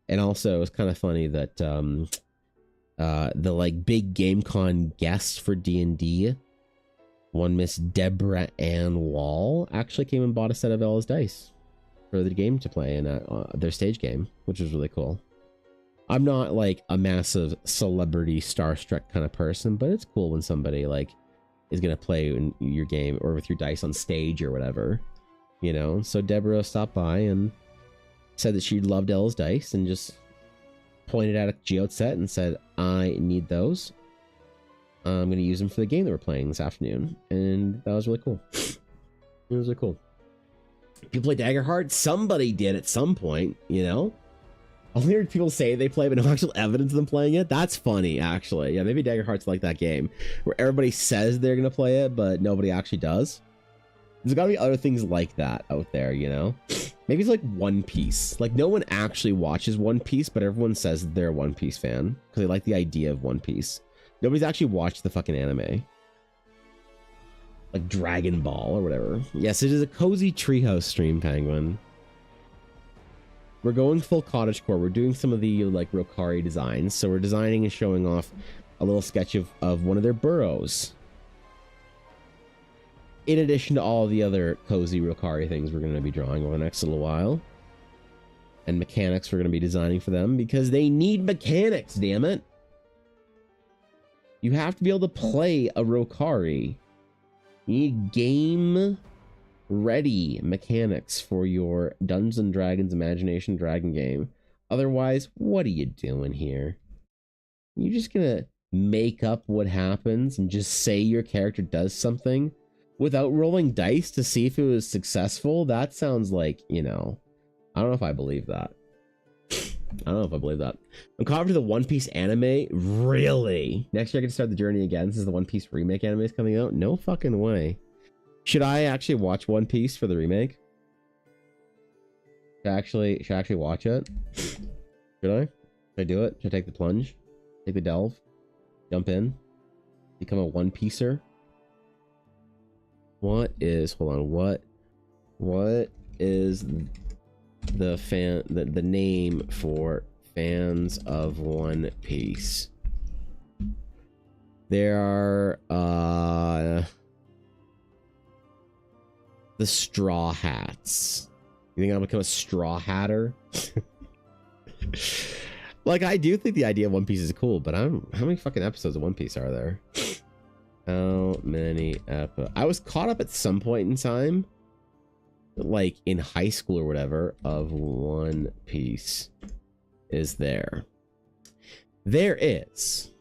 Speaker 1: And also, it was kind of funny that the like big GameCon guest for D&D, one Miss Deborah Ann Wall, actually came and bought a set of Ella's dice for the game to play in their stage game, which was really cool. I'm not like a massive celebrity starstruck kind of person, but it's cool when somebody like is gonna play in your game or with your dice on stage or whatever, you know. So Deborah stopped by and said that she loved Ella's dice and just pointed at a geode set and said, I need those. I'm gonna use them for the game that we're playing this afternoon. And that was really cool. It was really cool. People play Daggerheart? Somebody did at some point, you know? I'll hear people say they play, but no actual evidence of them playing it. That's funny, actually. Yeah, maybe Daggerheart's like that game where everybody says they're going to play it, but nobody actually does. There's got to be other things like that out there, you know? Maybe it's like One Piece. Like, no one actually watches One Piece, but everyone says they're a One Piece fan because they like the idea of One Piece. Nobody's actually watched the fucking anime. Like Dragon Ball or whatever. Yes, it is a cozy treehouse stream, Penguin. We're going full cottagecore. We're doing some of the like Rokari designs. So we're designing and showing off a little sketch of one of their burrows. In addition to all the other cozy Rokari things we're going to be drawing over the next little while. And mechanics we're going to be designing for them because they need mechanics, damn it. You have to be able to play a Rokari. You need game ready mechanics for your Dungeons and Dragons Imagination Dragon game. Otherwise, what are you doing here? You're just gonna make up what happens and just say your character does something without rolling dice to see if it was successful? That sounds like, you know, I don't know if I believe that. I don't know if I believe that. I'm caught up to the One Piece anime. Really? Next year I get to start the journey again since the One Piece remake anime is coming out? No fucking way. Should I actually watch One Piece for the remake? Should I actually watch it? Should I? Should I do it? Should I take the plunge? Take the delve? Jump in? Become a One Pieceer? What is... Hold on. What is the name for fans of One Piece? There are... the Straw Hats. You think I'll become a Straw Hatter? Like, I do think the idea of One Piece is cool, but how many fucking episodes of One Piece are there? How many I was caught up at some point in time, like in high school or whatever, of One Piece. Is there? There is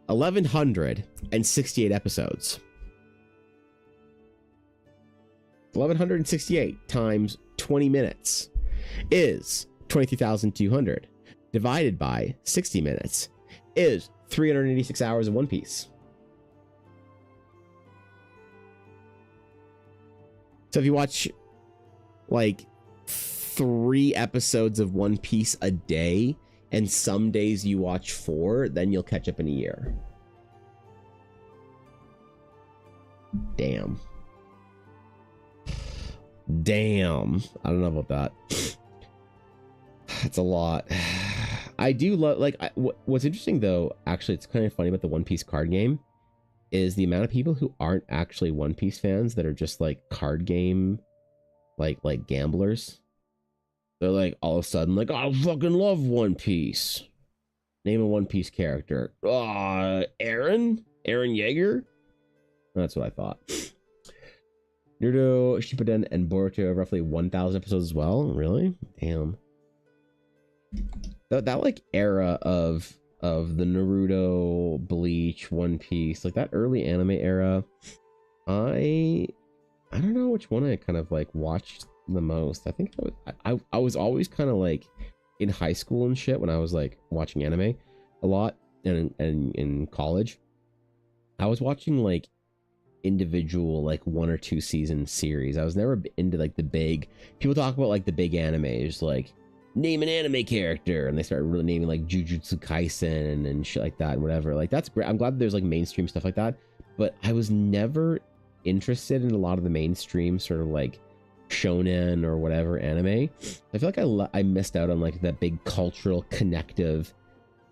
Speaker 1: 1,168 episodes. 1,168 times 20 minutes is 23,200 divided by 60 minutes is 386 hours of One Piece. So if you watch like 3 episodes of One Piece a day and some days you watch 4, then you'll catch up in a year. Damn. I don't know about that. It's a lot. I do love, like, what's interesting though, actually, it's kind of funny about the One Piece card game is the amount of people who aren't actually One Piece fans that are just like card game like gamblers. They're like all of a sudden like, I fucking love One Piece. Name a One Piece character. Aaron Yeager. That's what I thought. Naruto Shippuden and Boruto have roughly 1,000 episodes as well. Really? Damn. That like era of the Naruto, Bleach, One Piece, like that early anime era, I don't know which one I kind of like watched the most. I think I was always kind of like in high school and shit when I was like watching anime a lot, and in college I was watching like individual like 1 or 2 season series. I was never into like the big, people talk about like the big animes, like name an anime character, and they start really naming like Jujutsu Kaisen and shit like that and whatever. Like that's great. I'm glad that there's like mainstream stuff like that, but I was never interested in a lot of the mainstream sort of like shonen or whatever anime. I feel like I missed out on like that big cultural connective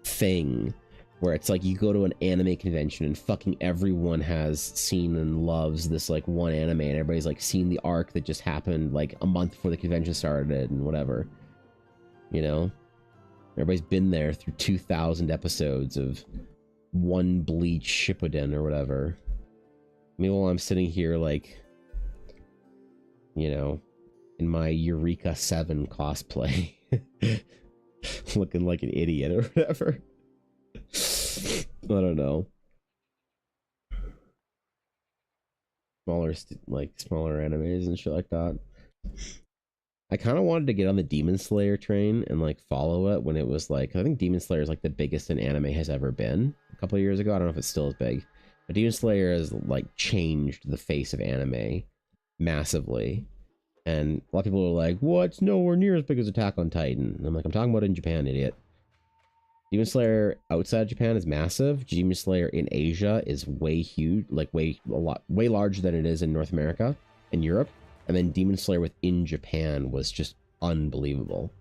Speaker 1: thing where it's like you go to an anime convention and fucking everyone has seen and loves this like one anime, and everybody's like seen the arc that just happened like a month before the convention started and whatever. You know, everybody's been there through 2,000 episodes of One Bleach Shippuden or whatever. Meanwhile, I'm sitting here like, you know, in my Eureka 7 cosplay, looking like an idiot or whatever. I don't know. Smaller animes and shit like that. I kind of wanted to get on the Demon Slayer train and like follow it when it was like, I think Demon Slayer is like the biggest an anime has ever been a couple of years ago. I don't know if it's still as big, but Demon Slayer has like changed the face of anime massively. And a lot of people are like, well, it's nowhere near as big as Attack on Titan. And I'm like, I'm talking about it in Japan, idiot. Demon Slayer outside Japan is massive. Demon Slayer in Asia is way huge, like way larger than it is in North America and Europe. And then Demon Slayer within Japan was just unbelievable.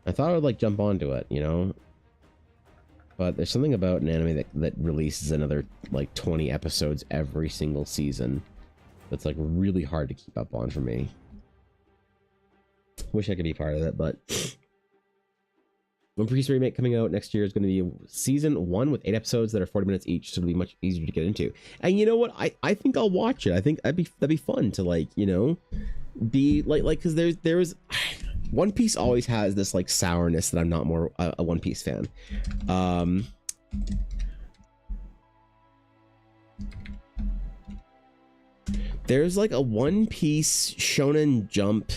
Speaker 1: I thought I would like jump onto it, you know? But there's something about an anime that releases another like 20 episodes every single season that's like really hard to keep up on for me. Wish I could be part of it, but One Piece remake coming out next year is going to be season 1 with 8 episodes that are 40 minutes each, so it'll be much easier to get into. And you know what? I think I'll watch it. I think that'd be fun to like, you know, be like because there's One Piece always has this like sourness that I'm not more a One Piece fan. There's like a One Piece Shonen Jump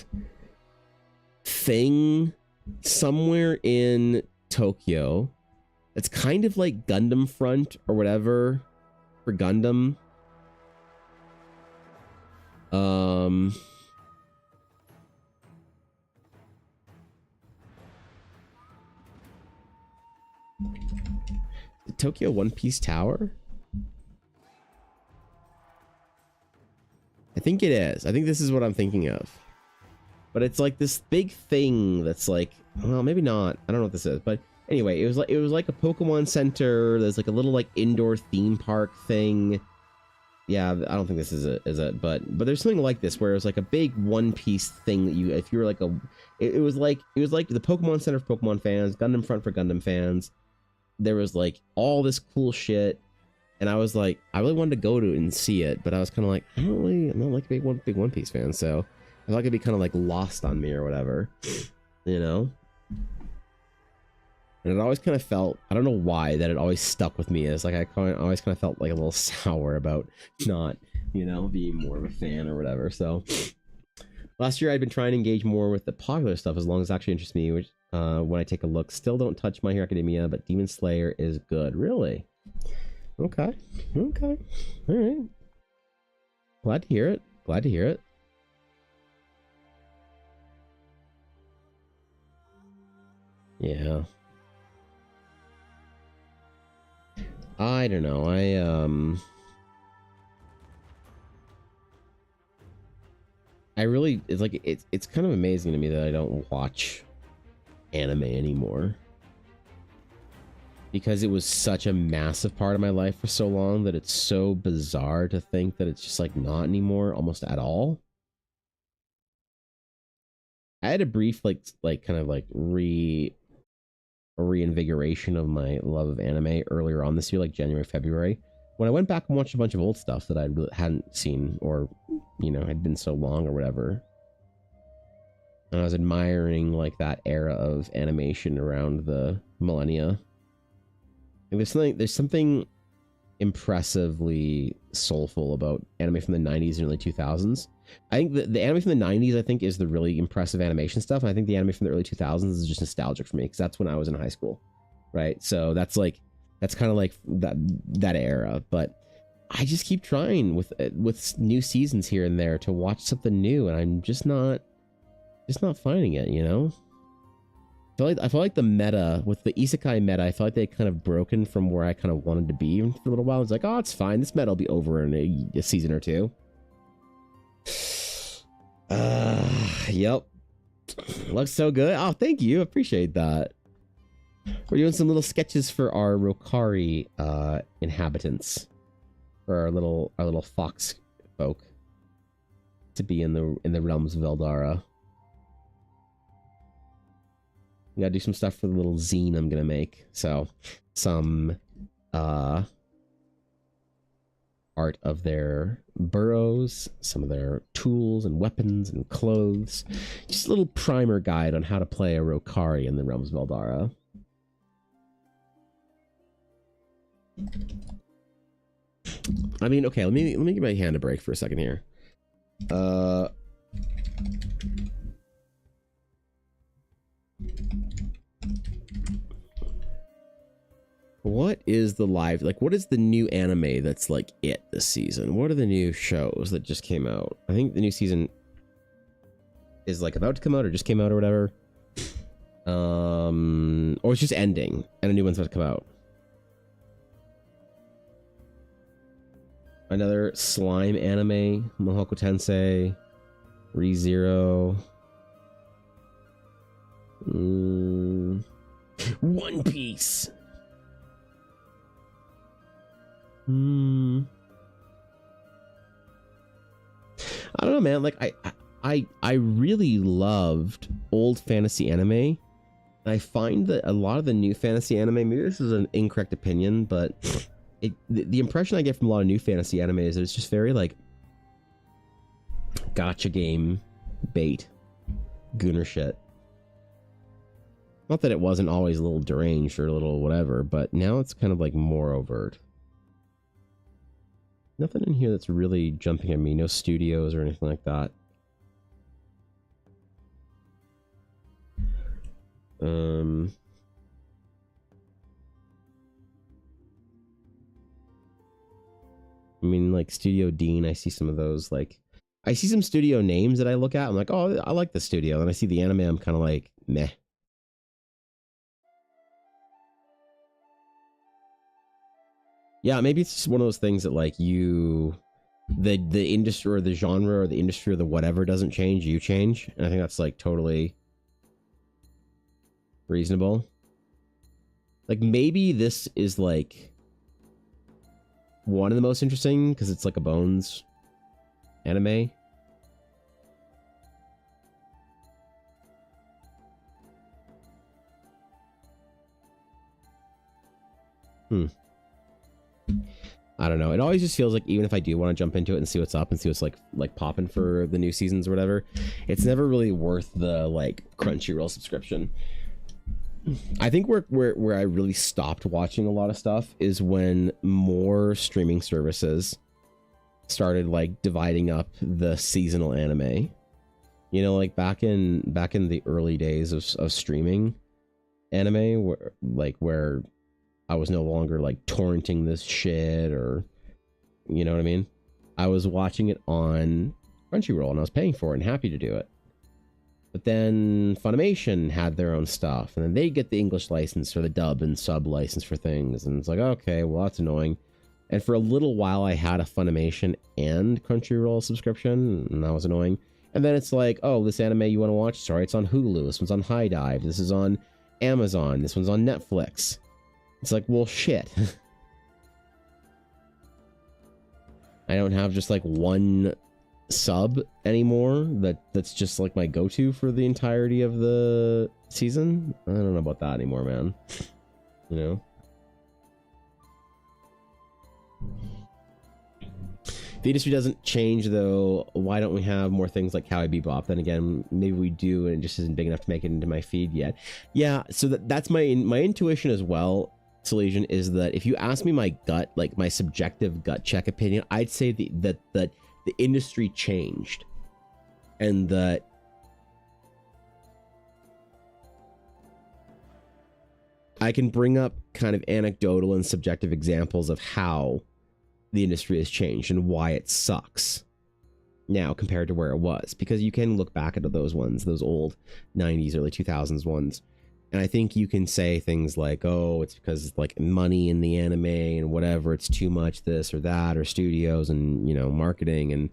Speaker 1: thing somewhere in Tokyo. It's kind of like Gundam Front or whatever for Gundam. The Tokyo One Piece Tower? I think it is. I think this is what I'm thinking of. But it's like this big thing that's like, well, maybe not. I don't know what this is, but anyway, it was like a Pokemon Center. There's like a little like indoor theme park thing. Yeah, I don't think this is it, but there's something like this where it was like a big One Piece thing that you, if you were like it was like the Pokemon Center for Pokemon fans, Gundam Front for Gundam fans. There was like all this cool shit, and I was like, I really wanted to go to it and see it, but I was kind of like, I'm not like a big One Piece fan, so I thought it'd be kind of like lost on me or whatever, you know? And it always kind of felt, I don't know why, that it always stuck with me as like, I always kind of felt like a little sour about not, you know, being more of a fan or whatever. So last year I'd been trying to engage more with the popular stuff as long as it actually interests me, which when I take a look, still don't touch My Hero Academia, but Demon Slayer is good. Really? Okay. All right. Glad to hear it. Yeah. I don't know. I really, it's like it's kind of amazing to me that I don't watch anime anymore, because it was such a massive part of my life for so long that it's so bizarre to think that it's just like not anymore almost at all. I had a brief kind of like reinvigoration of my love of anime earlier on this year, like January, February, when I went back and watched a bunch of old stuff that I hadn't seen, or had been so long or whatever. And I was admiring like that era of animation around the millennia. And there's something impressively soulful about anime from the 90s and early 2000s. I think the anime from the 90s, I think, is the really impressive animation stuff. And I think the anime from the early 2000s is just nostalgic for me, because that's when I was in high school, right? So that's kind of like that era. But I just keep trying with new seasons here and there to watch something new, and I'm just not finding it, I feel like the meta, with the isekai meta, I feel like they kind of broken from where I kind of wanted to be for a little while. It's like, oh, it's fine. This meta will be over in a season or two. Yep. Looks so good. Oh, thank you. Appreciate that. We're doing some little sketches for our Rokari inhabitants, for our little fox folk to be in the realms of Eldara. We gotta do some stuff for the little zine I'm gonna make. So some art of their burrows, some of their tools and weapons and clothes. Just a little primer guide on how to play a Rokari in the realms of Eldara. I mean, okay, let me give my hand a break for a second here. What is the live, like, what is the new anime that's like it this season? What are the new shows that just came out? I think the new season is like about to come out or just came out or whatever. Or it's just ending and a new one's about to come out. Another slime anime, Mahoko Tensei, ReZero. One Piece. I don't know, man. Like I really loved old fantasy anime. I find that a lot of the new fantasy anime, maybe this is an incorrect opinion, but the impression I get from a lot of new fantasy anime is that it's just very like gotcha game bait gooner shit. Not that it wasn't always a little deranged or a little whatever, but now it's kind of like more overt. Nothing in here that's really jumping at me. No studios or anything like that. I mean, like Studio Dean, I see some of those. Like, I see some studio names that I look at. I'm like, oh, I like the studio. And I see the anime, I'm kind of like, meh. Yeah, maybe it's just one of those things that like the industry or the genre or the industry or the whatever doesn't change, you change. And I think that's like totally reasonable. Like maybe this is like one of the most interesting because it's like a Bones anime. I don't know. It always just feels like even if I do want to jump into it and see what's up and see what's like popping for the new seasons or whatever, it's never really worth the like Crunchyroll subscription. I think where I really stopped watching a lot of stuff is when more streaming services started like dividing up the seasonal anime. You know, like back in the early days of streaming anime, where I was no longer like torrenting this shit, or you know what I mean? I was watching it on Crunchyroll and I was paying for it and happy to do it. But then Funimation had their own stuff, and then they get the English license or the dub and sub license for things, and it's like, okay, well, that's annoying. And for a little while I had a Funimation and Crunchyroll subscription, and that was annoying. And then it's like, oh, this anime you want to watch? Sorry, it's on Hulu. This one's on HiDive. This is on Amazon. This one's on Netflix. It's like, well, shit. I don't have just like one sub anymore that's just like my go-to for the entirety of the season. I don't know about that anymore, man. You know? If the industry doesn't change, though, why don't we have more things like Cowboy Bebop? Then again, maybe we do, and it just isn't big enough to make it into my feed yet. Yeah, so that's my intuition as well, Salesian, is that if you ask me my gut, like my subjective gut check opinion, I'd say that the industry changed, and that I can bring up kind of anecdotal and subjective examples of how the industry has changed and why it sucks now compared to where it was, because you can look back at those ones, those old 90s, early 2000s ones, and I think you can say things like, oh, it's because like money in the anime and whatever, it's too much this or that, or studios and, you know, marketing, and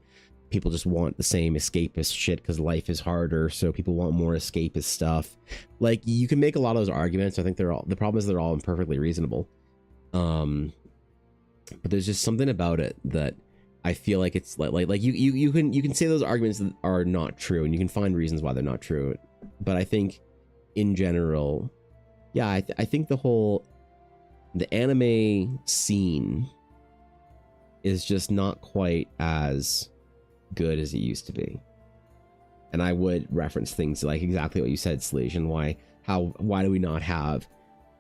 Speaker 1: people just want the same escapist shit because life is harder, so people want more escapist stuff. Like, you can make a lot of those arguments. I think the problem is they're all imperfectly reasonable. But there's just something about it that I feel like it's like you can say those arguments are not true, and you can find reasons why they're not true. But I think in general, yeah, I think the anime scene is just not quite as good as it used to be. And I would reference things like exactly what you said, Salesian. Why do we not have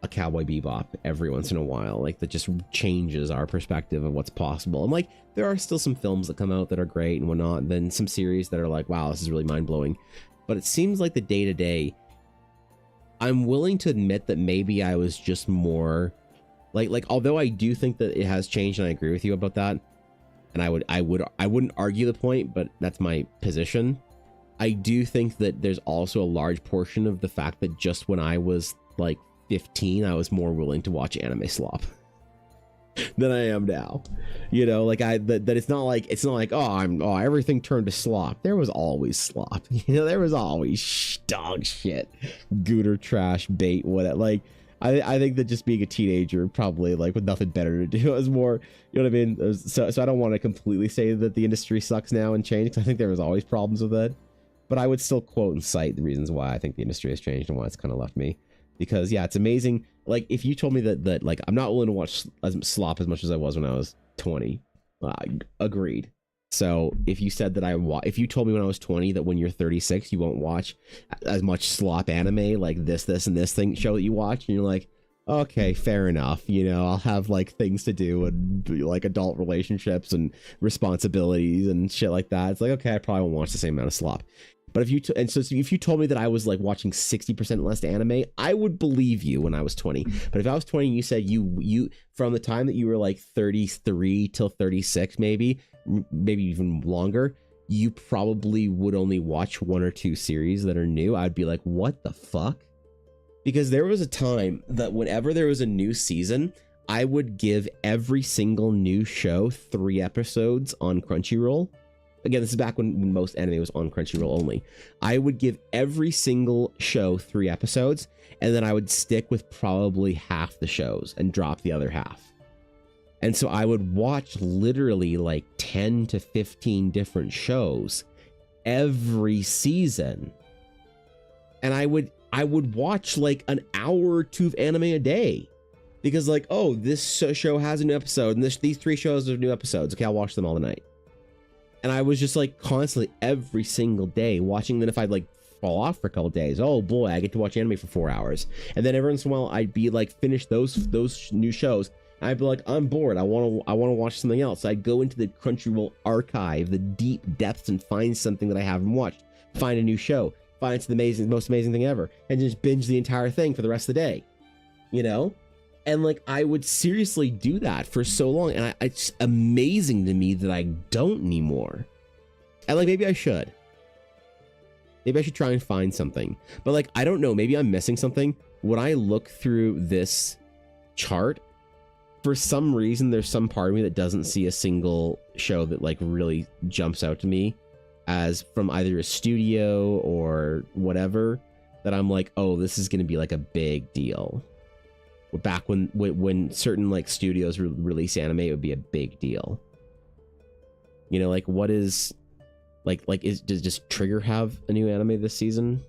Speaker 1: a Cowboy Bebop every once in a while? Like, that just changes our perspective of what's possible. And like, there are still some films that come out that are great and whatnot, and then some series that are like, wow, this is really mind-blowing. But it seems like the day-to-day, I'm willing to admit that maybe I was just more like although I do think that it has changed, and I agree with you about that, and I wouldn't argue the point, but that's my position. I do think that there's also a large portion of the fact that just when I was like 15, I was more willing to watch anime slop than I am now. You know, like that it's not like everything turned to slop. There was always slop. You know, there was always dog shit, gooder trash, bait, whatever. Like, I think that just being a teenager, probably like with nothing better to do, is more, you know what I mean? So I don't want to completely say that the industry sucks now and changed, because I think there was always problems with it. But I would still quote and cite the reasons why I think the industry has changed and why it's kind of left me. Because yeah, it's amazing. Like, if you told me that like I'm not willing to watch slop as much as I was when I was 20, agreed. So if you said that if you told me when I was 20 that when you're 36 you won't watch as much slop anime, like this and this show that you watch, and you're like, okay, fair enough. You know, I'll have like things to do and like adult relationships and responsibilities and shit like that. It's like, okay, I probably won't watch the same amount of slop. But if you told me that I was like watching 60% less anime, I would believe you when I was 20. But if I was 20 and you said you from the time that you were like 33 till 36, maybe even longer, you probably would only watch one or two series that are new, I'd be like, what the fuck? Because there was a time that whenever there was a new season, I would give every single new show 3 episodes on Crunchyroll. Again, this is back when most anime was on Crunchyroll only. I would give every single show 3 episodes, and then I would stick with probably half the shows and drop the other half. And so I would watch literally like 10 to 15 different shows every season. And I would watch like an hour or 2 of anime a day. Because like, oh, this show has a new episode, and these 3 shows are new episodes. Okay, I'll watch them all tonight. And I was just like constantly every single day watching. Then if I'd like fall off for a couple days, oh boy, I get to watch anime for 4 hours. And then every once in a while I'd be like, finish those new shows. And I'd be like, I'm bored. I want to watch something else. So I'd go into the Crunchyroll archive, the deep depths, and find something that I haven't watched. Find a new show. Find it's the most amazing thing ever, and just binge the entire thing for the rest of the day. You know? And like, I would seriously do that for so long, and it's amazing to me that I don't anymore. And like, maybe I should. Maybe I should try and find something. But like, I don't know, maybe I'm missing something. When I look through this chart, for some reason, there's some part of me that doesn't see a single show that like really jumps out to me as from either a studio or whatever, that I'm like, oh, this is going to be like a big deal. Back when certain like studios release anime, it would be a big deal. You know, like what is Does just Trigger have a new anime this season?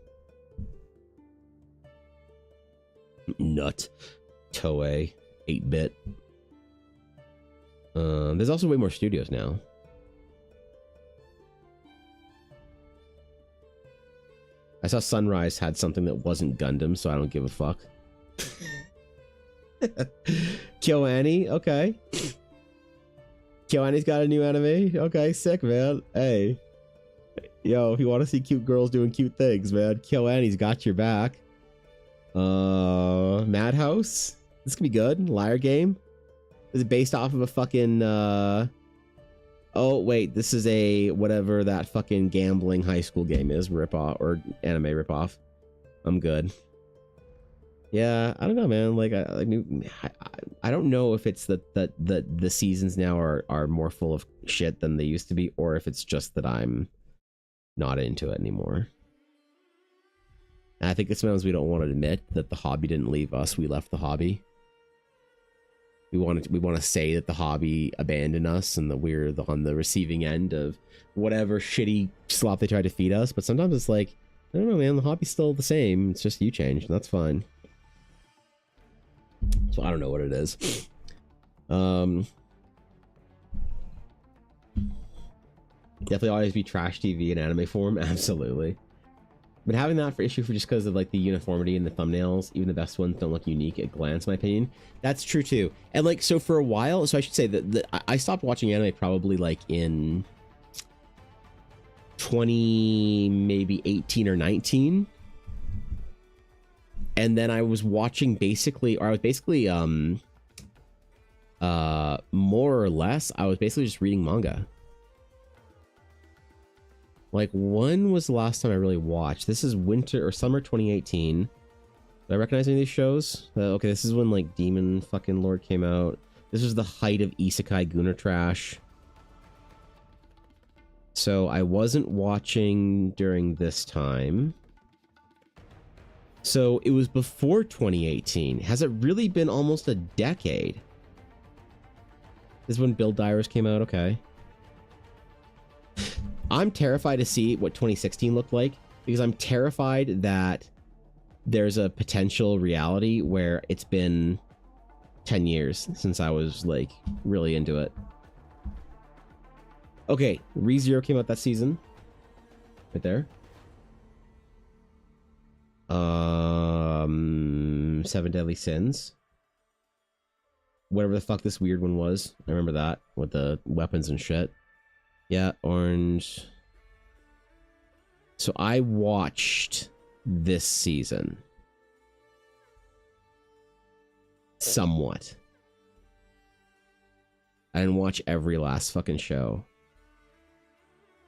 Speaker 1: Nut. Toei. 8-bit. There's also way more studios now. I saw Sunrise had something that wasn't Gundam, so I don't give a fuck. KyoAni, okay. KyoAni's got a new anime. Okay, sick, man. Hey. Yo, if you want to see cute girls doing cute things, man, KyoAni's got your back. Madhouse? This could be good. Liar Game? Is it based off of a fucking, oh, wait, this is a, whatever that fucking gambling high school game is, ripoff, or anime ripoff. I'm good. Yeah, I don't know, man. Like, I don't know if it's that the seasons now are more full of shit than they used to be, or if it's just that I'm not into it anymore. And I think it's sometimes we don't want to admit that the hobby didn't leave us. We left the hobby. We want to say that the hobby abandoned us and that we're on the receiving end of whatever shitty slop they try to feed us. But sometimes it's like, I don't know, man. The hobby's still the same. It's just you changed. And that's fine. So I don't know what it is. Definitely always be trash TV in anime form. Absolutely. Been having that for issue for just because of like the uniformity in the thumbnails. Even the best ones don't look unique at glance, in my opinion. That's true too. And like, so for a while, so I should say that I stopped watching anime probably like in 20, maybe 18 or 19. And then I was watching basically, or I was basically, more or less, I was basically just reading manga. Like, when was the last time I really watched? This is winter or summer 2018. Do I recognize any of these shows? Okay, this is when, like, Demon fucking Lord came out. This was the height of Isekai Gunner trash. So, I wasn't watching during this time. So, it was before 2018. Has it really been almost a decade? This is when Build Divers came out? Okay. I'm terrified to see what 2016 looked like because I'm terrified that there's a potential reality where it's been 10 years since I was like really into it. Okay, ReZero came out that season. Right there. 7 Deadly Sins. Whatever the fuck this weird one was. I remember that with the weapons and shit. Yeah, Orange. So I watched this season. Somewhat. I didn't watch every last fucking show.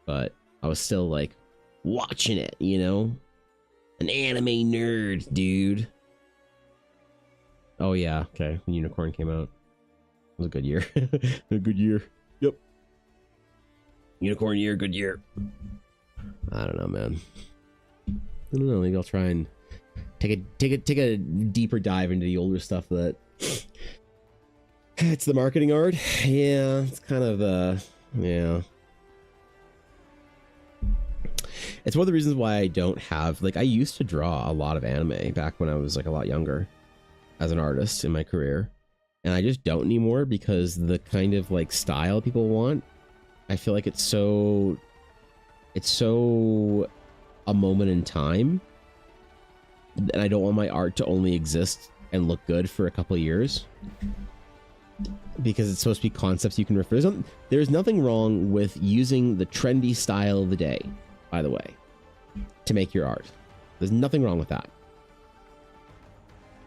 Speaker 1: But I was still like watching it, you know? An anime nerd, dude. Oh yeah, okay. When Unicorn came out. It was a good year. A good year. Yep. Unicorn year, good year. I don't know, man. I don't know. Maybe I'll try and take a deeper dive into the older stuff that it's the marketing art. Yeah, it's kind of yeah. It's one of the reasons why I don't have like I used to draw a lot of anime back when I was like a lot younger as an artist in my career, and I just don't anymore because the kind of like style people want. I feel like it's so a moment in time, and I don't want my art to only exist and look good for a couple of years because it's supposed to be concepts you can refer to. There's nothing wrong with using the trendy style of the day, by the way, to make your art. There's nothing wrong with that.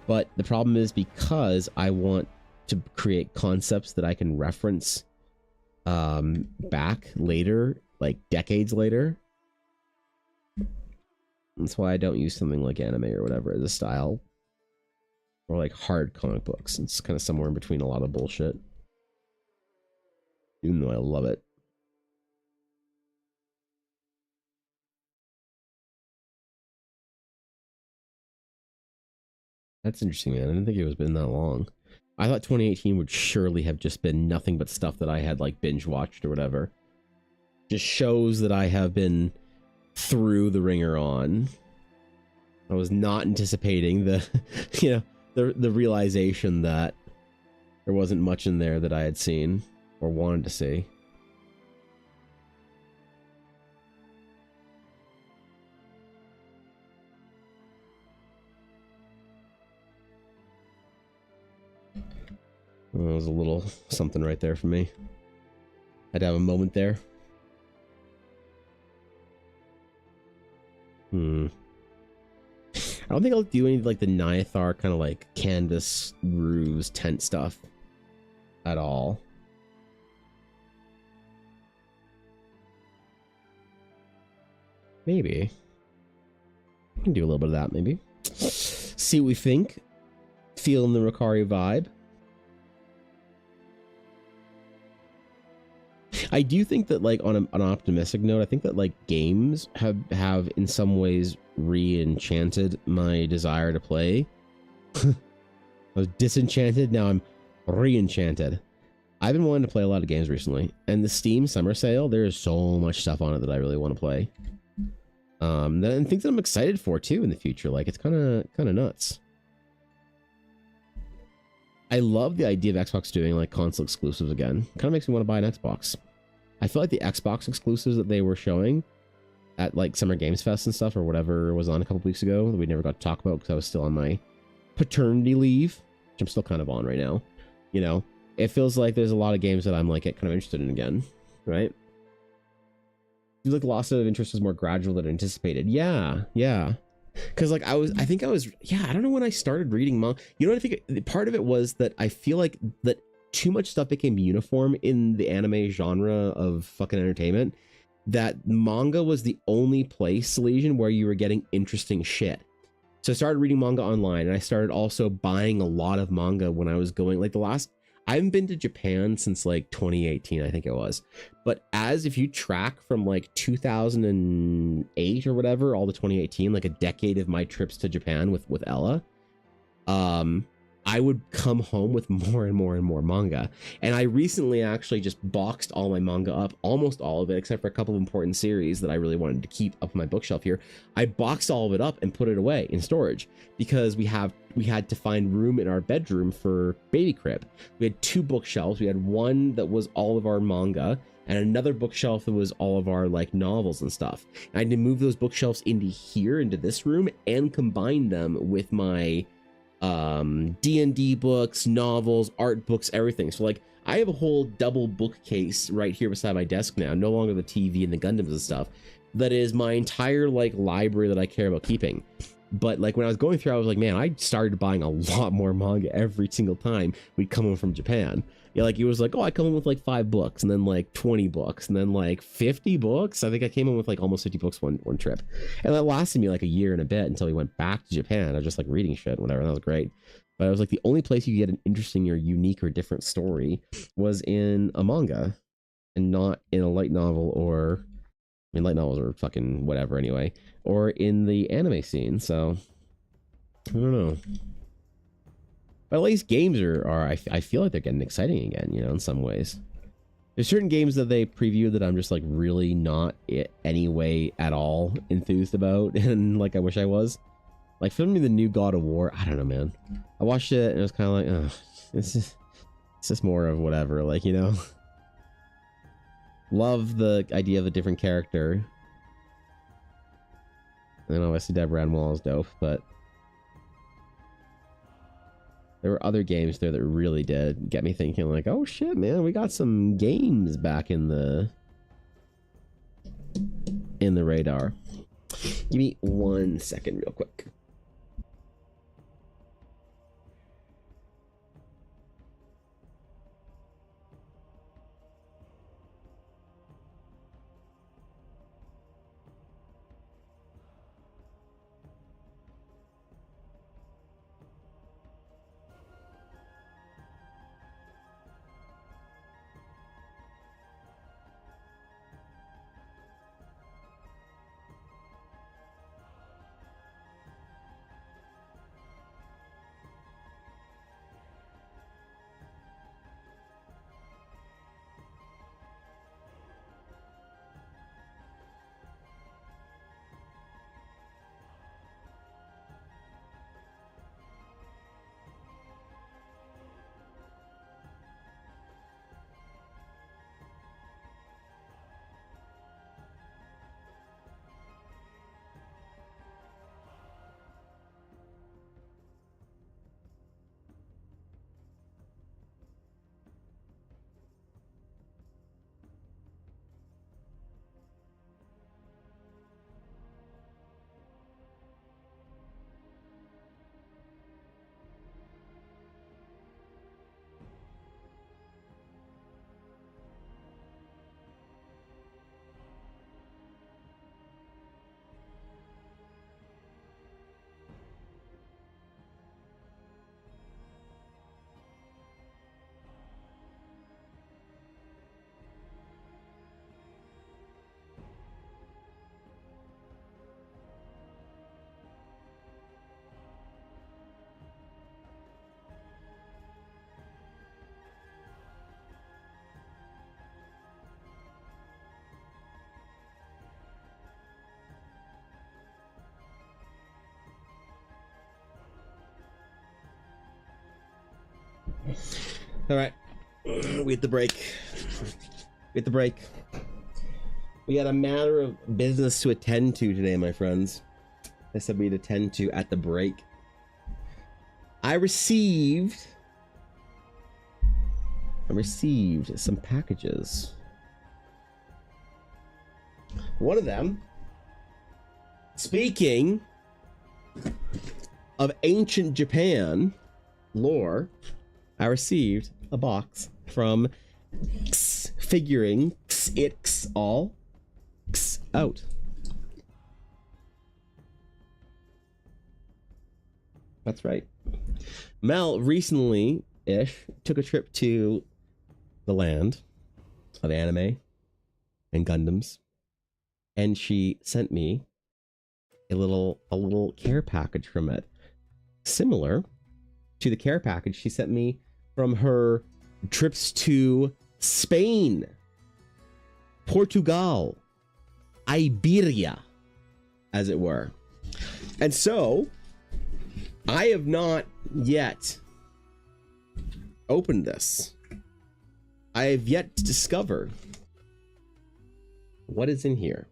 Speaker 1: But the problem is because I want to create concepts that I can reference back later, like decades later. That's why I don't use something like anime or whatever as a style, or like hard comic books. It's kind of somewhere in between a lot of bullshit, even though I love it. That's interesting, man. I didn't think it was been that long. I thought 2018 would surely have just been nothing but stuff that I had like binge watched or whatever. just shows that I have been through the ringer on. I was not anticipating the, the realization that there wasn't much in there that I had seen or wanted to see. Well, that was a little something right there for me. Had to have a moment there. I don't think I'll do any like the Nyathar kind of like canvas roofs tent stuff at all. Maybe. We can do a little bit of that maybe. See what we think. Feeling the Rukari vibe. I do think that, like, on an optimistic note, I think that, like, games have in some ways re-enchanted my desire to play. I was disenchanted, now I'm re-enchanted. I've been wanting to play a lot of games recently, and the Steam Summer Sale, there is so much stuff on it that I really want to play. And things that I'm excited for too in the future. Like, it's kind of nuts. I love the idea of Xbox doing like console exclusives again. Kind of makes me want to buy an Xbox. I feel like the Xbox exclusives that they were showing at like Summer Games Fest and stuff or whatever was on a couple weeks ago that we never got to talk about because I was still on my paternity leave, which I'm still kind of on right now. You know, it feels like there's a lot of games that I'm like kind of interested in again, right? I feel like loss of interest was more gradual than anticipated. Yeah. Because like I don't know when I started reading manga. You know what I think? Part of it was that I feel like that too much stuff became uniform in the anime genre of fucking entertainment, that manga was the only place, Legion, where you were getting interesting shit. So I started reading manga online, and I started also buying a lot of manga when I was going, like I haven't been to Japan since like 2018, I think it was. But if you track from like 2008 or whatever, all to 2018, like a decade of my trips to Japan with Ella, I would come home with more and more and more manga. And I recently actually just boxed all my manga up, almost all of it, except for a couple of important series that I really wanted to keep up on my bookshelf here. I boxed all of it up and put it away in storage because we had to find room in our bedroom for baby crib. We had 2 bookshelves. We had one that was all of our manga and another bookshelf that was all of our like novels and stuff. And I had to move those bookshelves into this room and combine them with my D&D books, novels, art books, everything. So like I have a whole double bookcase right here beside my desk now, no longer the TV and the Gundams and stuff, that is my entire like library that I care about keeping. But like when I was going through, I was like, man, I started buying a lot more manga every single time we'd come home from Japan. Yeah, like it was like, oh, I come in with like 5 books and then like 20 books and then like 50 books. I think I came in with like almost 50 books one trip. And that lasted me like a year and a bit until we went back to Japan. I was just like reading shit, whatever. And that was great. But I was like, the only place you could get an interesting or unique or different story was in a manga and not in a light novel or, I mean, light novels are fucking whatever anyway, or in the anime scene. So I don't know. But at least games I feel like they're getting exciting again, you know, in some ways. There's certain games that they preview that I'm just like really not any way at all enthused about, and like I wish I was. Like filming the new God of War, I don't know, man. I watched it and it was kind of like, oh, it's just more of whatever, like, you know. Love the idea of a different character. And obviously Deborah Ann Wall is dope, but there were other games there that really did get me thinking like, oh shit, man, we got some games back in the radar. Give me 1 second real quick. All right. We hit the break. Hit the break. We got a matter of business to attend to today, my friends. I said we'd attend to at the break. I received some packages. One of them, speaking of ancient Japan lore, I received a box from figuring it's all out. That's right. Mel recently-ish took a trip to the land of anime and Gundams, and she sent me a little care package from it, similar to the care package she sent me from her trips to Spain, Portugal, Iberia, as it were. And so I have not yet opened this. I have yet to discover what is in here.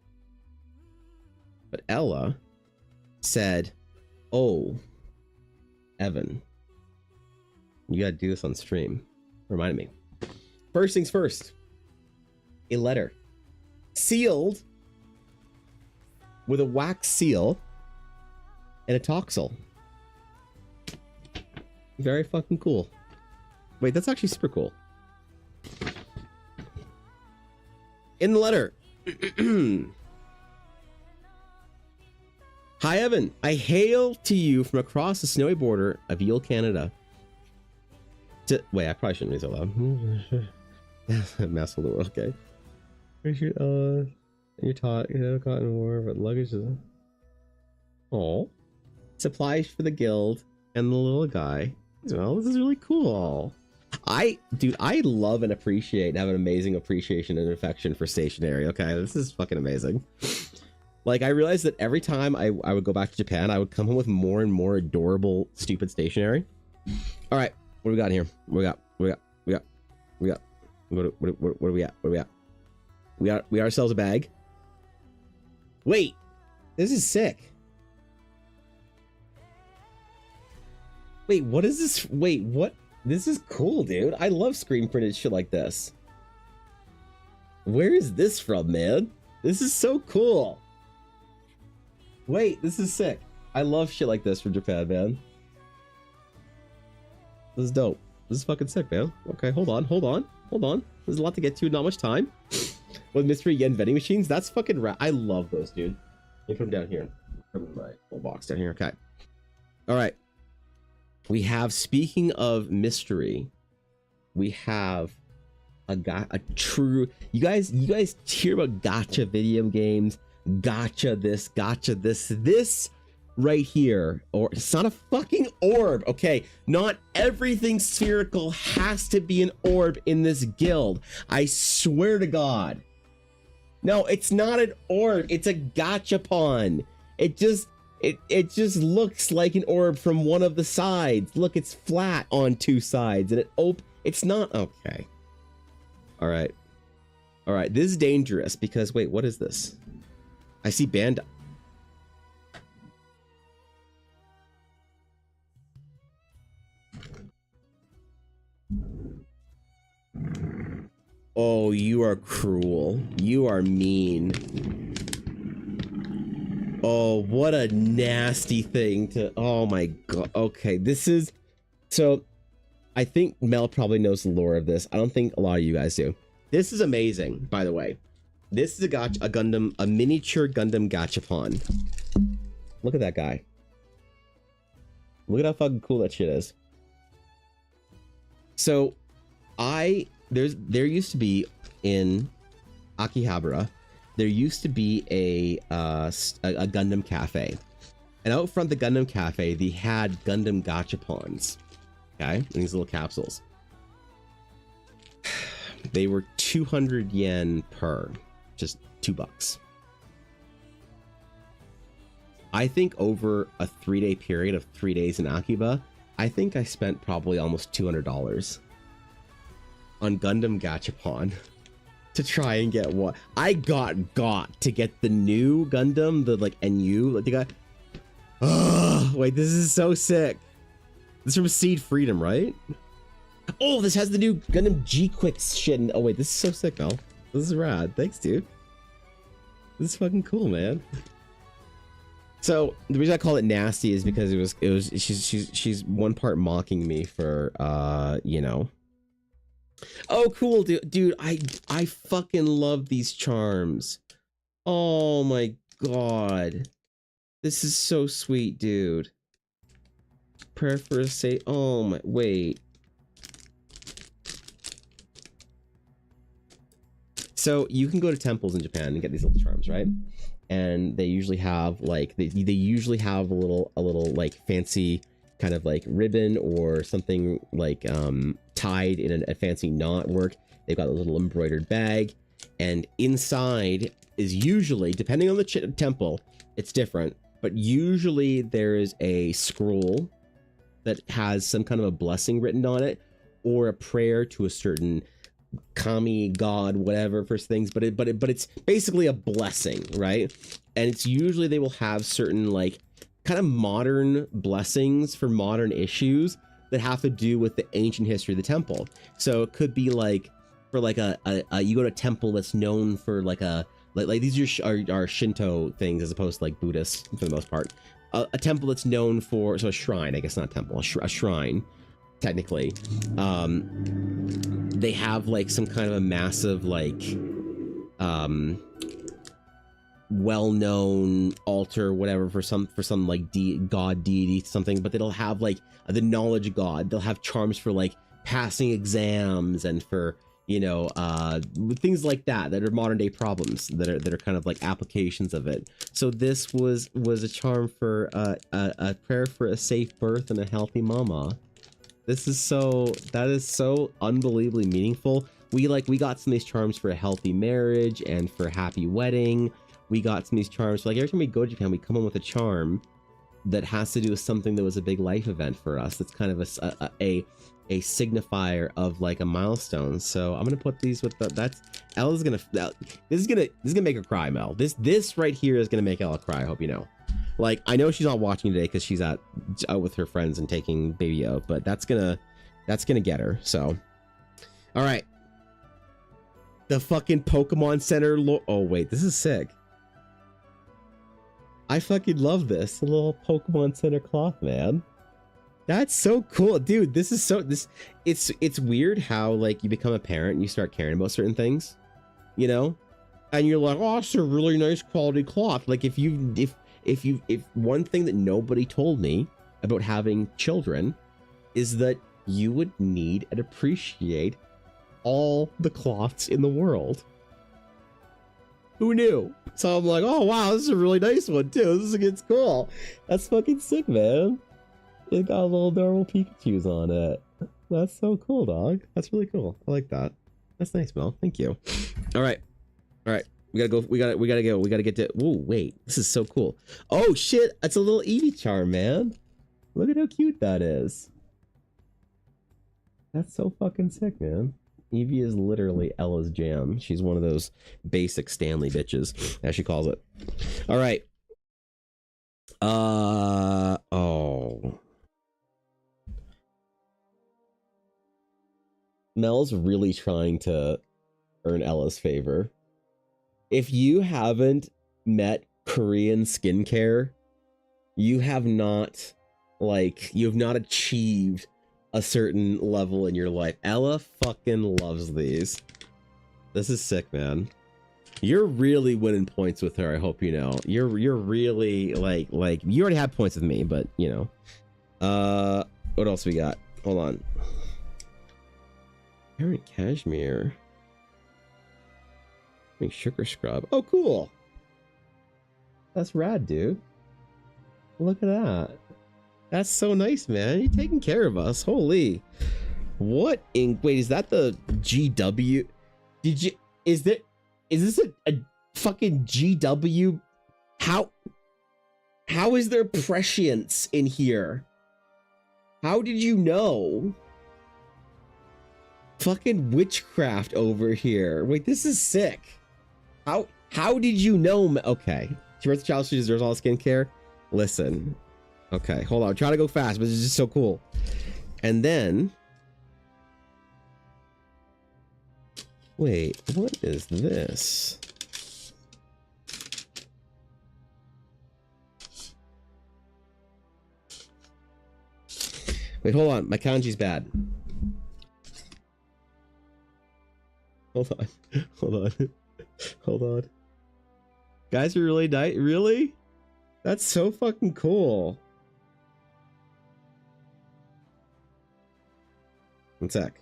Speaker 1: But Ella said, "Oh, Evan, you gotta do this on stream." Reminded me. First things first, a letter sealed with a wax seal and a toxel. Very fucking cool. Wait, that's actually super cool. In the letter, "Hi Evan, I hail to you from across the snowy border of Yule, Canada. Wait, I probably shouldn't be so loud. Mass of the world, okay. You're taught, caught in war, but luggage is... Oh. Supplies for the guild and the little guy. Well, this is really cool. I love and appreciate and have an amazing appreciation and affection for stationery, okay? This is fucking amazing. Like, I realized that every time I would go back to Japan, I would come home with more and more adorable, stupid stationery. All right, what do we got here? What do we got? What do we got? We got ourselves a bag. Wait, this is sick. Wait, what is this? Wait, what? This is cool, dude. I love screen printed shit like this. Where is this from, man? This is so cool. Wait, this is sick. I love shit like this from Japan, man. This is dope. This is fucking sick, man. Okay, hold on. There's a lot to get to, not much time. With mystery yen vending machines, that's fucking I love those, dude. You put them down here. Put them in my little box down here, okay. All right. We have, speaking of mystery, we have a true, you guys hear about gacha video games, gacha this right here, or it's not a fucking orb, okay? Not everything spherical has to be an orb in this guild. I swear to God. No, it's not an orb, it's a gachapon. It just looks like an orb from one of the sides. Look, it's flat on two sides, and it's not okay. All right, this is dangerous because wait, what is this? I see Bandai. Oh, you are cruel. You are mean. Oh, what a nasty thing to... Oh my god. Okay, this is... So, I think Mel probably knows the lore of this. I don't think a lot of you guys do. This is amazing, by the way. This is a miniature Gundam gachapon. Look at that guy. Look at how fucking cool that shit is. So, there used to be in Akihabara, there used to be a Gundam cafe, and out front the Gundam cafe they had Gundam gachapons, okay, in these little capsules. They were 200 yen per, just $2. I think over a 3-day period of 3 days in Akiba, I think I spent probably almost $200 on Gundam Gachapon to try and get what I got to get the new Gundam, the like NU, like they got. Oh wait, this is so sick. This is from Seed Freedom, right? Oh, this has the new Gundam G-Quick shit. Oh wait, this is so sick, Mel. This is rad. Thanks, dude. This is fucking cool, man. So the reason I call it nasty is because she's one part mocking me for you know. Oh cool, dude, I fucking love these charms. Oh my god. This is so sweet, dude. Prayer for a safe. Oh my, wait. So you can go to temples in Japan and get these little charms, right? And they usually have like they usually have a little like fancy kind of like ribbon or something like tied in a fancy knot work. They've got a little embroidered bag, and inside is usually, depending on the temple, it's different, but usually there is a scroll that has some kind of a blessing written on it, or a prayer to a certain kami, god, whatever, for things, but it's basically a blessing, right? And it's usually they will have certain like kind of modern blessings for modern issues that have to do with the ancient history of the temple. So it could be like for like a you go to a temple that's known for like a like these are Shinto things as opposed to like Buddhist for the most part. A temple that's known for, so a shrine, I guess not a temple, a shrine technically. They have like some kind of a massive like well-known altar, whatever, for some like god deity something, but they'll have like the knowledge god. They'll have charms for like passing exams and for, you know, things like that are modern day problems that are kind of like applications of it. So this was a charm for a prayer for a safe birth and a healthy mama. That is so unbelievably meaningful. We got some of these charms for a healthy marriage and for a happy wedding. We got some of these charms, like every time we go to Japan, we come in with a charm that has to do with something that was a big life event for us. That's kind of a signifier of like a milestone. So I'm gonna put these with that's Ella's gonna this is gonna make her cry, Mel. This right here is gonna make Ella cry. I hope you know. Like, I know she's not watching today because she's out with her friends and taking baby out, but that's gonna get her. So, all right, the fucking Pokemon Center. Oh wait, this is sick. I fucking love this, the little Pokemon Center cloth, man. That's so cool, dude. This is so it's weird how like you become a parent and you start caring about certain things, you know, and you're like, oh, it's a really nice quality cloth. Like if one thing that nobody told me about having children is that you would need and appreciate all the cloths in the world. Who knew? So I'm like, oh wow, this is a really nice one too. It's cool. That's fucking sick, man. It got a little adorable Pikachus on it. That's so cool, dog. That's really cool. I like that. That's nice, Mel. Thank you. All right. We gotta go. We gotta get to. Whoa, wait. This is so cool. Oh shit! It's a little Eevee charm, man. Look at how cute that is. That's so fucking sick, man. Eevee is literally Ella's jam. She's one of those basic Stanley bitches, as she calls it. All right. Oh. Mel's really trying to earn Ella's favor. If you haven't met Korean skincare, you have not achieved a certain level in your life. Ella fucking loves these. This is sick, man. You're really winning points with her, I hope you know. You're really like you already have points with me, but you know. What else we got? Hold on. Parent Cashmere. Sugar scrub. Oh, cool. That's rad, dude. Look at that. That's so nice, man. You're taking care of us. Holy. What in... Wait, is that the GW? Is this a fucking GW? How is there prescience in here? How did you know? Fucking witchcraft over here. Wait, this is sick. How did you know? Okay. Towards Child Studios, there's all skincare. Listen. Okay, hold on. I'm trying to go fast, but it's just so cool. And then... Wait, what is this? Wait, hold on. My kanji's bad. Hold on. Hold on. Hold on. Guys are really nice. Really? That's so fucking cool. One sec.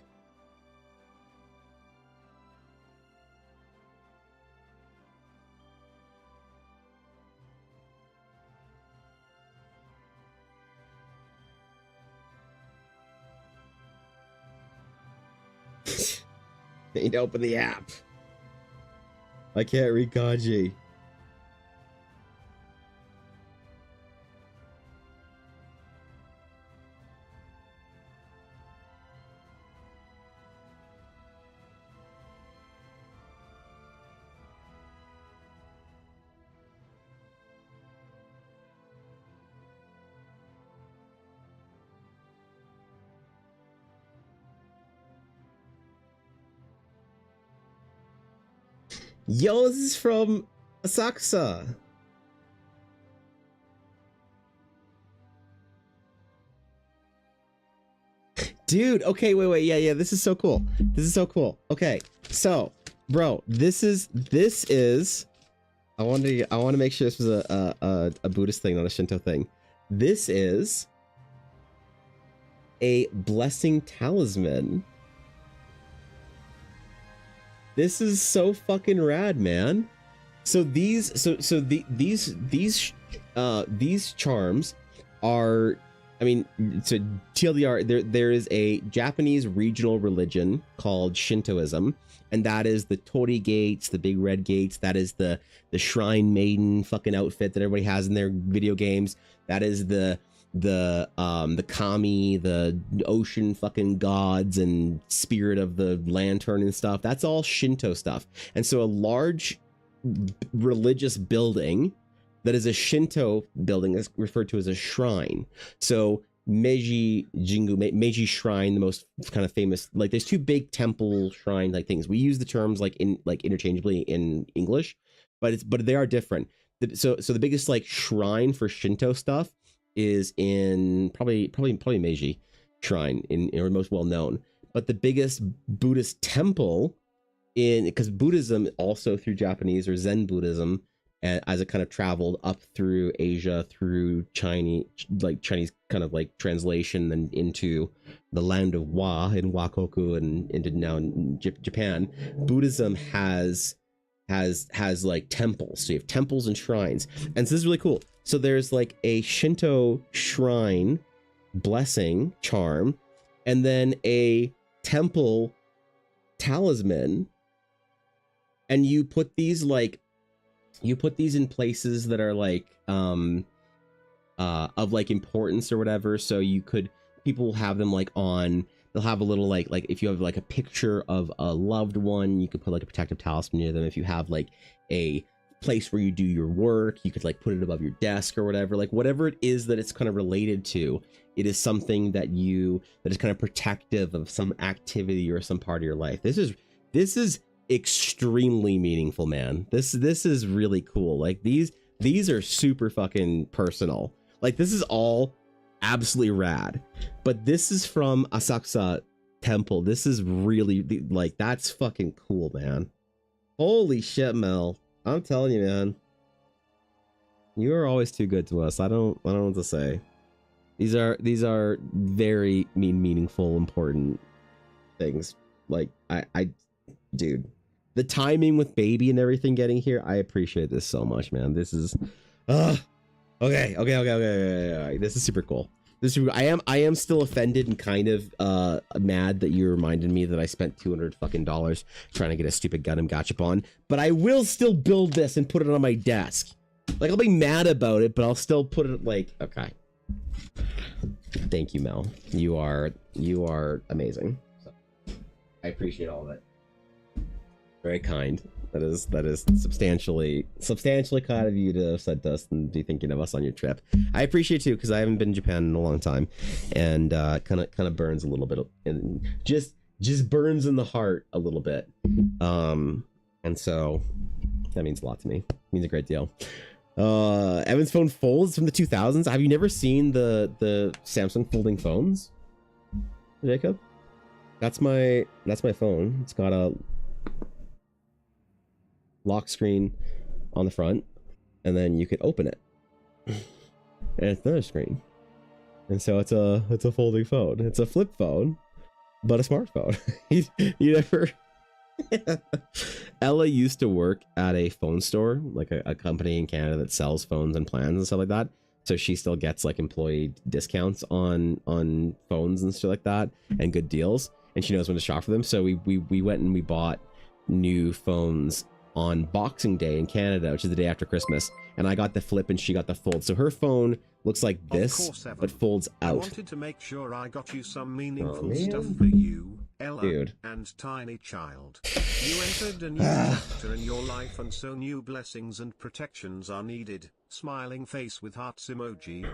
Speaker 1: I need to open the app. I can't read kanji. Yo, this is from Asakusa. Dude, okay, wait, yeah, this is so cool. This is so cool. Okay, so, bro, this is. I want to make sure this was a Buddhist thing, not a Shinto thing. This is a blessing talisman. This is so fucking rad, man. So these charms are, I mean, so TLDR, there is a Japanese regional religion called Shintoism, and that is the Torii gates, the big red gates. That is the shrine maiden fucking outfit that everybody has in their video games. That is the kami, the ocean fucking gods and spirit of the lantern and stuff. That's all Shinto stuff. And so a large religious building that is a Shinto building is referred to as a shrine. So Meiji Jingu, Meiji Shrine, the most kind of famous, like there's two big temple shrine like things. We use the terms like interchangeably in English, but they are different. So the biggest like shrine for Shinto stuff is in probably Meiji Shrine or most well known. But the biggest Buddhist temple because Buddhism also through Japanese or Zen Buddhism as it kind of traveled up through Asia, through Chinese kind of like translation and into the land of Wa in Wakoku and into now in Japan, Buddhism has like temples. So you have temples and shrines. And so this is really cool. So there's like a Shinto shrine blessing charm and then a temple talisman. And you put these in places that are like of like importance or whatever. So people will have them like they'll have a little like if you have like a picture of a loved one, you could put like a protective talisman near them. If you have like a place where you do your work, you could like put it above your desk or whatever, like whatever it is that it's kind of related to, it is something that is kind of protective of some activity or some part of your life. This is extremely meaningful, man. This is really cool. Like these are super fucking personal. Like this is all absolutely rad. But this is from Asakusa Temple. This is really like, that's fucking cool, man. Holy shit, Mel. I'm telling you, man. You are always too good to us. I don't know what to say. These are very meaningful, important things. Like dude, the timing with baby and everything getting here, I appreciate this so much, man. This is okay. This is super cool. I am still offended and kind of mad that you reminded me that I spent $200 fucking trying to get a stupid Gundam Gachapon, but I will still build this and put it on my desk. Like, I'll be mad about it, but I'll still put it like, okay. Thank you, Mel. You are amazing. So, I appreciate all of it. Very kind. That is substantially kind of you to have said to us and be thinking of us on your trip. I appreciate it too, because I haven't been to Japan in a long time, and kind of burns a little bit, and just burns in the heart a little bit. And so that means a lot to me. It means a great deal. Evan's phone folds from the 2000s. Have you never seen the Samsung folding phones, Jacob? That's my phone. It's got a lock screen on the front, and then you could open it, and it's another screen, and so it's a folding phone. It's a flip phone, but a smartphone. you never. Ella used to work at a phone store, like a company in Canada that sells phones and plans and stuff like that. So she still gets like employee discounts on phones and stuff like that, and good deals. And she knows when to shop for them. So we went and we bought new phones on Boxing Day in Canada, which is the day after Christmas. And I got the flip and she got the fold. So her phone looks like this, but folds out.
Speaker 2: I wanted to make sure I got you some meaningful stuff for you, Ella,
Speaker 1: dude,
Speaker 2: and Tiny Child. You entered a new chapter in your life, and so new blessings and protections are needed. Smiling face with hearts emoji.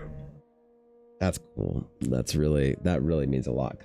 Speaker 1: That's cool. That really means a lot.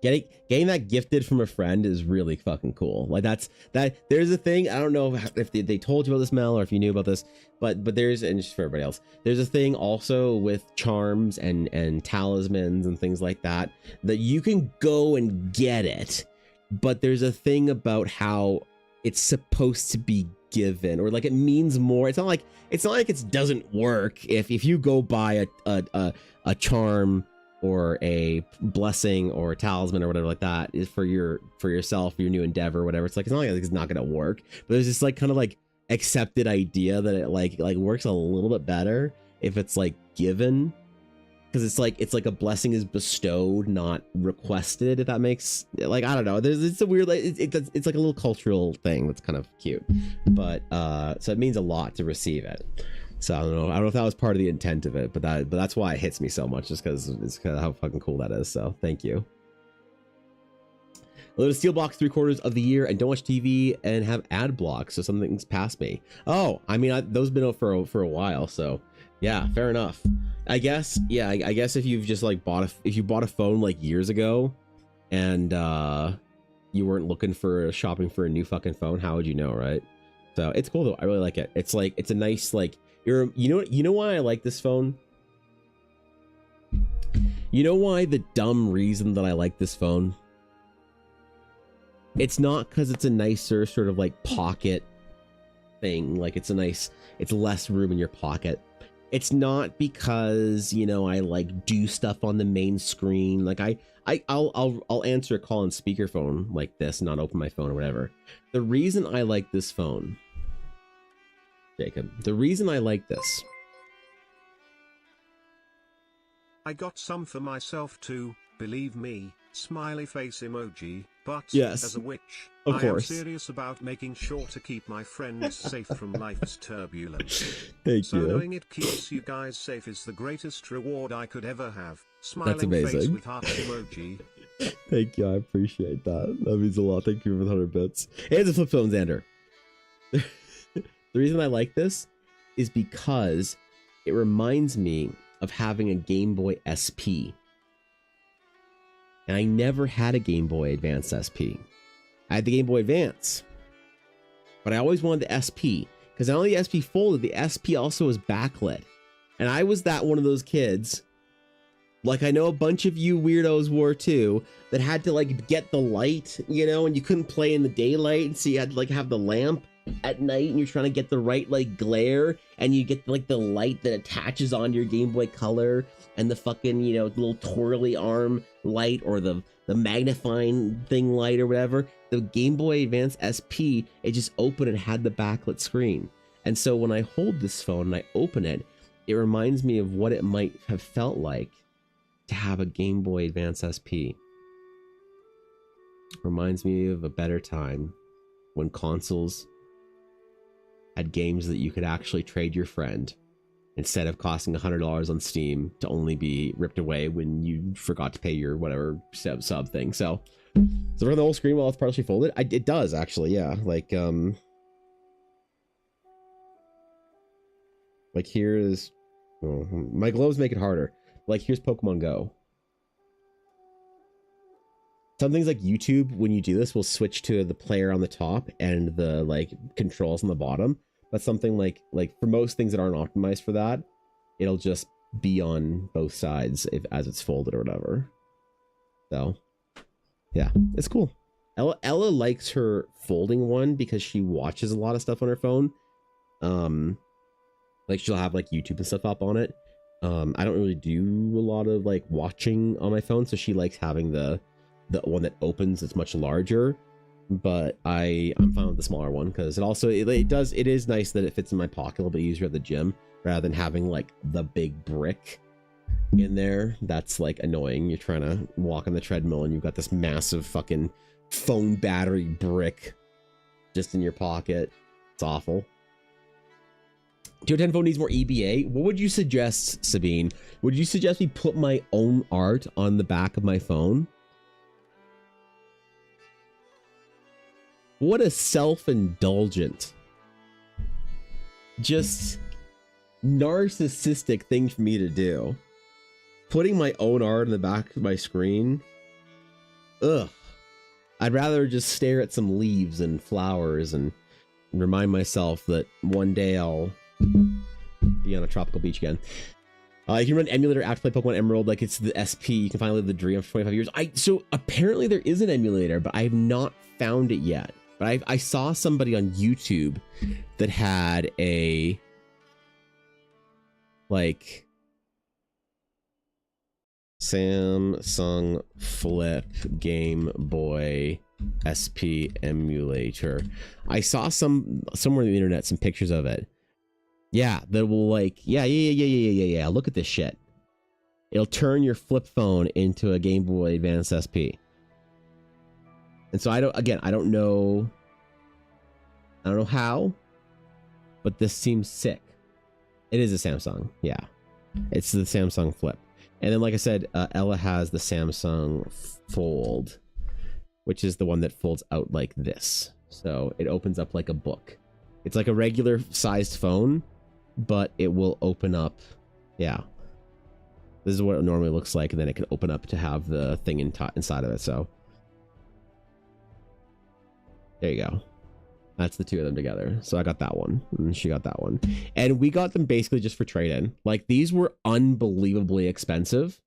Speaker 1: Getting that gifted from a friend is really fucking cool. Like there's a thing, I don't know if they told you about this, Mel, or if you knew about this, but there's, and just for everybody else, there's a thing also with charms and talismans and things like that you can go and get it, but there's a thing about how it's supposed to be given, or like it means more. It's not like it doesn't work if you go buy a charm or a blessing or a talisman or whatever like that is for yourself, your new endeavor or whatever. It's like, it's not like it's not gonna work, but there's this like kind of like accepted idea that it like works a little bit better if it's like given, because it's like a blessing is bestowed, not requested, if that makes, like, I don't know, it's a weird, like, it's like a little cultural thing that's kind of cute, but so it means a lot to receive it. So I don't know if that was part of the intent of it, but that's why it hits me so much, just because it's kind of how fucking cool that is. So thank you. I live in Steel Box 3/4 of the year and don't watch TV and have ad blocks, so something's past me. Oh, I mean, those have been out for a while, so yeah, fair enough. I guess, yeah, I guess if you've just like if you bought a phone like years ago and you weren't looking for shopping for a new fucking phone, how would you know, right? So it's cool though. I really like it. It's like, it's a nice, like, you know why I like this phone? You know why the dumb reason that I like this phone? It's not because it's a nicer sort of like pocket thing, like it's less room in your pocket. It's not because, you know, I like do stuff on the main screen. Like I'll answer a call on speakerphone like this, not open my phone or whatever. The reason I like this phone, Jacob, the reason I like this.
Speaker 2: I got some for myself too, believe me, smiley face emoji, but
Speaker 1: yes,
Speaker 2: as a witch,
Speaker 1: of course.
Speaker 2: I am serious about making sure to keep my friends safe from life's turbulence.
Speaker 1: Thank you.
Speaker 2: Knowing it keeps you guys safe is the greatest reward I could ever have. Smiling
Speaker 1: That's amazing.
Speaker 2: face with heart emoji.
Speaker 1: Thank you, I appreciate that. That means a lot. Thank you for the 100 bits. It's a flip phone, Xander. The reason I like this is because it reminds me of having a Game Boy SP. And I never had a Game Boy Advance SP. I had the Game Boy Advance, but I always wanted the SP, because not only the SP folded, the SP also was backlit. And I was one of those kids, like I know a bunch of you weirdos were too, that had to like get the light, you know, and you couldn't play in the daylight, so you had to like have the lamp at night, and you're trying to get the right like glare, and you get like the light that attaches onto your Game Boy Color, and the fucking, you know, little twirly arm light, or the magnifying thing light or whatever. The Game Boy Advance SP, it just opened and had the backlit screen. And so when I hold this phone and I open it, it reminds me of what it might have felt like to have a Game Boy Advance SP. Reminds me of a better time when consoles had games that you could actually trade your friend instead of costing $100 on Steam to only be ripped away when you forgot to pay your whatever sub thing. So for the whole screen while it's partially folded, it does actually, yeah. Like here's, well, my gloves make it harder. Like here's Pokemon Go. Some things like YouTube, when you do this, will switch to the player on the top and the like controls on the bottom. But something like for most things that aren't optimized for that, it'll just be on both sides as it's folded or whatever. So yeah, it's cool. Ella likes her folding one because she watches a lot of stuff on her phone. Like she'll have like YouTube and stuff up on it. I don't really do a lot of like watching on my phone, so she likes having the one that opens. It's much larger. But I'm fine with the smaller one because it is nice that it fits in my pocket a little bit easier at the gym rather than having like the big brick in there. That's like annoying. You're trying to walk on the treadmill and you've got this massive fucking phone battery brick just in your pocket. It's awful. Your 10 phone needs more EBA. What would you suggest, Sabine? Would you suggest we put my own art on the back of my phone? What a self-indulgent, just narcissistic thing for me to do. Putting my own art in the back of my screen. Ugh. I'd rather just stare at some leaves and flowers and remind myself that one day I'll be on a tropical beach again. You can run emulator after play Pokemon Emerald like it's the SP. You can finally live the dream for 25 years. So apparently there is an emulator, but I have not found it yet. But I saw somebody on YouTube that had a like Samsung Flip Game Boy SP emulator. I saw somewhere on the internet some pictures of it. Yeah, that will like yeah. Look at this shit. It'll turn your flip phone into a Game Boy Advance SP. And so I don't know how, but this seems sick. It is a Samsung. Yeah. It's the Samsung Flip. And then, like I said, Ella has the Samsung Fold, which is the one that folds out like this. So it opens up like a book. It's like a regular sized phone, but it will open up. Yeah. This is what it normally looks like. And then it can open up to have the thing inside of it. So there you go. That's the two of them together. So I got that one and she got that one. And we got them basically just for trade-in. Like these were unbelievably expensive.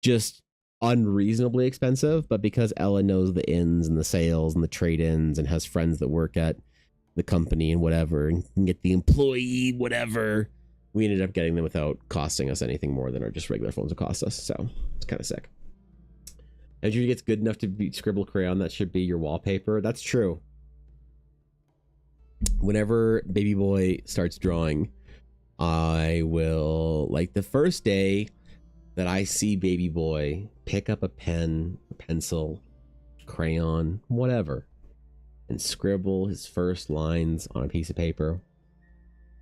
Speaker 1: Just unreasonably expensive. But because Ella knows the ins and the sales and the trade-ins and has friends that work at the company and whatever and can get the employee whatever, we ended up getting them without costing us anything more than our just regular phones would cost us. So it's kind of sick. As you get good enough to be scribble crayon, that should be your wallpaper. That's true. Whenever baby boy starts drawing, I will, like the first day that I see baby boy pick up a pen, a pencil, crayon, whatever, and scribble his first lines on a piece of paper.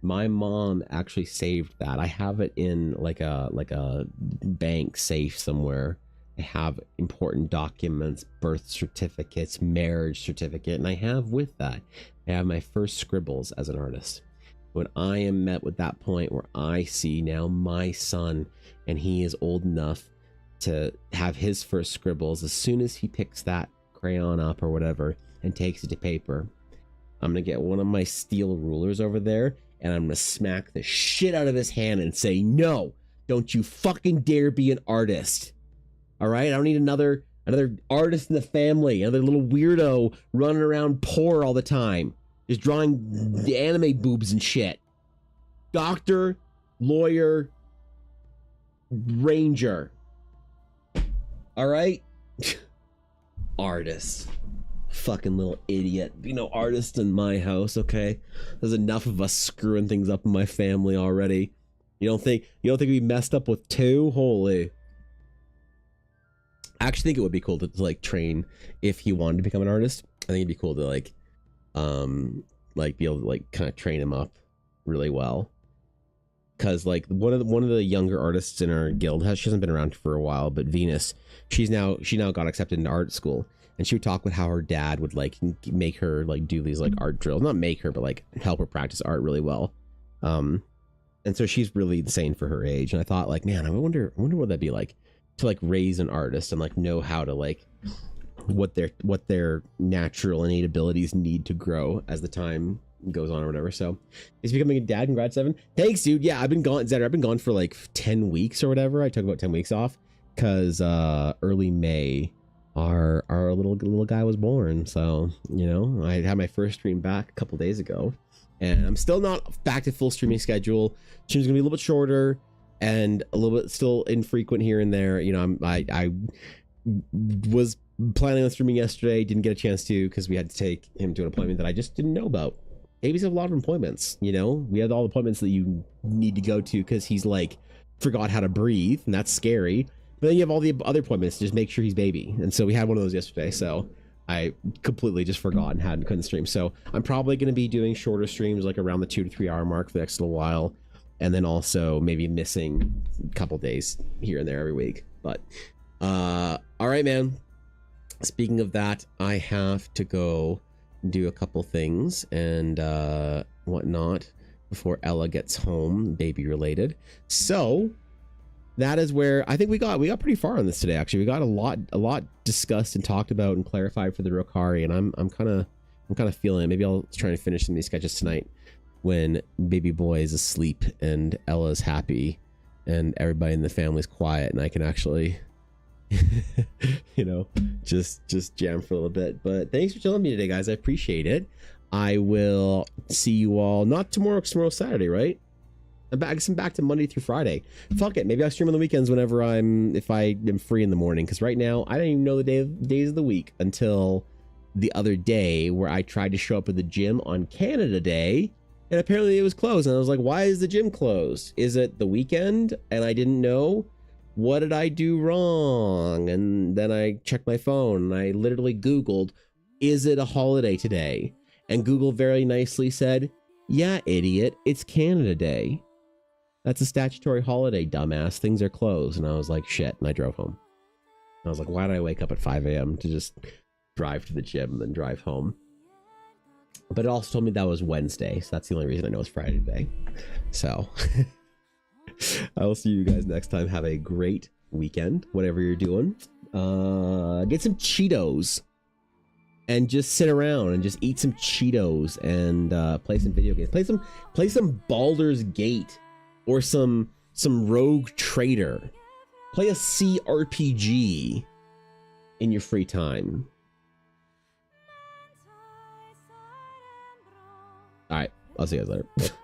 Speaker 1: My mom actually saved that. I have it in like a bank safe somewhere. I have important documents, birth certificates, marriage certificate, and I have with that, I have my first scribbles as an artist. When I am met with that point where I see now my son and he is old enough to have his first scribbles, as soon as he picks that crayon up or whatever and takes it to paper, I'm gonna get one of my steel rulers over there and I'm gonna smack the shit out of his hand and say, no, don't you fucking dare be an artist. All right, I don't need another artist in the family, another little weirdo running around poor all the time, just drawing the anime boobs and shit. Doctor, lawyer, ranger. All right, artist. Fucking little idiot. You know, artist in my house. Okay, there's enough of us screwing things up in my family already. You don't think we messed up with two? Holy. I actually think it would be cool to like train if he wanted to become an artist. I think it'd be cool to like be able to like kind of train him up really well. because like one of the younger artists in our guild she hasn't been around for a while, but Venus, she now got accepted into art school, and she would talk with how her dad would like make her like do these like art drills, not make her, but like help her practice art really well. And so she's really insane for her age. And I thought like, man, I wonder what that'd be like to like raise an artist and like know how to like what their natural innate abilities need to grow as the time goes on or whatever. So he's becoming a dad. Congrats, Evan. Thanks, dude. Yeah, I've been gone, Zedder. I've been gone for like 10 weeks or whatever. I took about 10 weeks off because early May our little guy was born. So, you know, I had my first stream back a couple days ago, and I'm still not back to full streaming schedule. Stream's gonna be a little bit shorter and a little bit still infrequent here and there. You know, I was planning on streaming yesterday, didn't get a chance to because we had to take him to an appointment that I just didn't know about. Babies have a lot of appointments, you know. We had all the appointments that you need to go to because he's like forgot how to breathe, and that's scary. But then you have all the other appointments to just make sure he's baby, and so we had one of those yesterday. So I completely just forgot and couldn't stream. So I'm probably going to be doing shorter streams, like around the 2 to 3 hour mark for the next little while, and then also maybe missing a couple days here and there every week. But all right, man. Speaking of that, I have to go do a couple things and whatnot before Ella gets home, baby related. So that is where I think we got pretty far on this today. Actually, we got a lot discussed and talked about and clarified for the Rokari, and I'm kind of feeling it. Maybe I'll try to finish some of these sketches tonight when baby boy is asleep and Ella's happy and everybody in the family's quiet, and I can actually you know, just jam for a little bit. But thanks for chilling with me today, guys. I appreciate it. I will see you all not tomorrow, 'cause tomorrow's Saturday, right? I'm back to Monday through Friday. Fuck it, maybe I'll stream on the weekends whenever if I am free in the morning, because right now I don't even know the days of the week until the other day where I tried to show up at the gym on Canada Day and apparently it was closed, and I was like, why is the gym closed? Is it the weekend and I didn't know? What did I do wrong? And then I checked my phone and I literally Googled, is it a holiday today? And Google very nicely said, yeah, idiot, it's Canada Day. That's a statutory holiday, dumbass. Things are closed. And I was like, shit. And I drove home. I was like, why did I wake up at 5 a.m. to just drive to the gym and then drive home? But it also told me that was Wednesday. So that's the only reason I know it's Friday today. So I will see you guys next time. Have a great weekend, whatever you're doing. Get some Cheetos and just sit around and just eat some Cheetos and play some video games. Play some Baldur's Gate or some Rogue Trader. Play a CRPG in your free time. All right, I'll see you guys later.